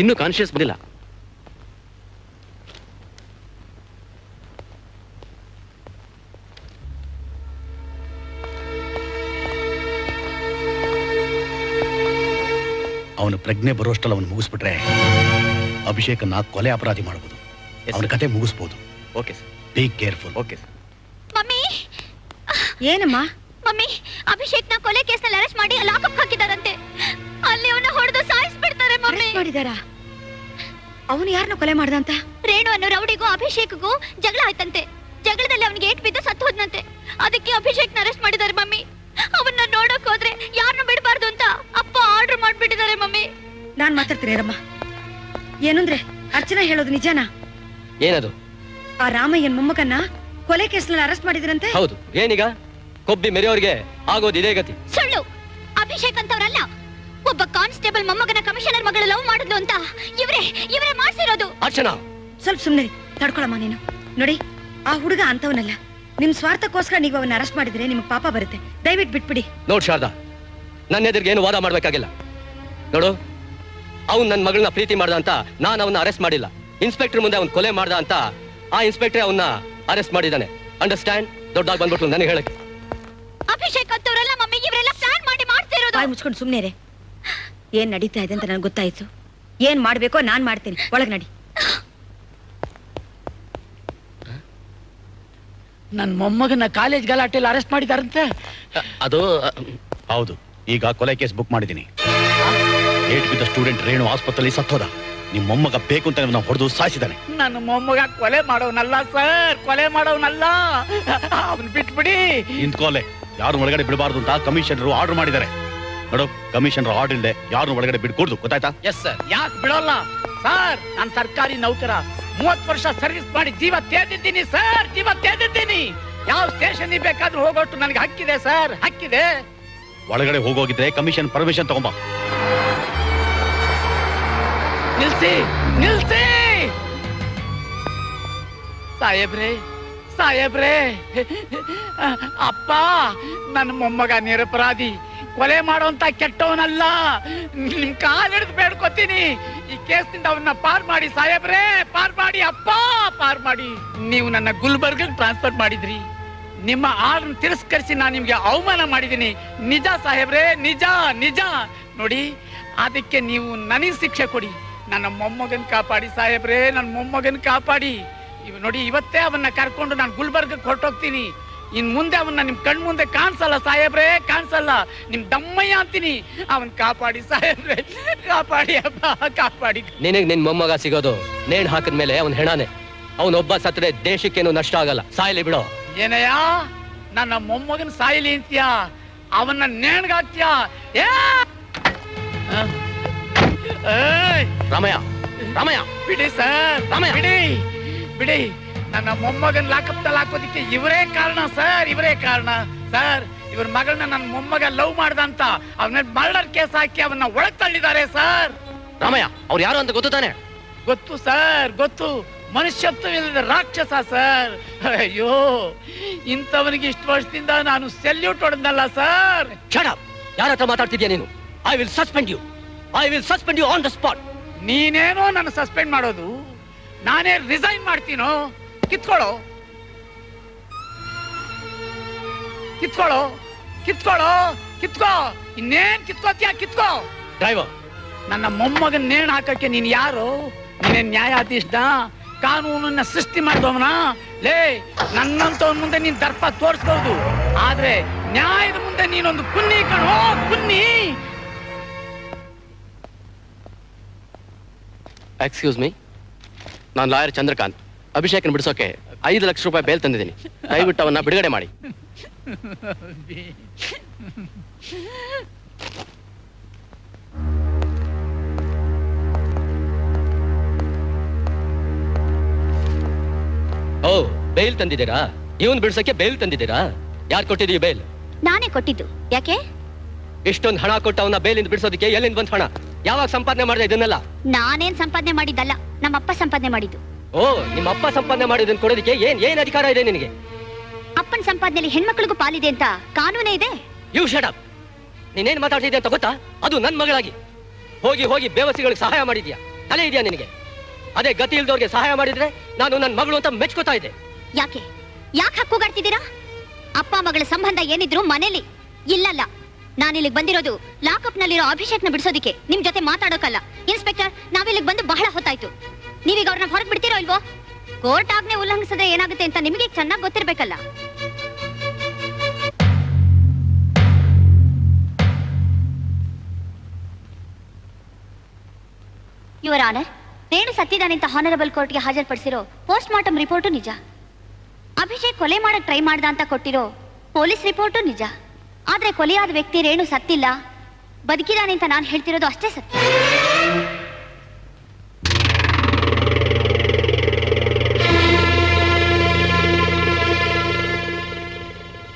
ಇನ್ನೂ ಕಾನ್ಶಿಯಸ್ ಬಂದಿಲ್ಲ. ಅವನ ಪ್ರಜ್ಞೆ ಬರೋಷ್ಟಲ್ಲ ಅವನು ಮುಗಿಸ್ಬಿಟ್ರೆ ಅಭಿಷೇಕನ್ನ ಕೊಲೆ ಅಪರಾಧಿ ಮಾಡಬಹುದು. ಅವನ ಕತೆ ಮುಗಿಸ್ಬೋದು. Okay sir. Be careful. Okay sir. Mummy, ಏನಮ್ಮ? ಮಮ್ಮಿ, ಅಭಿಷೇಕ್ನ ಕೊಲೆ ಕೇಸ್ನಲ್ಲಿ ಅರೆಸ್ಟ್ ಮಾಡಿ ಲಾಕಪ್ ಹಾಕಿದಾರಂತೆ. ಅಲ್ಲಿ ಅವನ ಹೊಡೆದು ಸಾಯಿಸ್ಬಿಡ್ತಾರೆ ಮಮ್ಮಿ. ಮಾಡಿದಾರಾ? ಅವನು ಯಾರನ್ನ ಕೊಲೆ ಮಾಡ್ದ ಅಂತ? ರೇಣು ಅನ್ನೋ ರೌಡಿಗೂ ಅಭಿಷೇಕ್ಗೂ ಜಗಳ ಆಯ್ತಂತೆ. ಜಗಳದಲ್ಲಿ ಅವನಿಗೆ ಏಟ್ ಬಿದ್ದು ಸತ್ತು ಹೋದ್ನಂತೆ. ಅದಕ್ಕೆ ಅಭಿಷೇಕ್ನ ಅರೆಸ್ಟ್ ಮಾಡಿದ್ದಾರೆ ಮಮ್ಮಿ. ಅವನ್ನ ನೋಡಕ್ ಹೋದ್ರೆ ಯಾರನ್ನು ಬಿಡಬಾರ್ದು ಅಂತ ಅಪ್ಪ ಆರ್ಡರ್ ಮಾಡ್ಬಿಟ್ಟಿದ್ದಾರೆ ಮಮ್ಮಿ. ನಾನ್ ಮಾತಾಡ್ತೀನಿ ರಮ್ಮ. ಏನಂದ್ರೆ ಅರ್ಚನಾ ಹೇಳೋದು ನಿಜನಾ? ಏನದು? ಆ ರಾಮಯ್ಯನ್ ಮೊಮ್ಮಗನ್ನ ಕೊಲೆ ಕೇಸ್ನಲ್ಲಿ ಅರೆಸ್ಟ್ ಮಾಡಿದ್ರಂತೆ. ಹೌದು. ಏನೀಗ ಕೊಬ್ಬಿ ಮೆರೆಯೋರಿಗೆ ಆಗೋದು ಇದೇ ಗತಿ. ಸುಳ್ಳು. ಅಭಿಷೇಕ್ ಅಂತವ್ರಲ್ಲ. ಒಬ್ಬ ಕಾನ್ಸ್ಟೇಬಲ್ ಮೊಮ್ಮಗನ ಕಮಿಷನರ್ ಮಗಳು ಲವ್ ಮಾಡಿದ್ಲು ಅಂತ ಇವರೇ ಮಾಡ್ಸಿರೋದು. ಅರ್ಚನಾ, ಸ್ವಲ್ಪ ಸುಮ್ನೆ ತಡ್ಕೊಳಮ್ಮ ನೀನು. ನೋಡಿ, ಆ ಹುಡುಗ ಅಂತವನಲ್ಲ. ನಿಮ್ ಸ್ವಾರ್ಥಕ್ಕೋಸ್ಕರ ನೀವು ಅವನ್ನ ಅರೆಸ್ಟ್ ಮಾಡಿದ್ರೆ ನಿಮ್ಗೆ ಪಾಪ ಬರುತ್ತೆ. ದಯವಿಟ್ಟು ಬಿಟ್ಬಿಡಿ. ನೋಡ್ ಶಾರದಾ, ನನ್ನ ಎದುರಿಗೆ ಏನು ವಾದ ಮಾಡ್ಬೇಕಾಗಿಲ್ಲ. ನೋಡು, ಅವ್ನು ನನ್ನ ಮಗಳನ್ನ ಪ್ರೀತಿ ಮಾಡ್ದ ಅಂತ ನಾನು ಅವನ್ನ ಅರೆಸ್ಟ್ ಮಾಡಿಲ್ಲ. ಇನ್ಸ್ಪೆಕ್ಟರ್ ಮುಂದೆ ಅವ್ನು ಕೊಲೆ ಮಾಡ್ದ ಅಂತ ಆ ಇನ್ಸ್ಪೆಕ್ಟರ್ ಅವನ್ನ ಅರೆಸ್ಟ್ ಮಾಡಿದ್ದಾನೆ. ಅಂಡರ್ಸ್ಟ್ಯಾಂಡ್? ದೊಡ್ಡಾಗಿ ಬಂದ್ಬಿಟ್ಟು ನನಗೆ ಹೇಳಕ್ಕೆ. ಅಭಿಷೇಕ್ ಅಂತವ್ರಲ್ಲ ಮಮ್ಮಿ, ಇವರೆಲ್ಲ ಪ್ಲಾನ್ ಮಾಡಿ ಮಾಡ್ತಿರೋದು. ಬಾಯಿ ಮುಚ್ಕೊಂಡು ಸುಮ್ನೆ ಇರೆ. ಏನ್ ನಡೀತಾ ಇದೆ ಅಂತ ನನಗೆ ಗೊತ್ತಾಯ್ತು. ಏನ್ ಮಾಡ್ಬೇಕೋ ನಾನ್ ಮಾಡ್ತೀನಿ. ಒಳಗ್ ನಡಿ. ನನ್ನ ಮೊಮ್ಮಗನ ಕಾಲೇಜ್ ಗಲಾಟೆಯಲ್ಲಿ ಅರೆಸ್ಟ್ ಮಾಡಿದಾರಂತೆ. ಅದು ಹೌದು. ಈಗ ಕೊಲೆ ಕೇಸ್ ಬುಕ್ ಮಾಡಿದ್ದೀನಿ. ಏಟ್ ಬಿದ್ದ ಸ್ಟೂಡೆಂಟ್ ರೇಣು ಆಸ್ಪತ್ರೆಯಲ್ಲಿ ಸತ್ತೋದ. ನಿಮ್ಮ ಮೊಮ್ಮಗ ಬೇಕು ಅಂತ ನಾವು ಹೊಡೆದು ಸಾಯಿಸಿದ್ದಾನೆ. ನನ್ನ ಮೊಮ್ಮಗ ಕೊಲೆ ಮಾಡೋನಲ್ಲ ಸರ್, ಕೊಲೆ ಮಾಡೋನಲ್ಲ. ಅವನ್ ಬಿಟ್ಬಿಡಿ. ಇಂತ್ಕೋಲೆ ಯಾರು ಒಳಗಡೆ ಬಿಡಬಾರ್ದು ಅಂತ ಕಮಿಷನರ್ ಆರ್ಡರ್ ಮಾಡಿದ್ದಾರೆ. ನೋಡು, ಕಮಿಷನರ್ ಆರ್ಡರ್ ಇಲ್ಲದೆ ಯಾರು ಒಳಗಡೆ ಬಿಡ್ಕೊಡ್ದು, ಗೊತ್ತಾಯ್ತಾ? Yes sir. ಯಾಕೆ ಬಿಡೋಲ್ಲ ಸರ್? ನಾನು ಸರ್ಕಾರಿ ನೌಕರ, 30 ವರ್ಷ ಸರ್ವಿಸ್ ಮಾಡಿ ಜೀವ ತೇದಿದ್ದೀನಿ ಸರ್, ಜೀವ ತೇದಿದ್ದೀನಿ. ಯಾವ ಸ್ಟೇಷನ್ ಬೇಕಾದ್ರೂ ಹೋಗೋಷ್ಟು ನನಗೆ ಹಕ್ಕಿದೆ ಸರ್, ಹಕ್ಕಿದೆ. ಒಳಗಡೆ ಹೋಗೋಗಿದ್ರೆ ಕಮಿಷನ್ ಪರ್ಮಿಷನ್ ತಗೊಂಬ. ನಿಲ್ಸಿ, ನಿಲ್ಸಿ ಸಾಹೇಬ್ರೆ, ಸಾಹೇಬ್ರೆ. ಅಪ್ಪ, ನನ್ನ ಮೊಮ್ಮಗ ನಿರಪರಾಧಿ, ಕೊಲೆ ಮಾಡೋಂತ ಕೆಟ್ಟವನಲ್ಲ. ನಿಮ್ ಕಾಲ್ ಹಿಡಿದು ಬೇಡ್ಕೊತೀನಿ, ಈ ಕೇಸ್ನಿಂದ ಅವನ್ನ ಪಾರ್ ಮಾಡಿ ಸಾಹೇಬ್ರೆ, ಪಾರ್ ಮಾಡಿ ಅಪ್ಪ, ಪಾರ್ ಮಾಡಿ. ನೀವು ನನ್ನ ಗುಲ್ಬರ್ಗ ಟ್ರಾನ್ಸ್ಫರ್ ಮಾಡಿದ್ರಿ, ನಿಮ್ಮ ಆರ್ಡರ್ ತಿರಸ್ಕರಿಸಿ ನಾನು ನಿಮ್ಗೆ ಅವಮಾನ ಮಾಡಿದ್ದೀನಿ. ನಿಜ ಸಾಹೇಬ್ರೆ, ನಿಜ ನಿಜ. ನೋಡಿ, ಅದಕ್ಕೆ ನೀವು ನನಗೆ ಶಿಕ್ಷೆ ಕೊಡಿ. ನನ್ನ ಮೊಮ್ಮಗನ್ ಕಾಪಾಡಿ ಸಾಹೇಬ್ರೆ, ನನ್ನ ಮೊಮ್ಮಗನ್ ಕಾಪಾಡಿ. ನೋಡಿ, ಇವತ್ತೇ ಅವನ್ನ ಕರ್ಕೊಂಡು ನಾನು ಗುಲ್ಬರ್ಗಕ್ಕೆ ಹೊರಟೋಗ್ತೀನಿ. ಇನ್ ಮುಂದೆ ಅವನ್ನ ನಿಮ್ ಕಣ್ ಮುಂದೆ ಕಾಣಿಸಲ್ಲ ಸಾಹೇಬ್ರೆ, ಕಾಣಿಸಲ್ಲ. ನಿಮ್ ದಮ್ಮಯ್ಯ ಅಂತೀನಿ. ಅವನ್ ಕಾಪಾಡಿ ಸಾಹೇಬ್ರೆ, ಕಾಪಾಡಿ ಅಪ್ಪ, ಕಾಪಾಡಿ. ನಿನಗ್ ನಿನ್ ಮೊಮ್ಮಗ ಸಿಗೋದು ನೇಣ್ ಹಾಕಿದ್ಮೇಲೆ ಅವನ್ ಹೆಣಾನೆ. ಅವನೊಬ್ಬ ಸತ್ತರೆ ದೇಶಕ್ಕೇನು ನಷ್ಟ ಆಗಲ್ಲ, ಸಾಯ್ಲಿ ಬಿಡೋ. ಏನಯ್ಯ, ನನ್ನ ಮೊಮ್ಮಗನ್ ಸಾಯಿಲಿ ಅಂತೀಯ? ಅವನ್ನ ನೇಣ್ಗಾಕ್ತೀಯ? ರಾಮಯ್ಯ, ರಾಮಯ್ಯ, ಬಿಡಿ ಸರ್, ರಾಮಯ್ಯ, ಬಿಡಿ ಬಿಡಿ. ನನ್ನ ಮೊಮ್ಮಗನ್ ಲಾಕಪ್ನಲ್ಲಿ ಹಾಕೋದಿಕ್ಕೆ ಇವರೇ ಕಾರಣ ಸರ್, ಇವರೇ ಕಾರಣ ಸರ್. ಇವ್ರ ಮಗಳನ್ನ ನನ್ನ ಮೊಮ್ಮಗ ಲವ್ ಮಾಡ್ದಂತ ಅವನ ಮರ್ಡರ್ ಕೇಸ್ ಹಾಕಿ ಅವನ್ನ ಒಳಗ್ ತಳ್ಳಿದ್ದಾರೆ ಸರ್. ರಾಮಯ್ಯ, ಅವ್ರು ಯಾರು ಅಂತ ಗೊತ್ತು ತಾನೆ? ಗೊತ್ತು ಸರ್, ಗೊತ್ತು. ಮನುಷ್ಯತ್ವ ಇಲ್ಲದ ರಾಕ್ಷಸ ಸರ್. ಅಯ್ಯೋ, ಇಂಥವನಿಗೆ ಇಷ್ಟು ವರ್ಷದಿಂದ ನಾನು ಸೆಲ್ಯೂಟ್ ಹೊಡೆದಲ್ಲ ಸರ್. Shut up. ಯಾರ ಹತ್ರ ಮಾತಾಡ್ತಿದ್ಯಾ ನೀನು? I will suspend you, I will suspend you on the spot. ನೀನೇನೋ ನನ್ನ ಸಸ್ಪೆಂಡ್ ಮಾಡೋದು, ನಾನೇ ರಿಸೈನ್ ಮಾಡ್ತೀನೋ? ಕಿತ್ಕೊಳ್ಳೋ, ಕಿತ್ಕೊಳ್ಳೋ, ಕಿತ್ಕೊಳ್ಳೋ, ಕಿತ್ಕೋ. ಇನ್ನೇನ್ ಕಿತ್ಕೋತ್ಯಾ? ಕಿತ್ಕೋ. ಡ್ರೈವರ್, ನನ್ನ ಮೊಮ್ಮಗನ್ ನೇಣು ಹಾಕಕ್ಕೆ ನೀನ್ ಯಾರು? ನೀನೇನ್ ನ್ಯಾಯಾಧೀಶನ? ಕಾನೂನನ್ನ ಸೃಷ್ಟಿ ಮಾಡಿದವನ? ಲೇ, ನನ್ನಂತವನ್ ಮುಂದೆ ನೀನ್ ದರ್ಪ ತೋರಿಸಬಹುದು, ಆದ್ರೆ ನ್ಯಾಯದ ಮುಂದೆ ನೀನೊಂದು ಕುನ್ನಿ ಕಣೋ, ಕುನ್ನಿ. ಎಕ್ಸ್ಕ್ಯೂಸ್ ಮೀ, ನಾನು ಲಾಯರ್ ಚಂದ್ರಕಾಂತ್. ಅಭಿಷೇಕನ ಬಿಡಿಸೋಕೆ 5 ಲಕ್ಷ ರೂಪಾಯಿ ಬೇಲ್ ತಂದಿದ್ದೀನಿ. ದಯವಿಟ್ಟು ಅವನ್ನ ಬಿಡುಗಡೆ ಮಾಡಿ. ಓ, ಬೇಲ್ ತಂದಿದ್ದೀರಾ? ಇವನ್ ಬಿಡ್ಸಕ್ಕೆ ಬೇಲ್ ತಂದಿದ್ದೀರಾ? ಯಾರು ಕೊಟ್ಟಿದ್ದೀವಿ ಬೇಲ್? ನಾನೇ ಕೊಟ್ಟಿದ್ದು. ಯಾಕೆ? ಇಷ್ಟೊಂದು ಹಣ ಕೊಟ್ಟು ಅವನ ಬೇಲಿಂದ ಬಿಡಿಸೋದಕ್ಕೆ ಎಲ್ಲಿಂದ ಬಂತ ಹಣ? ಯಾವಾಗ ಸಂಪಾದನೆ ಮಾಡಿದೆ ಇದನ್ನೆಲ್ಲ? ನಾನೇನ್ ಸಂಪಾದನೆ ಮಾಡಿದ್ದಲ್ಲ, ನಮ್ಮಪ್ಪ ಸಂಪಾದನೆ ಮಾಡಿದ್ದು. ಓ, ನಿಮ್ಮ ಅಪ್ಪ ಸಂಪಾದನೆ ಮಾಡಿದ್ದನ್ನು ಕೊಡೋದಕ್ಕೆ ಏನ್ ಅಧಿಕಾರ ಇದೆ ನಿನಗೆ? ಅಪ್ಪನ ಸಂಪಾದನೆಯಲ್ಲಿ ಹೆಣ್ಮಕ್ಳಿಗೂ ಪಾಲಿದೆ ಅಂತ ಕಾನೂನೇ ಇದೆ. You shut up. ನೀನೇನ್ ಮಾತಾಡ್ತಿದ್ದೆ ಅಂತ ಗೊತ್ತಾ? ಅದು ನನ್ ಮಗಳಾಗಿ ಹೋಗಿ ಹೋಗಿ ಬೇವಸಿಗಳಿಗೆ ಸಹಾಯ ಮಾಡಿದ್ಯಾ? ತಲೆ ಇದೆಯಾ ನಿನಗೆ? ಅದೇ ಗತಿ ಇಲ್ದವ್ರಿಗೆ ಸಹಾಯ ಮಾಡಿದ್ರೆ ನಾನು ನನ್ನ ಮಗಳು ಅಂತ ಮೆಚ್ಕೋತಾ ಇದ್ದೆ. ಯಾಕೆ ಯಾಕೆ ಹಕ್ಕುಗಾಡ್ತಿದ್ದೀರಾ? ಅಪ್ಪ ಮಗಳ ಸಂಬಂಧ ಏನಿದ್ರು ಮನೇಲಿ ಇಲ್ಲಲ್ಲ. ನಾನಿಲ್ಲಿಗೆ ಬಂದಿರೋದು ಲಾಕಪ್ ನಲ್ಲಿರೋ ಅಭಿಷೇಕ್ನ ಬಿಡಿಸೋದಿಕ್ಕೆ, ನಿಮ್ ಜೊತೆ ಮಾತಾಡೋಕಲ್ಲ. ಇನ್ಸ್ಪೆಕ್ಟರ್, ನಾವಿಲ್ಲಿಗೆ ಬಂದು ಬಹಳ ಹೊತ್ತಾಯ್ತು. ನೀವೀಗ ಅವ್ರನ್ನ ಹೊರಗೆ ಬಿಡ್ತೀರೋ ಇಲ್ವೋ? ಕೋರ್ಟ್ ಆಜ್ಞೆ ಉಲ್ಲಂಘಿಸದೆ ಏನಾಗುತ್ತೆ ಅಂತ ನಿಮಗೆ ಚೆನ್ನಾಗಿ ಗೊತ್ತಿರ್ಬೇಕಲ್ಲ. ಯುವರ್ ಆನರ್, ರೇಣು ಸತ್ತಿದ್ದಾನೆ ಅಂತ ಹಾನರಬಲ್ ಕೋರ್ಟ್ಗೆ ಹಾಜರುಪಡಿಸಿರೋ ಪೋಸ್ಟ್ ಮಾರ್ಟಮ್ ರಿಪೋರ್ಟು ನಿಜ. ಅಭಿಷೇಕ್ ಕೊಲೆ ಮಾಡಕ್ ಟ್ರೈ ಮಾಡ್ದ ಅಂತ ಕೊಟ್ಟಿರೋ ಪೊಲೀಸ್ ರಿಪೋರ್ಟು ನಿಜ. ಆದ್ರೆ ಕೊಲೆಯಾದ ವ್ಯಕ್ತಿ ರೇಣು ಸತ್ತಿಲ್ಲ, ಬದುಕಿದಾನೆ ಅಂತ ನಾನು ಹೇಳ್ತಿರೋದು ಅಷ್ಟೇ ಸತ್ಯ.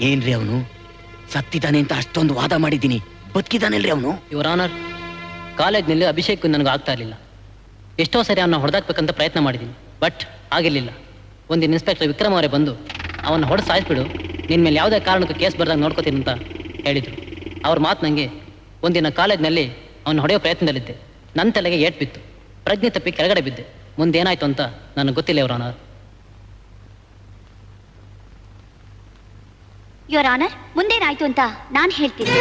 ಏನ್ರಿ ಅವನು ಸತ್ತಿದ್ದಾನೆ ಅಂತ ಅಷ್ಟೊಂದು ವಾದ ಮಾಡಿದ್ದೀನಿ, ಬದುಕಿದಾನಲ್ರಿ ಅವನು? ಯುವರ್ ಆನರ್, ಕಾಲೇಜ್ನಲ್ಲಿ ಅಭಿಷೇಕ್ ನನಗೆ ಆಗ್ತಾ ಇರಲಿಲ್ಲ. ಎಷ್ಟೋ ಸರಿ ಅವನ್ನ ಹೊಡೆದಾಕ್ಬೇಕಂತ ಪ್ರಯತ್ನ ಮಾಡಿದ್ದೀನಿ, ಬಟ್ ಆಗಿರಲಿಲ್ಲ. ಒಂದಿನ ಇನ್ಸ್ಪೆಕ್ಟರ್ ವಿಕ್ರಮ್ ಅವರೇ ಬಂದು ಅವನ್ನ ಹೊಡೆದು ಸಾಯಿಸ್ಬಿಡು, ನಿನ್ನ ಮೇಲೆ ಯಾವುದೇ ಕಾರಣಕ್ಕೂ ಕೇಸ್ ಬರ್ದಾಗ ನೋಡ್ಕೋತೀನಿ ಅಂತ ಹೇಳಿದರು. ಅವ್ರ ಮಾತು ನನಗೆ ಒಂದಿನ ಕಾಲೇಜ್ನಲ್ಲಿ ಅವನ್ನ ಹೊಡೆಯೋ ಪ್ರಯತ್ನದಲ್ಲಿದ್ದೆ. ನನ್ನ ತಲೆಗೆ ಏಟ್ ಬಿತ್ತು, ಪ್ರಜ್ಞೆ ತಪ್ಪಿ ಕೆಳಗಡೆ ಬಿದ್ದೆ. ಮುಂದೇನಾಯ್ತು ಅಂತ ನನಗೆ ಗೊತ್ತಿಲ್ಲ ಯುವರ್ ಆನರ್. ಯುವರ್ ಆನರ್, ಮುಂದೇನಾಯ್ತು ಅಂತ ನಾನು ಹೇಳ್ತೀನಿ.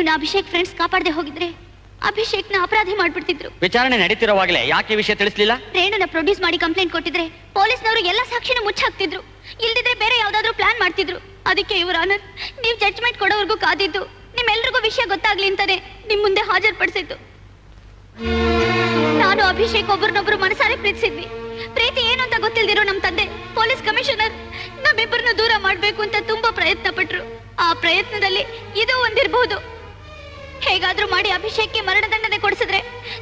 ರೇಣುನ ಅಭಿಷೇಕ್ ಫ್ರೆಂಡ್ಸ್ ಕಾಪಾಡದೆ ಹೋಗಿದ್ರೆ ಅಭಿಷೇಕ್ನ ಅಪರಾಧಿ ಮಾಡ್ಬಿಡ್ತಿದ್ರು. ವಿಚಾರಣೆ ನಡೀತಿರೋವಾಗಲೇ ಯಾಕೆ ವಿಷಯ ತಿಳಿಸ್ಲಿಲ್ಲ? ರೇಣುನ ಪ್ರೊಡ್ಯೂಸ್ ಮಾಡಿ ಕಂಪ್ಲೇಂಟ್ ಕೊಟ್ಟಿದ್ರೆ ಪೊಲೀಸ್ನವರು ಎಲ್ಲ ಸಾಕ್ಷಿನ ಮುಚ್ಚಾಕ್ತಿದ್ರು. ಇಲ್ದಿದ್ರೆ ಬೇರೆ ಯಾವ್ದಾದ್ರು ಪ್ಲಾನ್ ಮಾಡ್ತಿದ್ರು. ಅದಕ್ಕೆ ಯುವರ್ ಆನರ್, ನೀವು ಜಡ್ಜ್ಮೆಂಟ್ ಕೊಡೋವರೆಗೂ ಕಾದಿದ್ದು ನಿಮ್ಮೆಲ್ರಿಗೂ ವಿಷಯ ಗೊತ್ತಾಗ್ಲಿ ಅಂತಾನೆ ನಿಮ್ ಮುಂದೆ ಹಾಜರ್ಪಡಿಸಿದ್ದು. ನಾನು ಅಭಿಷೇಕ್ ಒಬ್ಬರನ್ನೊಬ್ರು ಮನಸಾರೆ ಪ್ರೀತಿಸಿದ್ವಿ. ಪ್ರೀತಿ ಏನು ಅಂತ ಗೊತ್ತಿಲ್ದಿರೋ ನಮ್ ತಂದೆ ಪೊಲೀಸ್ ಕಮಿಷನರ್ ನಮ್ಮಿಬ್ಬರನ್ನು ದೂರ ಮಾಡ್ಬೇಕು ಅಂತ ತುಂಬಾ ಪ್ರಯತ್ನ ಪಟ್ರು. ಆ ಪ್ರಯತ್ನದಲ್ಲಿ ಇದು ಒಂದಿರಬಹುದು. ಹೇಗಾದ್ರೂ ಮಾಡಿ ಅಭಿಷೇಕ್ಗೆ ಮರಣದಂಡನೆ ಕೊಡಿಸಿದ್ರೆ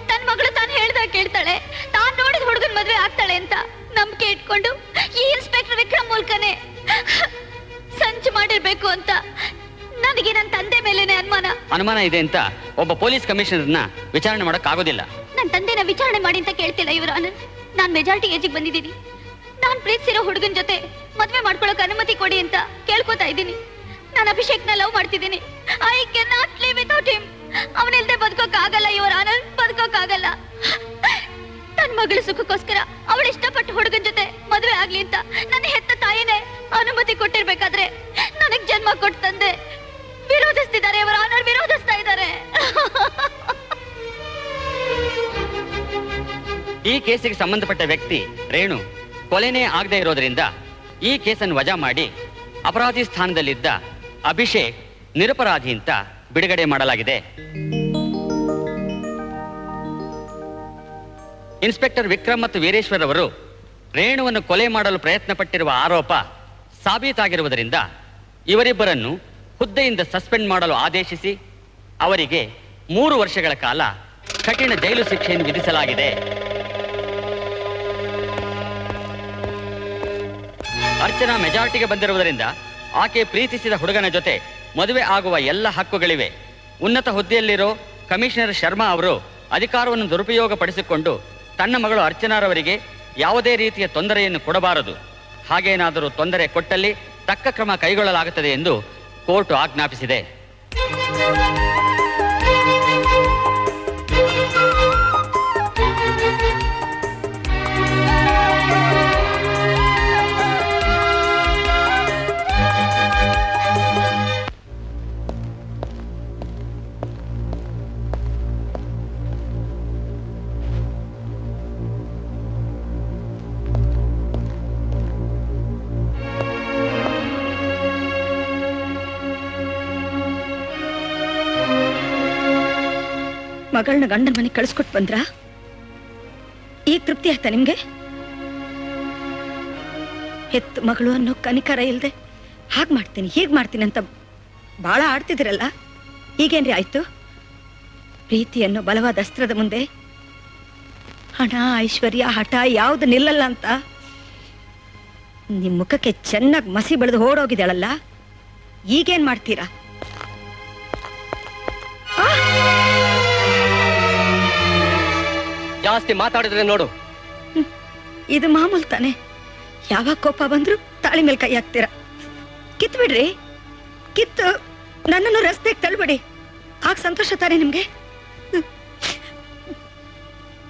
ತನ್ನ ಮಗಳು ತಾನು ಹೇಳ್ದಾಗ ಕೇಳ್ತಾಳೆ, ತಾನು ನೋಡಿದ ಹುಡುಗನ ಮದ್ವೆ ಆಗ್ತಾಳೆ ಅಂತ ನಂಬಿಕೆ ಇಟ್ಕೊಂಡು ಈ ಇನ್ಸ್ಪೆಕ್ಟರ್ ವಿಕ್ರಮ್ ಮೂಲಕನೇ ಸಂಚು ಮಾಡಿರ್ಬೇಕು ಅಂತ ನನಗೆ ನನ್ನ ತಂದೆ ಮೇಲೇನೆ ಅನುಮಾನ ಇದೆ ಅಂತ ಒಬ್ಬ ಪೊಲೀಸ್ ಕಮಿಷನರ್ನ ವಿಚಾರಣೆ ಮಾಡಕ್ ಆಗೋದಿಲ್ಲ. ನನ್ನ ತಂದೆನ ವಿಚಾರಣೆ ಮಾಡಿ ಅಂತ ಕೇಳ್ತಿಲ್ಲ ಯುವರ್ ಆನರ್. ನಾನ್ ಮೆಜಾರಿಟಿ ಏಜಿಗೆ ಬಂದಿದ್ದೀನಿ. ನಾನ್ ಪ್ರೀತಿಸಿರೋ ಹುಡುಗನ ಜೊತೆ ಮದ್ವೆ ಮಾಡ್ಕೊಳಕ್ ಅನುಮತಿ ಕೊಡಿ ಅಂತ ಕೇಳ್ಕೊತಾ ಇದ್ದೀನಿ. ನಾನು ಅಭಿಷೇಕ್ನ ಲವ್ ಮಾಡ್ತಿದ್ದೀನಿ. I can not live without him. ಅವನಿಲ್ದೆ ಬದುಕೋಕ್ ಆಗಲ್ಲ ಯುವರ್ ಆನರ್, ಬದುಕೋಕ್ ಆಗಲ್ಲ. ತನ್ನ ಮಗಳ ಸುಖಕ್ಕೋಸ್ಕರ ಅವಳು ಇಷ್ಟಪಟ್ಟು ಹುಡುಗನ ಜೊತೆ ಮದುವೆ ಆಗ್ಲಿ ಅಂತ ನನ್ನ ಹೆತ್ತ ತಾಯಿನೇ ಅನುಮತಿ ಕೊಟ್ಟಿರ್ಬೇಕಾದ್ರೆ ನನಗ್ ಜನ್ಮ ಕೊಟ್ಟು ತಂದೆ ವಿರೋಧಿಸ್ತಿದ್ದಾರೆ ಯುವರ್ ಆನರ್, ವಿರೋಧಿಸ್ತಾ ಇದ್ದಾರೆ. ಈ ಕೇಸಿಗೆ ಸಂಬಂಧಪಟ್ಟ ವ್ಯಕ್ತಿ ರೇಣು ಕೊಲೆನೇ ಆಗದೆ ಇರೋದ್ರಿಂದ ಈ ಕೇಸನ್ನು ವಜಾ ಮಾಡಿ ಅಪರಾಧಿ ಸ್ಥಾನದಲ್ಲಿದ್ದ ಅಭಿಷೇಕ್ ನಿರಪರಾಧಿ ಅಂತ ಬಿಡುಗಡೆ ಮಾಡಲಾಗಿದೆ. ಇನ್ಸ್ಪೆಕ್ಟರ್ ವಿಕ್ರಮ್ ಮತ್ತು ವೀರೇಶ್ವರ್ ಅವರು ರೇಣುವನ್ನು ಕೊಲೆ ಮಾಡಲು ಪ್ರಯತ್ನ ಪಟ್ಟಿರುವ ಆರೋಪ ಸಾಬೀತಾಗಿರುವುದರಿಂದ ಇವರಿಬ್ಬರನ್ನು ಹುದ್ದೆಯಿಂದ ಸಸ್ಪೆಂಡ್ ಮಾಡಲು ಆದೇಶಿಸಿ ಅವರಿಗೆ 3 ವರ್ಷಗಳ ಕಾಲ ಕಠಿಣ ಜೈಲು ಶಿಕ್ಷೆಯನ್ನು ವಿಧಿಸಲಾಗಿದೆ. ಅರ್ಚನಾ ಮೆಜಾರಿಟಿಗೆ ಬಂದಿರುವುದರಿಂದ ಆಕೆ ಪ್ರೀತಿಸಿದ ಹುಡುಗನ ಜೊತೆ ಮದುವೆ ಆಗುವ ಎಲ್ಲ ಹಕ್ಕುಗಳಿವೆ. ಉನ್ನತ ಹುದ್ದೆಯಲ್ಲಿರೋ ಕಮಿಷನರ್ ಶರ್ಮಾ ಅವರು ಅಧಿಕಾರವನ್ನು ದುರುಪಯೋಗ ಪಡಿಸಿಕೊಂಡು ತನ್ನ ಮಗಳು ಅರ್ಚನಾರವರಿಗೆ ಯಾವುದೇ ರೀತಿಯ ತೊಂದರೆಯನ್ನು ಕೊಡಬಾರದು. ಹಾಗೇನಾದರೂ ತೊಂದರೆ ಕೊಟ್ಟಲ್ಲಿ ತಕ್ಕ ಕ್ರಮ ಕೈಗೊಳ್ಳಲಾಗುತ್ತದೆ ಎಂದು ಕೋರ್ಟ್ ಆಜ್ಞಾಪಿಸಿದೆ. ಮಗಳನ್ನ ಗಂಡನ ಮನೆಗೆ ಕಳಿಸ್ಕೊಟ್ ಬಂದ್ರ? ಈಗ ತೃಪ್ತಿ ಆಯ್ತಾ ನಿಮ್ಗೆ? ಹೆತ್ತು ಮಗಳು ಅನ್ನೋ ಕನಿಕರ ಇಲ್ದೆ ಹಾಗೆ ಮಾಡ್ತೀನಿ ಹೀಗೆ ಮಾಡ್ತೀನಿ ಅಂತ ಬಾಳ ಆಡ್ತಿದ್ರಲ್ಲ, ಈಗೇನ್ರಿ ಆಯ್ತು? ಪ್ರೀತಿ ಅನ್ನೋ ಬಲವಾದ ಅಸ್ತ್ರದ ಮುಂದೆ ಹಣ ಐಶ್ವರ್ಯ ಹಠ ಯಾವ್ದು ನಿಲ್ಲಲ್ಲ ಅಂತ ನಿಮ್ ಮುಖಕ್ಕೆ ಚೆನ್ನಾಗಿ ಮಸಿ ಬೆಳೆದು ಓಡೋಗಿದ್ದಾಳಲ್ಲ, ಈಗೇನ್ ಮಾಡ್ತೀರಾ? ಜಾಸ್ತಿ ಮಾತಾಡಿದ್ರೆ ನೋಡು. ಇದು ಮಾಮೂಲ್ ತಾನೆ. ಯಾವಾಗ ಕೋಪ ಬಂದ್ರು ತಾಳಿ ಮೇಲೆ ಕೈ ಹಾಕ್ತೀರಾ. ಕಿತ್ ಬಿಡ್ರಿ, ಕಿತ್ತು ನನ್ನನ್ನು ರಸ್ತೆಗೆ ತಳ್ಬಿಡಿ. ಆಗ ಸಂತೋಷ ತಾನೆ ನಿಮ್ಗೆ?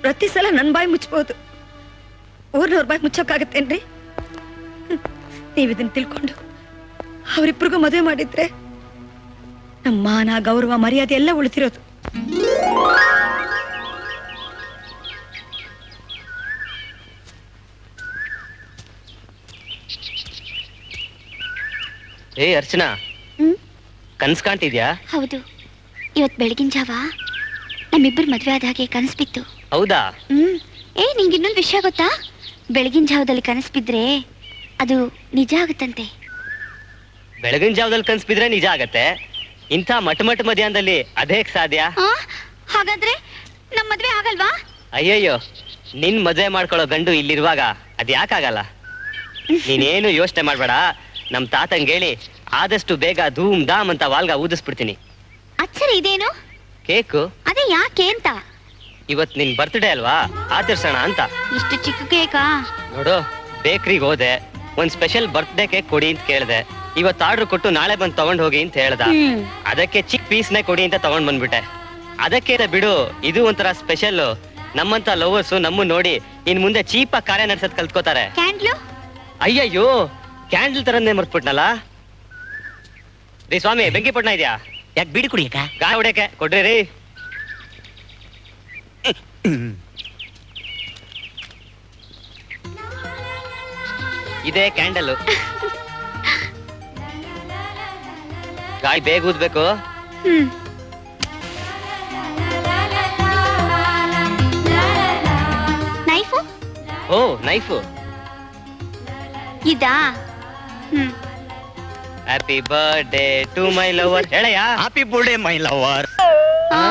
ಪ್ರತಿ ಸಲ ನನ್ ಬಾಯಿ ಮುಚ್ಚಬಹುದು, ಊರ್ನವ್ರ ಬಾಯಿ ಮುಚ್ಚೋಕ್ಕಾಗತ್ತೇನ್ರಿ? ನೀವಿದನ್ನ ತಿಳ್ಕೊಂಡು ಅವರಿಬ್ರಿಗೂ ಮದುವೆ ಮಾಡಿದ್ರೆ ನಮ್ಮ ಮಾನ ಗೌರವ ಮರ್ಯಾದೆ ಎಲ್ಲ ಉಳಿತಿರೋದು. ಏ ಅರ್ಚನಾ, ಕನ್ಸ್ ಕಾಣ್ತಿದ್ಯಾ? ಹೌದು, ಇವತ್ ಬೆಳಗಿನ ಜಾವ ನಮ್ಮಿಬ್ಬರು ಮದ್ವೆ ಆದ ಹಾಗೆ ಕನಸು ಬಿತ್ತು. ಹೌದಾ? ನಿಂಗೆ ಇನ್ನೊಂದು ವಿಷಯ ಗೊತ್ತಾ? ಬೆಳಗಿನ ಜಾವದಲ್ಲಿ ಕನಸು ಬಿದ್ರೆ ಅದು ನಿಜ ಆಗುತ್ತಂತೆ. ಬೆಳಗಿನ ಜಾವದಲ್ಲಿ ಕನ್ಸ್ ಬಿದ್ರೆ ನಿಜ ಆಗತ್ತೆ. ಇಂಥ ಮಠ ಮಧ್ಯಾಹ್ನದಲ್ಲಿ ಅದೇಕ್ ಸಾಧ್ಯ? ಹಾಗಾದ್ರೆ ನಮ್ ಮದ್ವೆ ಆಗಲ್ವಾ? ಅಯ್ಯಯ್ಯೋ, ನಿನ್ ಮದ್ವೆ ಮಾಡ್ಕೊಳ್ಳೋ ಗಂಡು ಇಲ್ಲಿರುವಾಗ ಅದ್ ಯಾಕಾಗಲ್ಲ? ನೀನೇನು ಯೋಚನೆ ಮಾಡ್ಬೇಡ. ನಮ್ ತಾತಂಗೇಳಿ ಆದಷ್ಟು ಬೇಗ ಧೂಮ್ ಧಾಮ್ ಅಂತ ವಾಲ್ಗ ಊದಿಸ್ಬಿಡ್ತೀನಿ. ಅಚ್ಚರಿ ಇದೇನು? ಕೇಕು. ಅದೇ ಯಾಕೆ ಅಂತ? ಇವತ್ ನಿನ್ ಬರ್ತ್ಡೇ ಅಲ್ವಾ, ಆಚರಿಸೋಣ ಅಂತ. ಇಷ್ಟು ಚಿಕ್ಕ ಕೇಕಾ? ನೋಡು, ಬೇಕ್ರಿಗೆ ಹೋದೆ, ಒಂದ್ ಸ್ಪೆಷಲ್ ಬರ್ತ್ಡೇ ಕೇಕ್ ಕೊಡಿ ಅಂತ ಕೇಳ್ದೆ. ಇವತ್ತು ಆರ್ಡರ್ ಕೊಟ್ಟು ನಾಳೆ ಬಂದು ತಗೊಂಡ್ ಹೋಗಿ ಅಂತ ಹೇಳ್ದ. ಅದಕ್ಕೆ ಚಿಕ್ಕ ಪೀಸ್ನೇ ಕೊಡಿ ಅಂತ ತಗೊಂಡ್ ಬಂದ್ಬಿಟ್ಟೆ. ಅದಕ್ಕೆ ಬಿಡು, ಇದು ಒಂಥರ ಸ್ಪೆಷಲ್. ನಮ್ಮಂತ ಲವರ್ಸ್ ನಮ್ಮ ನೋಡಿ ಇನ್ ಮುಂದೆ ಚೀಪಾಗಿ ಕಾರ್ಯ ನಡ್ಸೋದ್ ಕಲ್ತ್ಕೋತಾರೆ. ಕ್ಯಾಂಡ್ಲು? ಅಯ್ಯಯ್ಯೋ, ಕ್ಯಾಂಡಲ್ ತರನೇ ಮರ್ತ್ಬಿಟ್ನಲ್ಲ. ರೀ ಸ್ವಾಮಿ, ಬೆಂಕಿ ಪಟ್ನ ಇದ್ಯಾ? ಯಾಕೆ ಬೀಡಿ ಕುಡಿಯಕ? ಗಾಯ ಹೊಡ್ಯಕ್ಕೆ ಕೊಡ್ರಿ ರೀ. ಇದೇ ಕ್ಯಾಂಡಲ್. ಗಾಯ ಬೇಗ ಊದ್ಬೇಕು. Knife oh knife. ಇದಾ? Happy birthday to my lover. ಹೇಳಯ್ಯ. Happy birthday my lover. ಆ?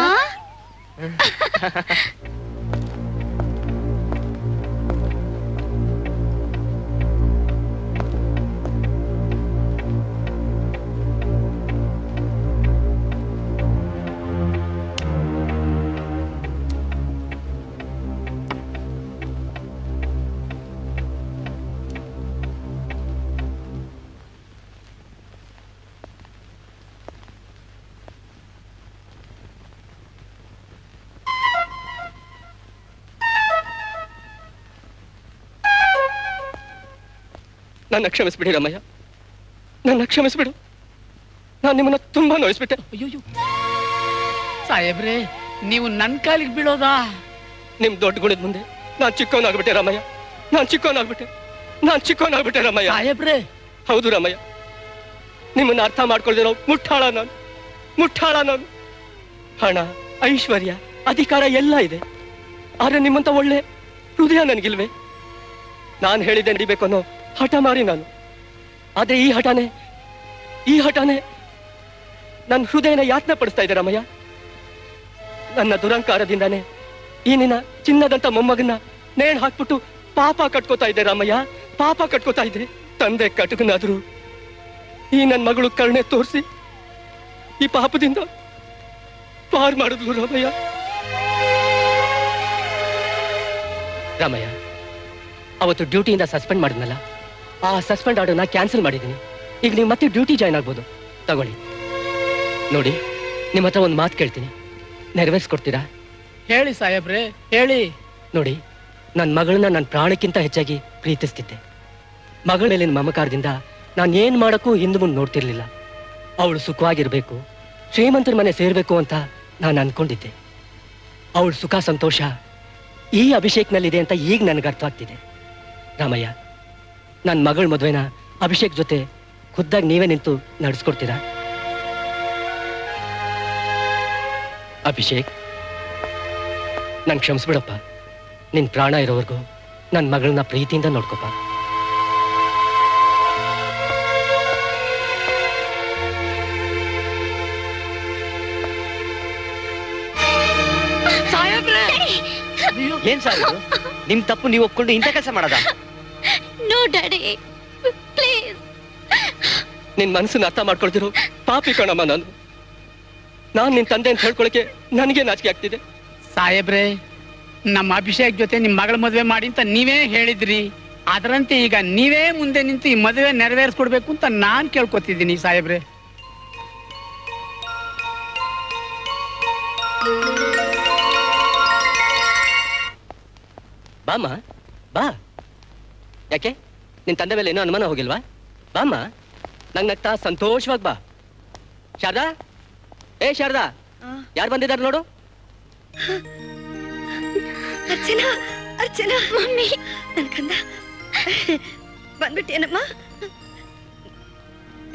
ನನ್ನ ಕ್ಷಮಿಸ್ಬಿಡಿ ರಮಯ್ಯ, ನನ್ನ ಕ್ಷಮಿಸ್ಬಿಡು. ನಾನು ನಿಮ್ಮನ್ನ ತುಂಬಾ ನೋಯಿಸ್ಬಿಟ್ಟೆ. ಅಯ್ಯೋ ಸಾಹೇಬ್ರೆ, ನೀವು ನನ್ನ ಕಾಲಿಗೆ ಬೀಳೋದಾ? ನಿಮ್ ದೊಡ್ಡ ಗುಣದ ಮುಂದೆ ನಾನ್ ಚಿಕ್ಕವನಾಗ್ಬಿಟ್ಟೆ ರಮಯ್ಯ, ನಾನ್ ಚಿಕ್ಕವನಾಗ್ಬಿಟ್ಟೆ ರಮಯ್ಯ. ಸಾಹೇಬ್ರೆ, ಹೌದು ರಮಯ್ಯ, ನಿಮ್ಮನ್ನ ಅರ್ಥ ಮಾಡ್ಕೊಳ್ದಿರೋ ಮುಟ್ಟಾಳ ನಾನು. ಹಣ, ಐಶ್ವರ್ಯ, ಅಧಿಕಾರ ಎಲ್ಲ ಇದೆ, ಆದ್ರೆ ನಿಮ್ಮಂತ ಒಳ್ಳೆ ಹೃದಯ ನನಗಿಲ್ವೇ? ನಾನು ಹೇಳಿದ್ದೆ ನಡಿಬೇಕು ಅನ್ನೋ ಹಠ ಮಾರಿ ನಾನು. ಆದ್ರೆ ಈ ಹಠಾನೆ ನನ್ನ ಹೃದಯನ ಯಾತನೆ ಪಡಿಸ್ತಾ ಇದೆ ರಮಯ್ಯ. ನನ್ನ ದುರಂಕಾರದಿಂದಾನೆ ಈ ನಿನ್ನ ಚಿನ್ನದಂತ ಮೊಮ್ಮಗನ್ನ ನೇಣ್ ಹಾಕ್ಬಿಟ್ಟು ಪಾಪ ಕಟ್ಕೋತಾ ಇದ್ದೆ ರಾಮಯ್ಯ, ಪಾಪ ಕಟ್ಕೋತಾ ಇದ್ದೆ. ತಂದೆ ಕಟಕನಾದ್ರು ಈ ನನ್ನ ಮಗಳು ಕರುಣೆ ತೋರಿಸಿ ಈ ಪಾಪದಿಂದ ಪಾರ್ ಮಾಡಿದ್ಲು ರಾಮಯ್ಯ. ರಾಮಯ್ಯ, ಅವತ್ತು ಡ್ಯೂಟಿಯಿಂದ ಸಸ್ಪೆಂಡ್ ಮಾಡಿದ್ನಲ್ಲ, ಆ ಸಸ್ಪೆಂಡ್ ಆರ್ಡರ್ನ ಕ್ಯಾನ್ಸಲ್ ಮಾಡಿದ್ದೀನಿ. ಈಗ ನೀವು ಮತ್ತೆ ಡ್ಯೂಟಿ ಜಾಯ್ನ್ ಆಗ್ಬೋದು. ತಗೊಳ್ಳಿ ನೋಡಿ, ನಿಮ್ಮ ಹತ್ರ ಒಂದು ಮಾತು ಕೇಳ್ತೀನಿ, ನೆರವೇರಿಸ್ಕೊಡ್ತೀರಾ? ಹೇಳಿ ಸಾಹೇಬ್ರೆ, ಹೇಳಿ. ನೋಡಿ, ನನ್ನ ಮಗಳನ್ನ ನನ್ನ ಪ್ರಾಣಕ್ಕಿಂತ ಹೆಚ್ಚಾಗಿ ಪ್ರೀತಿಸ್ತಿದ್ದೆ. ಮಗಳ ಮೇಲಿನ ಮಮಕಾರದಿಂದ ನಾನು ಏನ್ ಮಾಡಕ್ಕೂ ಹಿಂದೆ ಮುಂದೆ ನೋಡ್ತಿರ್ಲಿಲ್ಲ. ಅವಳು ಸುಖವಾಗಿರ್ಬೇಕು, ಶ್ರೀಮಂತರ ಮನೆ ಸೇರ್ಬೇಕು ಅಂತ ನಾನು ಅನ್ಕೊಂಡಿದ್ದೆ. ಅವಳ ಸುಖ ಸಂತೋಷ ಈ ಅಭಿಷೇಕ್ನಲ್ಲಿದೆ ಅಂತ ಈಗ ನನಗೆ ಅರ್ಥವಾಗ್ತಿದೆ. ರಾಮಯ್ಯ, ನನ್ನ ಮಗಳ ಮದುವೆನ ಅಭಿಷೇಕ್ ಜೊತೆ ಖುದ್ದಾಗಿ ನೀವೇ ನಿಂತು ನಡೆಸ್ಕೊಡ್ತೀರಾ? ಅಭಿಷೇಕ್, ನನ್ ಕ್ಷಮಿಸ್ಬಿಡಪ್ಪ. ನಿನ್ ಪ್ರಾಣ ಇರೋವರೆಗೂ ನನ್ನ ಮಗಳನ್ನ ಪ್ರೀತಿಯಿಂದ ನೋಡ್ಕೊಪ್ಪ. ಏನ್ ಸರ್ ಇದು? ನಿಮ್ ತಪ್ಪು ನೀವು ಒಪ್ಕೊಂಡು ಇಂಥ ಕೆಲಸ ಮಾಡದ? No daddy, please. ನಿನ್ ಮನಸ್ಸನ್ನ ಅರ್ಥ ಮಾಡ್ಕೊಳ್ತಿರೋ ಪಾಪಿ ಕಣಮ್ಮ ನಾನು ನಿನ್ ತಂದೆ ಅಂತ ಹೇಳ್ಕೊಳಕ್ಕೆ ನನಗೆ ನಾಚಿಕೆ ಆಗ್ತಿದೆ. ಸಾಹೇಬ್ರೆ, ನಮ್ಮ ಅಭಿಷೇಕ್ ಜೊತೆ ನಿಮ್ ಮಗಳ ಮದುವೆ ಮಾಡಿ ಅಂತ ನೀವೇ ಹೇಳಿದ್ರಿ. ಅದರಂತೆ ಈಗ ನೀವೇ ಮುಂದೆ ನಿಂತು ಈ ಮದುವೆ ನೆರವೇರಿಸ್ಕೊಡ್ಬೇಕು ಅಂತ ನಾನ್ ಕೇಳ್ಕೊತಿದ್ದೀನಿ ಸಾಹೇಬ್ರೆ. ಬಾಮ್ಮ, ಬಾ. ಯಾಕೆ ನಿನ್ ತಂದೆ ಮೇಲೆ ಏನೋ ಅನುಮಾನ ಹೋಗಿಲ್ವಾ? ಬಾಮ್ಮ, ನಂಗ್ ನಗ್ತಾ ಸಂತೋಷವಾಗಿ ಬಾ. ಶಾರದಾ, ಏ ಶಾರದಾ, ಯಾರು ಬಂದಿದ್ದಾರೆ ನೋಡು. ಅರ್ಚನಾ, ಅರ್ಚನಾ, ಮಮ್ಮಿ, ನನ್ ಕಂದ ಬಂದ್ಬಿಟ್ಟೇನಮ್ಮ?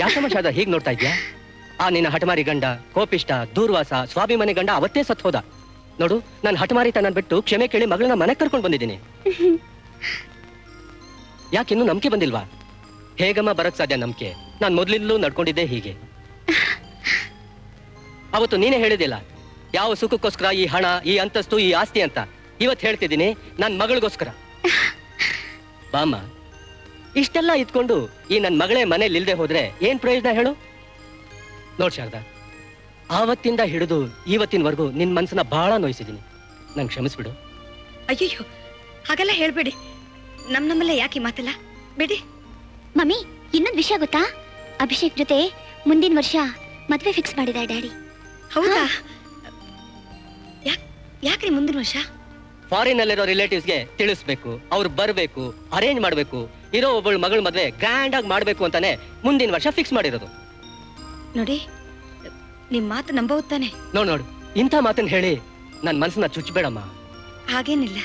ಯಾಕಮ್ಮ ಶಾರದಾ ಹೀಗ್ ನೋಡ್ತಾ ಇದ್ಯಾ? ಆ ನಿನ್ನ ಹಠಮಾರಿ ಗಂಡ, ಕೋಪಿಷ್ಟ, ದೂರ್ವಾಸ, ಸ್ವಾಭಿಮಾನಿ ಗಂಡ ಅವತ್ತೇ ಸತ್ ಹೋದ. ನೋಡು, ನಾನು ಹಠಮಾರಿತನ ಬಿಟ್ಟು ಕ್ಷಮೆ ಕೇಳಿ ಮಗಳನ್ನ ಮನೆಗೆ ಕರ್ಕೊಂಡು ಬಂದಿದ್ದೀನಿ. ಯಾಕಿನ್ನೂ ನಂಬಿಕೆ ಬಂದಿಲ್ವಾ? ಹೇಗಮ್ಮ ಬರಕ್ ಸಾಧ್ಯ ನಂಬಿಕೆ? ನಾನು ಮೊದ್ಲಿಂದಲೂ ನಡ್ಕೊಂಡಿದ್ದೆ ಹೀಗೆ. ಅವತ್ತು ನೀನೇ ಹೇಳಿದಿಲ್ಲ ಯಾವ ಸುಖಕ್ಕೋಸ್ಕರ ಈ ಹಣ, ಈ ಅಂತಸ್ತು, ಈ ಆಸ್ತಿ ಅಂತ. ಇವತ್ತು ಹೇಳ್ತಿದ್ದೀನಿ, ನನ್ನ ಮಗಳಿಗೋಸ್ಕರ. ಬಾಮ್ಮ, ಇಷ್ಟೆಲ್ಲ ಇದ್ಕೊಂಡು ಈ ನನ್ನ ಮಗಳೇ ಮನೇಲಿ ಇಲ್ದೆ ಹೋದ್ರೆ ಏನ್ ಪ್ರಯೋಜನ ಹೇಳು? ನೋಡ್ ಶಾರದಾ, ಆವತ್ತಿಂದ ಹಿಡಿದು ಇವತ್ತಿನವರೆಗೂ ನಿನ್ ಮನ್ಸನ್ನ ಬಹಳ ನೋಯಿಸಿದ್ದೀನಿ. ನಂಗೆ ಕ್ಷಮಿಸ್ಬಿಡು. ಅಯ್ಯಯ್ಯೋ, ಹಾಗೆಲ್ಲ ಹೇಳ್ಬೇಡಿ. ನಮ್ಮಲ್ಲೇ ಯಾಕೆ ಈ ಮಾತಲ್ಲ, ಬಿಡಿ. ಮಮ್ಮಿ, ಇನ್ನೊಂದು ವಿಷಯ ಗೊತ್ತಾ? ಅಭಿಷೇಕ್ ಜೊತೆ ಮುಂದಿನ ವರ್ಷ ಮದ್ವೆ ಫಿಕ್ಸ್ ಮಾಡಿದ್ದಾರೆ ಡ್ಯಾಡಿ. ಹೌದಾ? ಯಾಕ್ರಿ ಮುಂದಿನ ವರ್ಷ? ಫಾರಿನ್ ಅಲ್ಲಿರೋ ರಿಲೇಟಿವ್ಸ್ಗೆ ತಿಳಿಸ್ಬೇಕು, ಅವ್ರು ಬರ್ಬೇಕು, ಅರೇಂಜ್ ಮಾಡ್ಬೇಕು. ಇರೋ ಒಬ್ಬಳು ಮಗಳ ಮದ್ವೆ ಗ್ರ್ಯಾಂಡ್ ಆಗಿ ಮಾಡ್ಬೇಕು ಅಂತಾನೆ ಮುಂದಿನ ವರ್ಷ ಫಿಕ್ಸ್ ಮಾಡಿರೋದು. ನೋಡಿ, ನಿಮ್ ಮಾತು ನಂಬಹುದು ತಾನೆ? ನೋಡು ಇಂಥ ಮಾತನ್ನ ಹೇಳಿ ನನ್ ಮನಸ್ಸನ್ನ ಚುಚ್ಚಬೇಡಮ್ಮ. ಹಾಗೇನಿಲ್ಲ.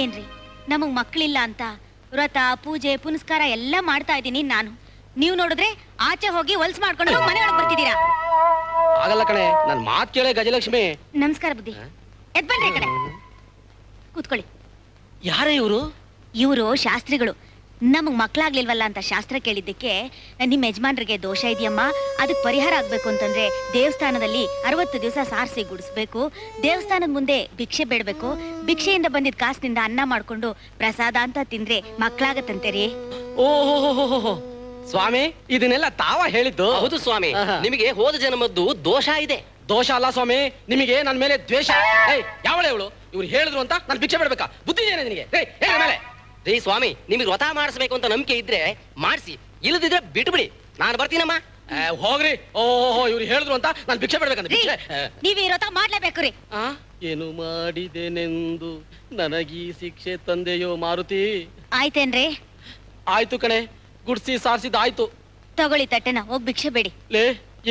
ಏನ್ರಿ ನಮಗ್ ಮಕ್ಳಿಲ್ಲ ಅಂತ ವ್ರತ ಪೂಜೆ ಪುನಸ್ಕಾರ ಎಲ್ಲ ಮಾಡ್ತಾ ಇದೀನಿ ನಾನು. ನೀವ್ ನೋಡಿದ್ರೆ ಆಚೆ ಹೋಗಿ ಹೊಲ್ಸ್ ಮಾಡ್ಕೊಂಡು ಮನೆ ಒಳಗ್ ಬರ್ತಿದ್ದೀರಾ. ಆಗಲ್ಲ ಕಣೆ, ನನ್ ಮಾತ್ ಕೇಳೆ ಗಜಲಕ್ಷ್ಮಿ. ನಮಸ್ಕಾರ ಬುದ್ಧಿ. ಎದ್ ಬನ್ರಿ ಈ ಕಡೆ ಕೂತ್ಕೊಳ್ಳಿ. ಯಾರೇ ಇವರು? ಇವರು ಶಾಸ್ತ್ರಿಗಳು. ನಮಗ್ ಮಕ್ಳಾಗ್ಲಿಲ್ವಲ್ಲ ಅಂತ ಶಾಸ್ತ್ರ ಕೇಳಿದ್ದಕ್ಕೆ ನಿಮ್ ಯಜಮಾನ್ರಿಗೆ ದೋಷ ಇದೆಯಮ್ಮ, ಅದಕ್ ಪರಿಹಾರ ಆಗ್ಬೇಕು ಅಂತಂದ್ರೆ ದೇವಸ್ಥಾನದಲ್ಲಿ 60 ದಿವಸ ಸಾರಿಸಿ ಗುಡಿಸ್ಬೇಕು, ದೇವಸ್ಥಾನದ ಮುಂದೆ ಭಿಕ್ಷೆ ಬೇಡ್ಬೇಕು, ಭಿಕ್ಷೆಯಿಂದ ಬಂದಿದ್ ಕಾಸಿನಿಂದ ಅನ್ನ ಮಾಡ್ಕೊಂಡು ಪ್ರಸಾದ ಅಂತ ತಿಂದ್ರೆ ಮಕ್ಳಾಗತ್ತಂತೆ ರೀ. ಓಹೋ ಸ್ವಾಮಿ, ಇದನ್ನೆಲ್ಲ ತಾವ ಹೇಳಿದ್ದು? ಹೌದು ಸ್ವಾಮಿ, ನಿಮಗೆ ಹೋದ ಜನ್ಮದ್ದು ದೋಷ ಇದೆ. ದೋಷ ಅಲ್ಲ ಸ್ವಾಮಿ, ನಿಮಗೆ ನನ್ ಮೇಲೆ ದ್ವೇಷ. ಯಾವಳೆ ಇವಳು? ಇವ್ರು ಹೇಳಿದ್ರು ಅಂತ ನಾನು ಭಿಕ್ಷೆ ಬೇಡ್ಬೇಕಾ? ಬುದ್ಧಿ ಏನೇ ನಿನಗೆ? ಮೇಲೆ ರೀ ಸ್ವಾಮಿ, ನಿಮಗೆ ವ್ರತ ಮಾಡಿಸ್ಬೇಕು ಅಂತ ನಂಬಿಕೆ ಇದ್ರೆ ಮಾಡಿಸಿ, ಇಲ್ಲದಿದ್ರೆ ಬಿಟ್ಬಿಡಿ, ನಾನು ಬರ್ತೀನಮ್ಮ. ಹೋಗ್ರಿ. ಓಹೋ, ಇವ್ರು ಹೇಳಿದ್ರು ಅಂತ ನಾನು ಭಿಕ್ಷೆ ಬೇಡ್ಬೇಕಂತ. ಭಿಕ್ಷೆ ನೀವ್ ಈ ವ್ರತ ಮಾಡ್ಲೇಬೇಕು ರೀ. ಏನು ಮಾಡಿದೆನೆಂದು ನನಗೀ ಶಿಕ್ಷೆ ತಂದೆಯೋ ಮಾರುತಿ? ಆಯ್ತೇನ್ರಿ? ಆಯ್ತು ಕಣೆ, ಗುಡ್ಸಿ ಸಾರಿಸಿದ ಆಯ್ತು. ತಗೊಳ್ಳಿ ತಟ್ಟೆನ, ಹೋಗ್ ಭಿಕ್ಷೆ ಬೇಡಿ. ಲೇ,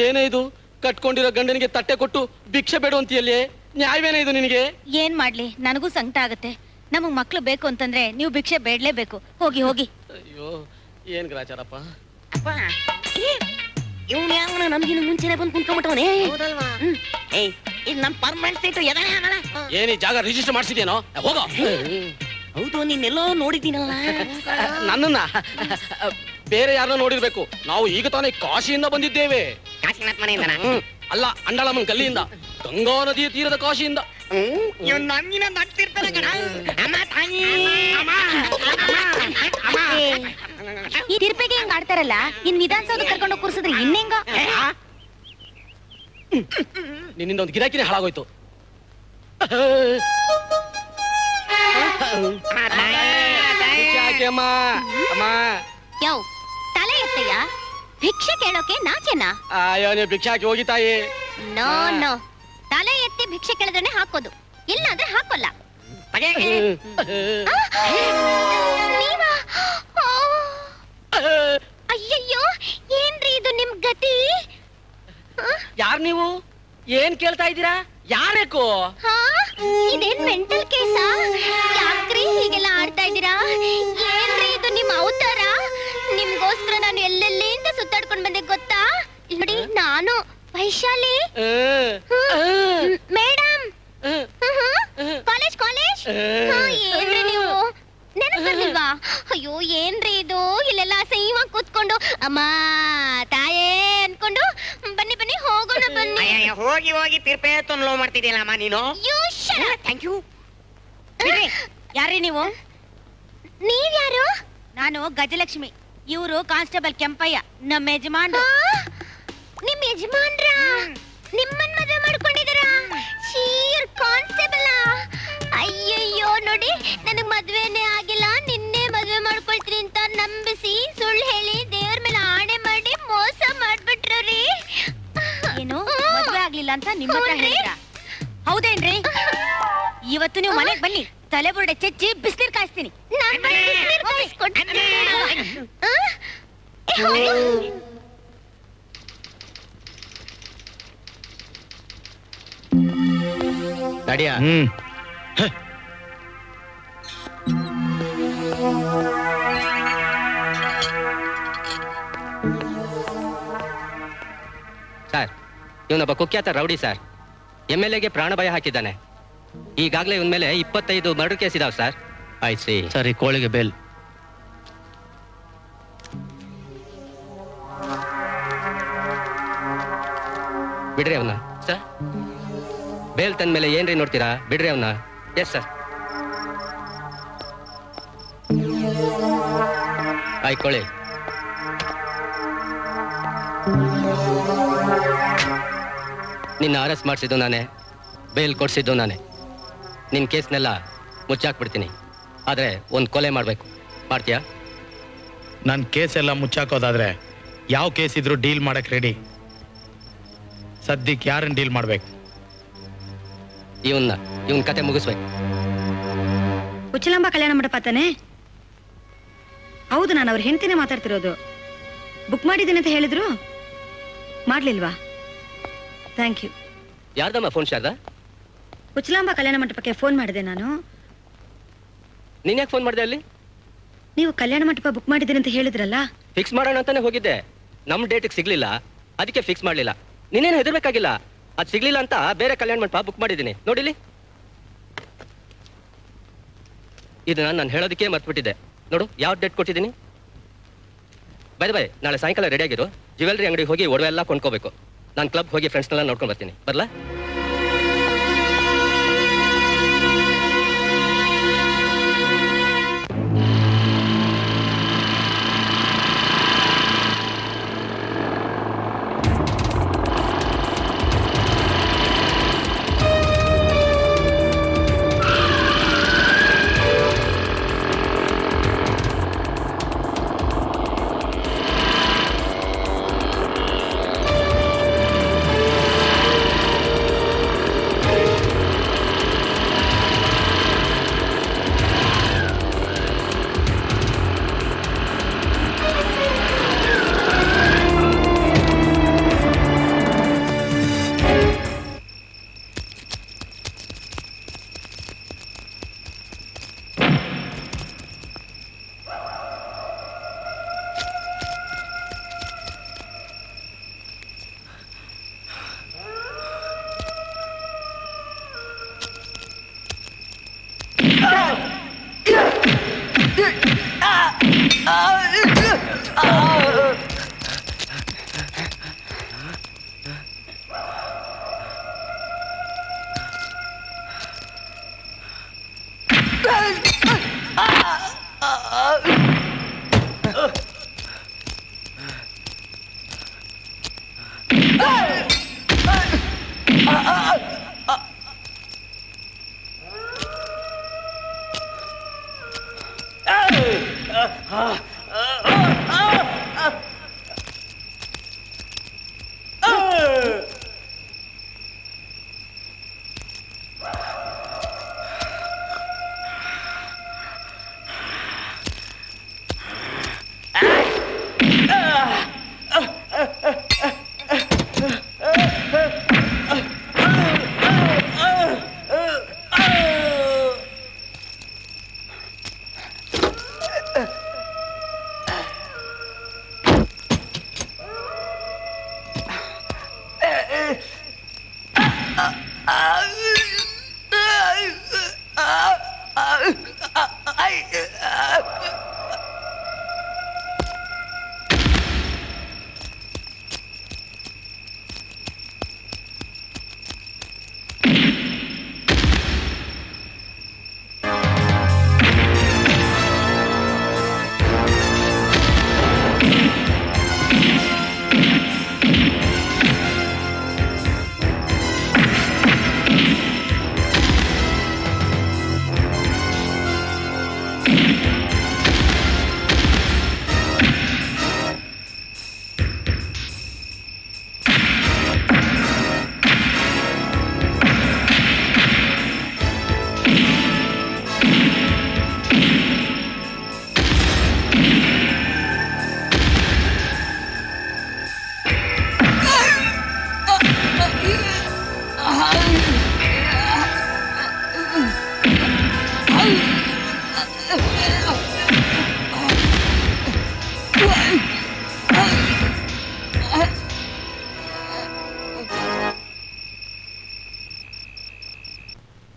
ಏನೇ ಇದು? ಕಟ್ಕೊಂಡಿರೋ ಗಂಡನಿಗೆ ತಟ್ಟೆ ಕೊಟ್ಟು ಭಿಕ್ಷೆ ಬೇಡು ಅಂತೀಯಲ್ಲೇ, ನ್ಯಾಯವೇನೇ ಇದು ನಿನಗೆ? ಏನ್ ಮಾಡ್ಲಿ, ನನಗೂ ಸಂಕಟ ಆಗತ್ತೆ. ನಮಗ್ ಮಕ್ಳು ಬೇಕು ಅಂತಂದ್ರೆ ನೀವು ಭಿಕ್ಷೆ ಬೇಡ್ಲೇಬೇಕು. ಹೋಗಿ ಹೋಗಿ. ಅಯ್ಯೋ, ಏನ್ ಗ್ರಾಚಾರಪ್ಪ. ಇವ್ನು ಯಾವನ ನಮ್ಗಿನ ಮುಂಚೆನೆ ಬಂದು ಕುಂತ್ಕೊಂಡ್ಬಿಟ್ಟವನೇ. ಇದು ನಮ್ ಪರ್ಮನೆಂಟ್ ಸೀಟು. ಏನ್ ಈ ಜಾಗ ರಿಜಿಸ್ಟರ್ ಮಾಡಿಸಿದೇನೋ? ಹೋಗೋ. ಹೌದು, ನೀನೆಲ್ಲೋ ನೋಡಿದ್ದೀನಲ್ಲ. ನನ್ನನ್ನ ಬೇರೆ ಯಾರನ್ನ ನೋಡಿರ್ಬೇಕು. ನಾವು ಈಗ ತಾನೇ ಕಾಶಿಯಿಂದ ಬಂದಿದ್ದೇವೆ. ಕಾಶಿನಾಥ್ ಮನೆಯಿಂದನಾ? ಅಲ್ಲ, ಅಂಡಳಮ್ಮನ ಗಲ್ಲಿಯಿಂದ, ಗಂಗಾ ನದಿಯ ತೀರದ ಕಾಶಿಯಿಂದ. ನಮ್ಗಿನ ನಗ್ತಿರ್ತಾನೆ ಕಣ. ಅಮ್ಮ ತಾಯಿ, ಈ ತಿರುಪೆಗೆ ಹೆಂಗ್ ಆಡ್ತಾರಲ್ಲ, ಇನ್ ವಿಧಾನಸೌಧ ಕರ್ಕೊಂಡು ಕೂರ್ಸಿದ್ರೆ ಇನ್ನೆಂಗ? ನಿನ್ನಿಂದ ಒಂದು ಗಿರಾಕಿನೇ ಹಾಳಾಗೋಯ್ತು. ಅಮ್ಮ ಅಮ್ಮ, ಯೋ ತಲೆ ಎತ್ತಯ್ಯ, ಭಿಕ್ಷೆ ಕೇಳೋಕೆ ನಾಚೆನಾ? ಅಯ್ಯೋ, ನೀವು ಭಿಕ್ಷೆ ಹಾಕಿ ಹೋಗಿ ತಾಯಿ. ನೋ ನೋ, ತಲೆ ಎತ್ತಿ ಭಿಕ್ಷೆ ಕೇಳಿದ್ರೆ ಹಾಕೋದು, ಇಲ್ಲ ಅಂದ್ರೆ ಹಾಕೋಲ್ಲ. ನೀವಾ? ಅಯ್ಯಯ್ಯೋ, ಏನ್ರಿ ಇದು ನಿಮ್ ಗತಿ? ಯಾರ್ ನೀವು? ಏನ್ ಕೇಳ್ತಾ ಇದ್ದೀರಾ? ಯಾರೇಕೋ? ಇದೇನ್ ಮೆಂಟಲ್ ಕೇಸಾ? ಯಾಕ್ರಿ ಹೀಗೆಲ್ಲ ಆಡ್ತಾ ಇದ್ದೀರಾ? ಏನ್ರಿ ಇದು ನಿಮ್ ಅವತಾರ? ನಿಮ್ಗೋಸ್ಕರ ನಾನು ಎಲ್ಲೆಲ್ಲಿಂದ ಸುತ್ತಾಡ್ಕೊಂಡ್ ಬಂದೆ ಗೊತ್ತಾ? ನೋಡಿ, ನಾನು ವೈಶಾಲಿ ಮೇಡಮ್. College college. ಏನ್ರಿ ನೀವು ನೆನಪಿರ್ಲಿಲ್ವಾ? ಅಯ್ಯೋ, ಏನ್ರಿ ಇದು? ಇಲ್ಲೆಲ್ಲ ಅಸಹ್ಯವಾಗಿ ಕೂತ್ಕೊಂಡು ಅಮ್ಮ ತಾಯೇ ಅನ್ಕೊಂಡು ಬನ್ನಿ ಬನ್ನಿ ಹೋಗೋಣ ಬನ್ನಿ. ಹೋಗಿ ಹೋಗಿ ತಿರ್ಪೆ ತೊಂದ್ಲೋ ಮಾಡ್ತಿದ್ಯಲ್ಲಮ್ಮ ನೀನು. Thank you. ಯಾರೀ ನೀವು? ನೀವ್ಯಾರು? ನಾನು ಗಜಲಕ್ಷ್ಮಿ. ಇವರು ಕಾನ್ಸ್ಟೇಬಲ್ ಕೆಂಪಯ್ಯ, ನಮ್ಮ ಯಜಮಾನ್ರು. ನಿಮ್ ಯಜಮಾನ್ರ ನಿಮ್ಮನ್ ಮದುವೆ ಮಾಡ್ಕೊಂಡಿದಾರ? Sheer constable. ಅಯ್ಯಯ್ಯೋ, ನೋಡಿ, ನನಗ್ ಮದ್ವೆನೇ ಆಗಿಲ್ಲ, ನಿನ್ನೆ ಮದ್ವೆ ಮಾಡ್ಕೊಳ್ತೀನಿ ಅಂತ ನಂಬಿಸಿ ಸುಳ್ಳು ಹೇಳಿ ದೇವ್ರ ಮೇಲೆ ಆಣೆ ಮಾಡಿ ಮೋಸ ಮಾಡ್ಬಿಟ್ರು ರೀ. ಏನು, ಮದ್ವೆ ಆಗ್ಲಿಲ್ಲ ಅಂತ ನಿಮ್ಮ ಹತ್ರ ಹೇಳಿದ್ರ? ಹೌದೇನ್ರಿ? ಇವತ್ತು ನೀವು ಮನೆಗ್ ಬನ್ನಿ, ತಲೆ ಬುರುಡೆ ಚೆಚ್ಚಿ ಬಿಸಿನೀರ್ ಕಾಯಿಸ್ತೀನಿ. ನಾನ್ ಬಿಸಿನೀರ್ ಕಾಯಿಸ್ಕೊಡ್ತೀನಿ. ನಡಿಯಾ. ಸರ್, ಇವನೊಬ್ಬ ಕುಖ್ಯಾತ ರೌಡಿ ಸರ್. MLA ಗೆ ಪ್ರಾಣ ಭಯ ಹಾಕಿದ್ದಾನೆ. ಈಗಾಗಲೇ ಇವನ್ ಮೇಲೆ 25 ಮರ್ಡರ್ ಕೇಸ್ ಇದಾವೆ ಸರ್. ಆಯ್ತು ಸರಿ, ಕೋಳಿಗೆ ಬೇಲ್. ಬಿಡ್ರಿ ಅವನ್ನ ಸರ್. ಬೇಲ್ ತಂದ ಮೇಲೆ ಏನ್ರಿ ನೋಡ್ತೀರಾ? ಬಿಡ್ರಿ ಅವನ್ನ. Yes sir. ಆಯ್ಕೊಳ್ಳಿ. ನಿನ್ನ ಅರೆಸ್ಟ್ ಮಾಡಿಸಿದ್ದು ನಾನೇ, ಬೇಲ್ ಕೊಡ್ಸಿದ್ದು ನಾನೇ. ನಿನ್ನ ಕೇಸ್ನೆಲ್ಲ ಮುಚ್ಚಾಕ್ಬಿಡ್ತೀನಿ. ಆದ್ರೆ ಒಂದು ಕೊಲೆ ಮಾಡ್ಬೇಕು. ಮಾಡ್ತೀಯಾ? ನನ್ನ ಕೇಸ್ ಎಲ್ಲ ಮುಚ್ಚಾಕೋದಾದ್ರೆ ಯಾವ ಕೇಸ್ ಇದ್ರೂ ಡೀಲ್ ಮಾಡಕ್ ರೆಡಿ. ಸದ್ಯಕ್ಕೆ ಯಾರನ್ನ ಡೀಲ್ ಮಾಡ್ಬೇಕು? ಇವನ್ ಕತೆ ಮುಗಿಸ್ಬೇಕು. ಉಚ್ಚಲಾಂಬ ಕಲ್ಯಾಣ ಮಂಟಪ ತಾನೆ? ಹೌದು, ನಾನು ಅವ್ರ ಹೆಂಡತಿನೇ ಮಾತಾಡ್ತಿರೋದು. ಬುಕ್ ಮಾಡಿದ್ದೀನಿ ಅಂತ ಹೇಳಿದ್ರು. ಮಾಡ್ಲಿಲ್ವಾ? Thank you. ಯಾರ್ದಮ್ಮ ಫೋನ್ ಶಾರದಾ? ಉಚ್ಚಲಾಂಬ ಕಲ್ಯಾಣ ಮಂಟಪಕ್ಕೆ ಫೋನ್ ಮಾಡಿದೆ ನಾನು. ನೀನ್ ಯಾಕೆ ಫೋನ್ ಮಾಡಿದೆ ಅಲ್ಲಿ? ನೀವು ಕಲ್ಯಾಣ ಮಂಟಪ ಬುಕ್ ಮಾಡಿದ್ದೀರಿ ಅಂತ ಹೇಳಿದ್ರಲ್ಲ. ಫಿಕ್ಸ್ ಮಾಡೋಣ ಅಂತಾನೆ ಹೋಗಿದ್ದೆ. ನಮ್ ಡೇಟಿಗೆ ಸಿಗ್ಲಿಲ್ಲ, ಅದಕ್ಕೆ ಫಿಕ್ಸ್ ಮಾಡ್ಲಿಲ್ಲ. ನೀನೇನು ಹೆದರ್ಬೇಕಾಗಿಲ್ಲ, ಅದು ಸಿಗ್ಲಿಲ್ಲ ಅಂತ ಬೇರೆ ಕಲ್ಯಾಣ ಮಂಟಪ ಬುಕ್ ಮಾಡಿದ್ದೀನಿ. ನೋಡಿಲಿ, ಇದನ್ನ ನಾನು ಹೇಳೋದಕ್ಕೆ ಮರ್ತ್ಬಿಟ್ಟಿದ್ದೆ. ನೋಡು ಯಾವ ಡೇಟ್ ಕೊಟ್ಟಿದ್ದೀನಿ. ಬೈ ನಾಳೆ ಸಾಯಂಕಾಲ ರೆಡಿ ಆಗಿರು. ಜ್ಯುವೆಲ್ರಿ ಅಂಗಡಿಗೆ ಹೋಗಿ ಒಡವೆ ಎಲ್ಲ ಕೊಂಡ್ಕೋಬೇಕು. ನಾನು ಕ್ಲಬ್ ಹೋಗಿ ಫ್ರೆಂಡ್ಸ್ನೆಲ್ಲ ನೋಡ್ಕೊಂಡು ಬರ್ತೀನಿ. ಬರ್ಲಾ?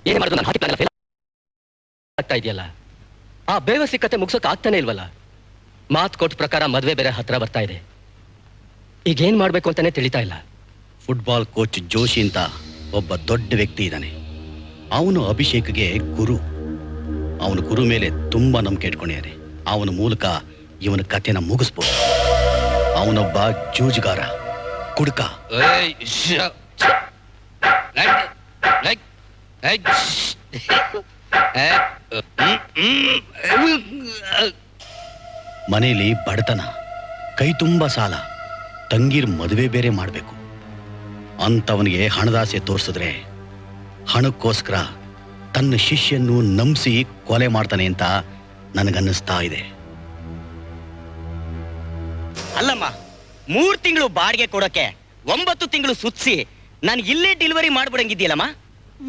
ಏನ್ ಮಾಡೋದು? ನಾನು ಹಾಕಿ ಪ್ಲಾನ್ ಫೇಲ್ ಆಗ್ತಾ ಇದೆಯಲ್ಲ. ಆ ಬೇವಸಿ ಕತೆ ಮುಗಿಸೋಕೆ ಆಗ್ತಾನೆ ಇಲ್ವಲ್ಲ. ಮಾತು ಕೊಟ್ಟ ಪ್ರಕಾರ ಮದ್ವೆ ಬೇರೆ ಹತ್ರ ಬರ್ತಾ ಇದೆ. ಈಗೇನ್ ಮಾಡ್ಬೇಕು ಅಂತಾನೆ ತಿಳಿತಾ ಇಲ್ಲ. ಫುಟ್ಬಾಲ್ ಕೋಚ್ ಜೋಶಿ ಅಂತ ಒಬ್ಬ ದೊಡ್ಡ ವ್ಯಕ್ತಿ ಇದ್ದಾನೆ. ಅವನು ಅಭಿಷೇಕ್ಗೆ ಗುರು. ಅವನು ಗುರು ಮೇಲೆ ತುಂಬಾ ನಂಬಿಕೆ ಇಟ್ಕೊಂಡಿದ್ದಾನೆ. ಅವನ ಮೂಲಕ ಇವನ ಕಥೆನ ಮುಗಿಸ್ಬೋದು. ಅವನೊಬ್ಬ ಜೂಜುಗಾರ, ಕುಡುಕ. ಮನೆಯಲ್ಲಿ ಬಡತನ, ಕೈ ತುಂಬಾ ಸಾಲ, ತಂಗಿರ್ ಮದುವೆ ಬೇರೆ ಮಾಡಬೇಕು. ಅಂತವನಿಗೆ ಹಣದಾಸೆ ತೋರಿಸಿದ್ರೆ ಹಣಕ್ಕೋಸ್ಕರ ತನ್ನ ಶಿಷ್ಯನ್ನು ನಂಬಿಸಿ ಕೊಲೆ ಮಾಡ್ತಾನೆ ಅಂತ ನನಗನ್ನಿಸ್ತಾ ಇದೆ. ಅಲ್ಲಮ್ಮ, 3 ತಿಂಗಳು ಬಾಡಿಗೆ ಕೊಡೋಕೆ 9 ತಿಂಗಳು ಸುತ್ಸಿ ನಾನು ಇಲ್ಲೇ ಡೆಲಿವರಿ ಮಾಡ್ಬಿಡಂಗಿದ್ಯಲ್ಲಮ್ಮ.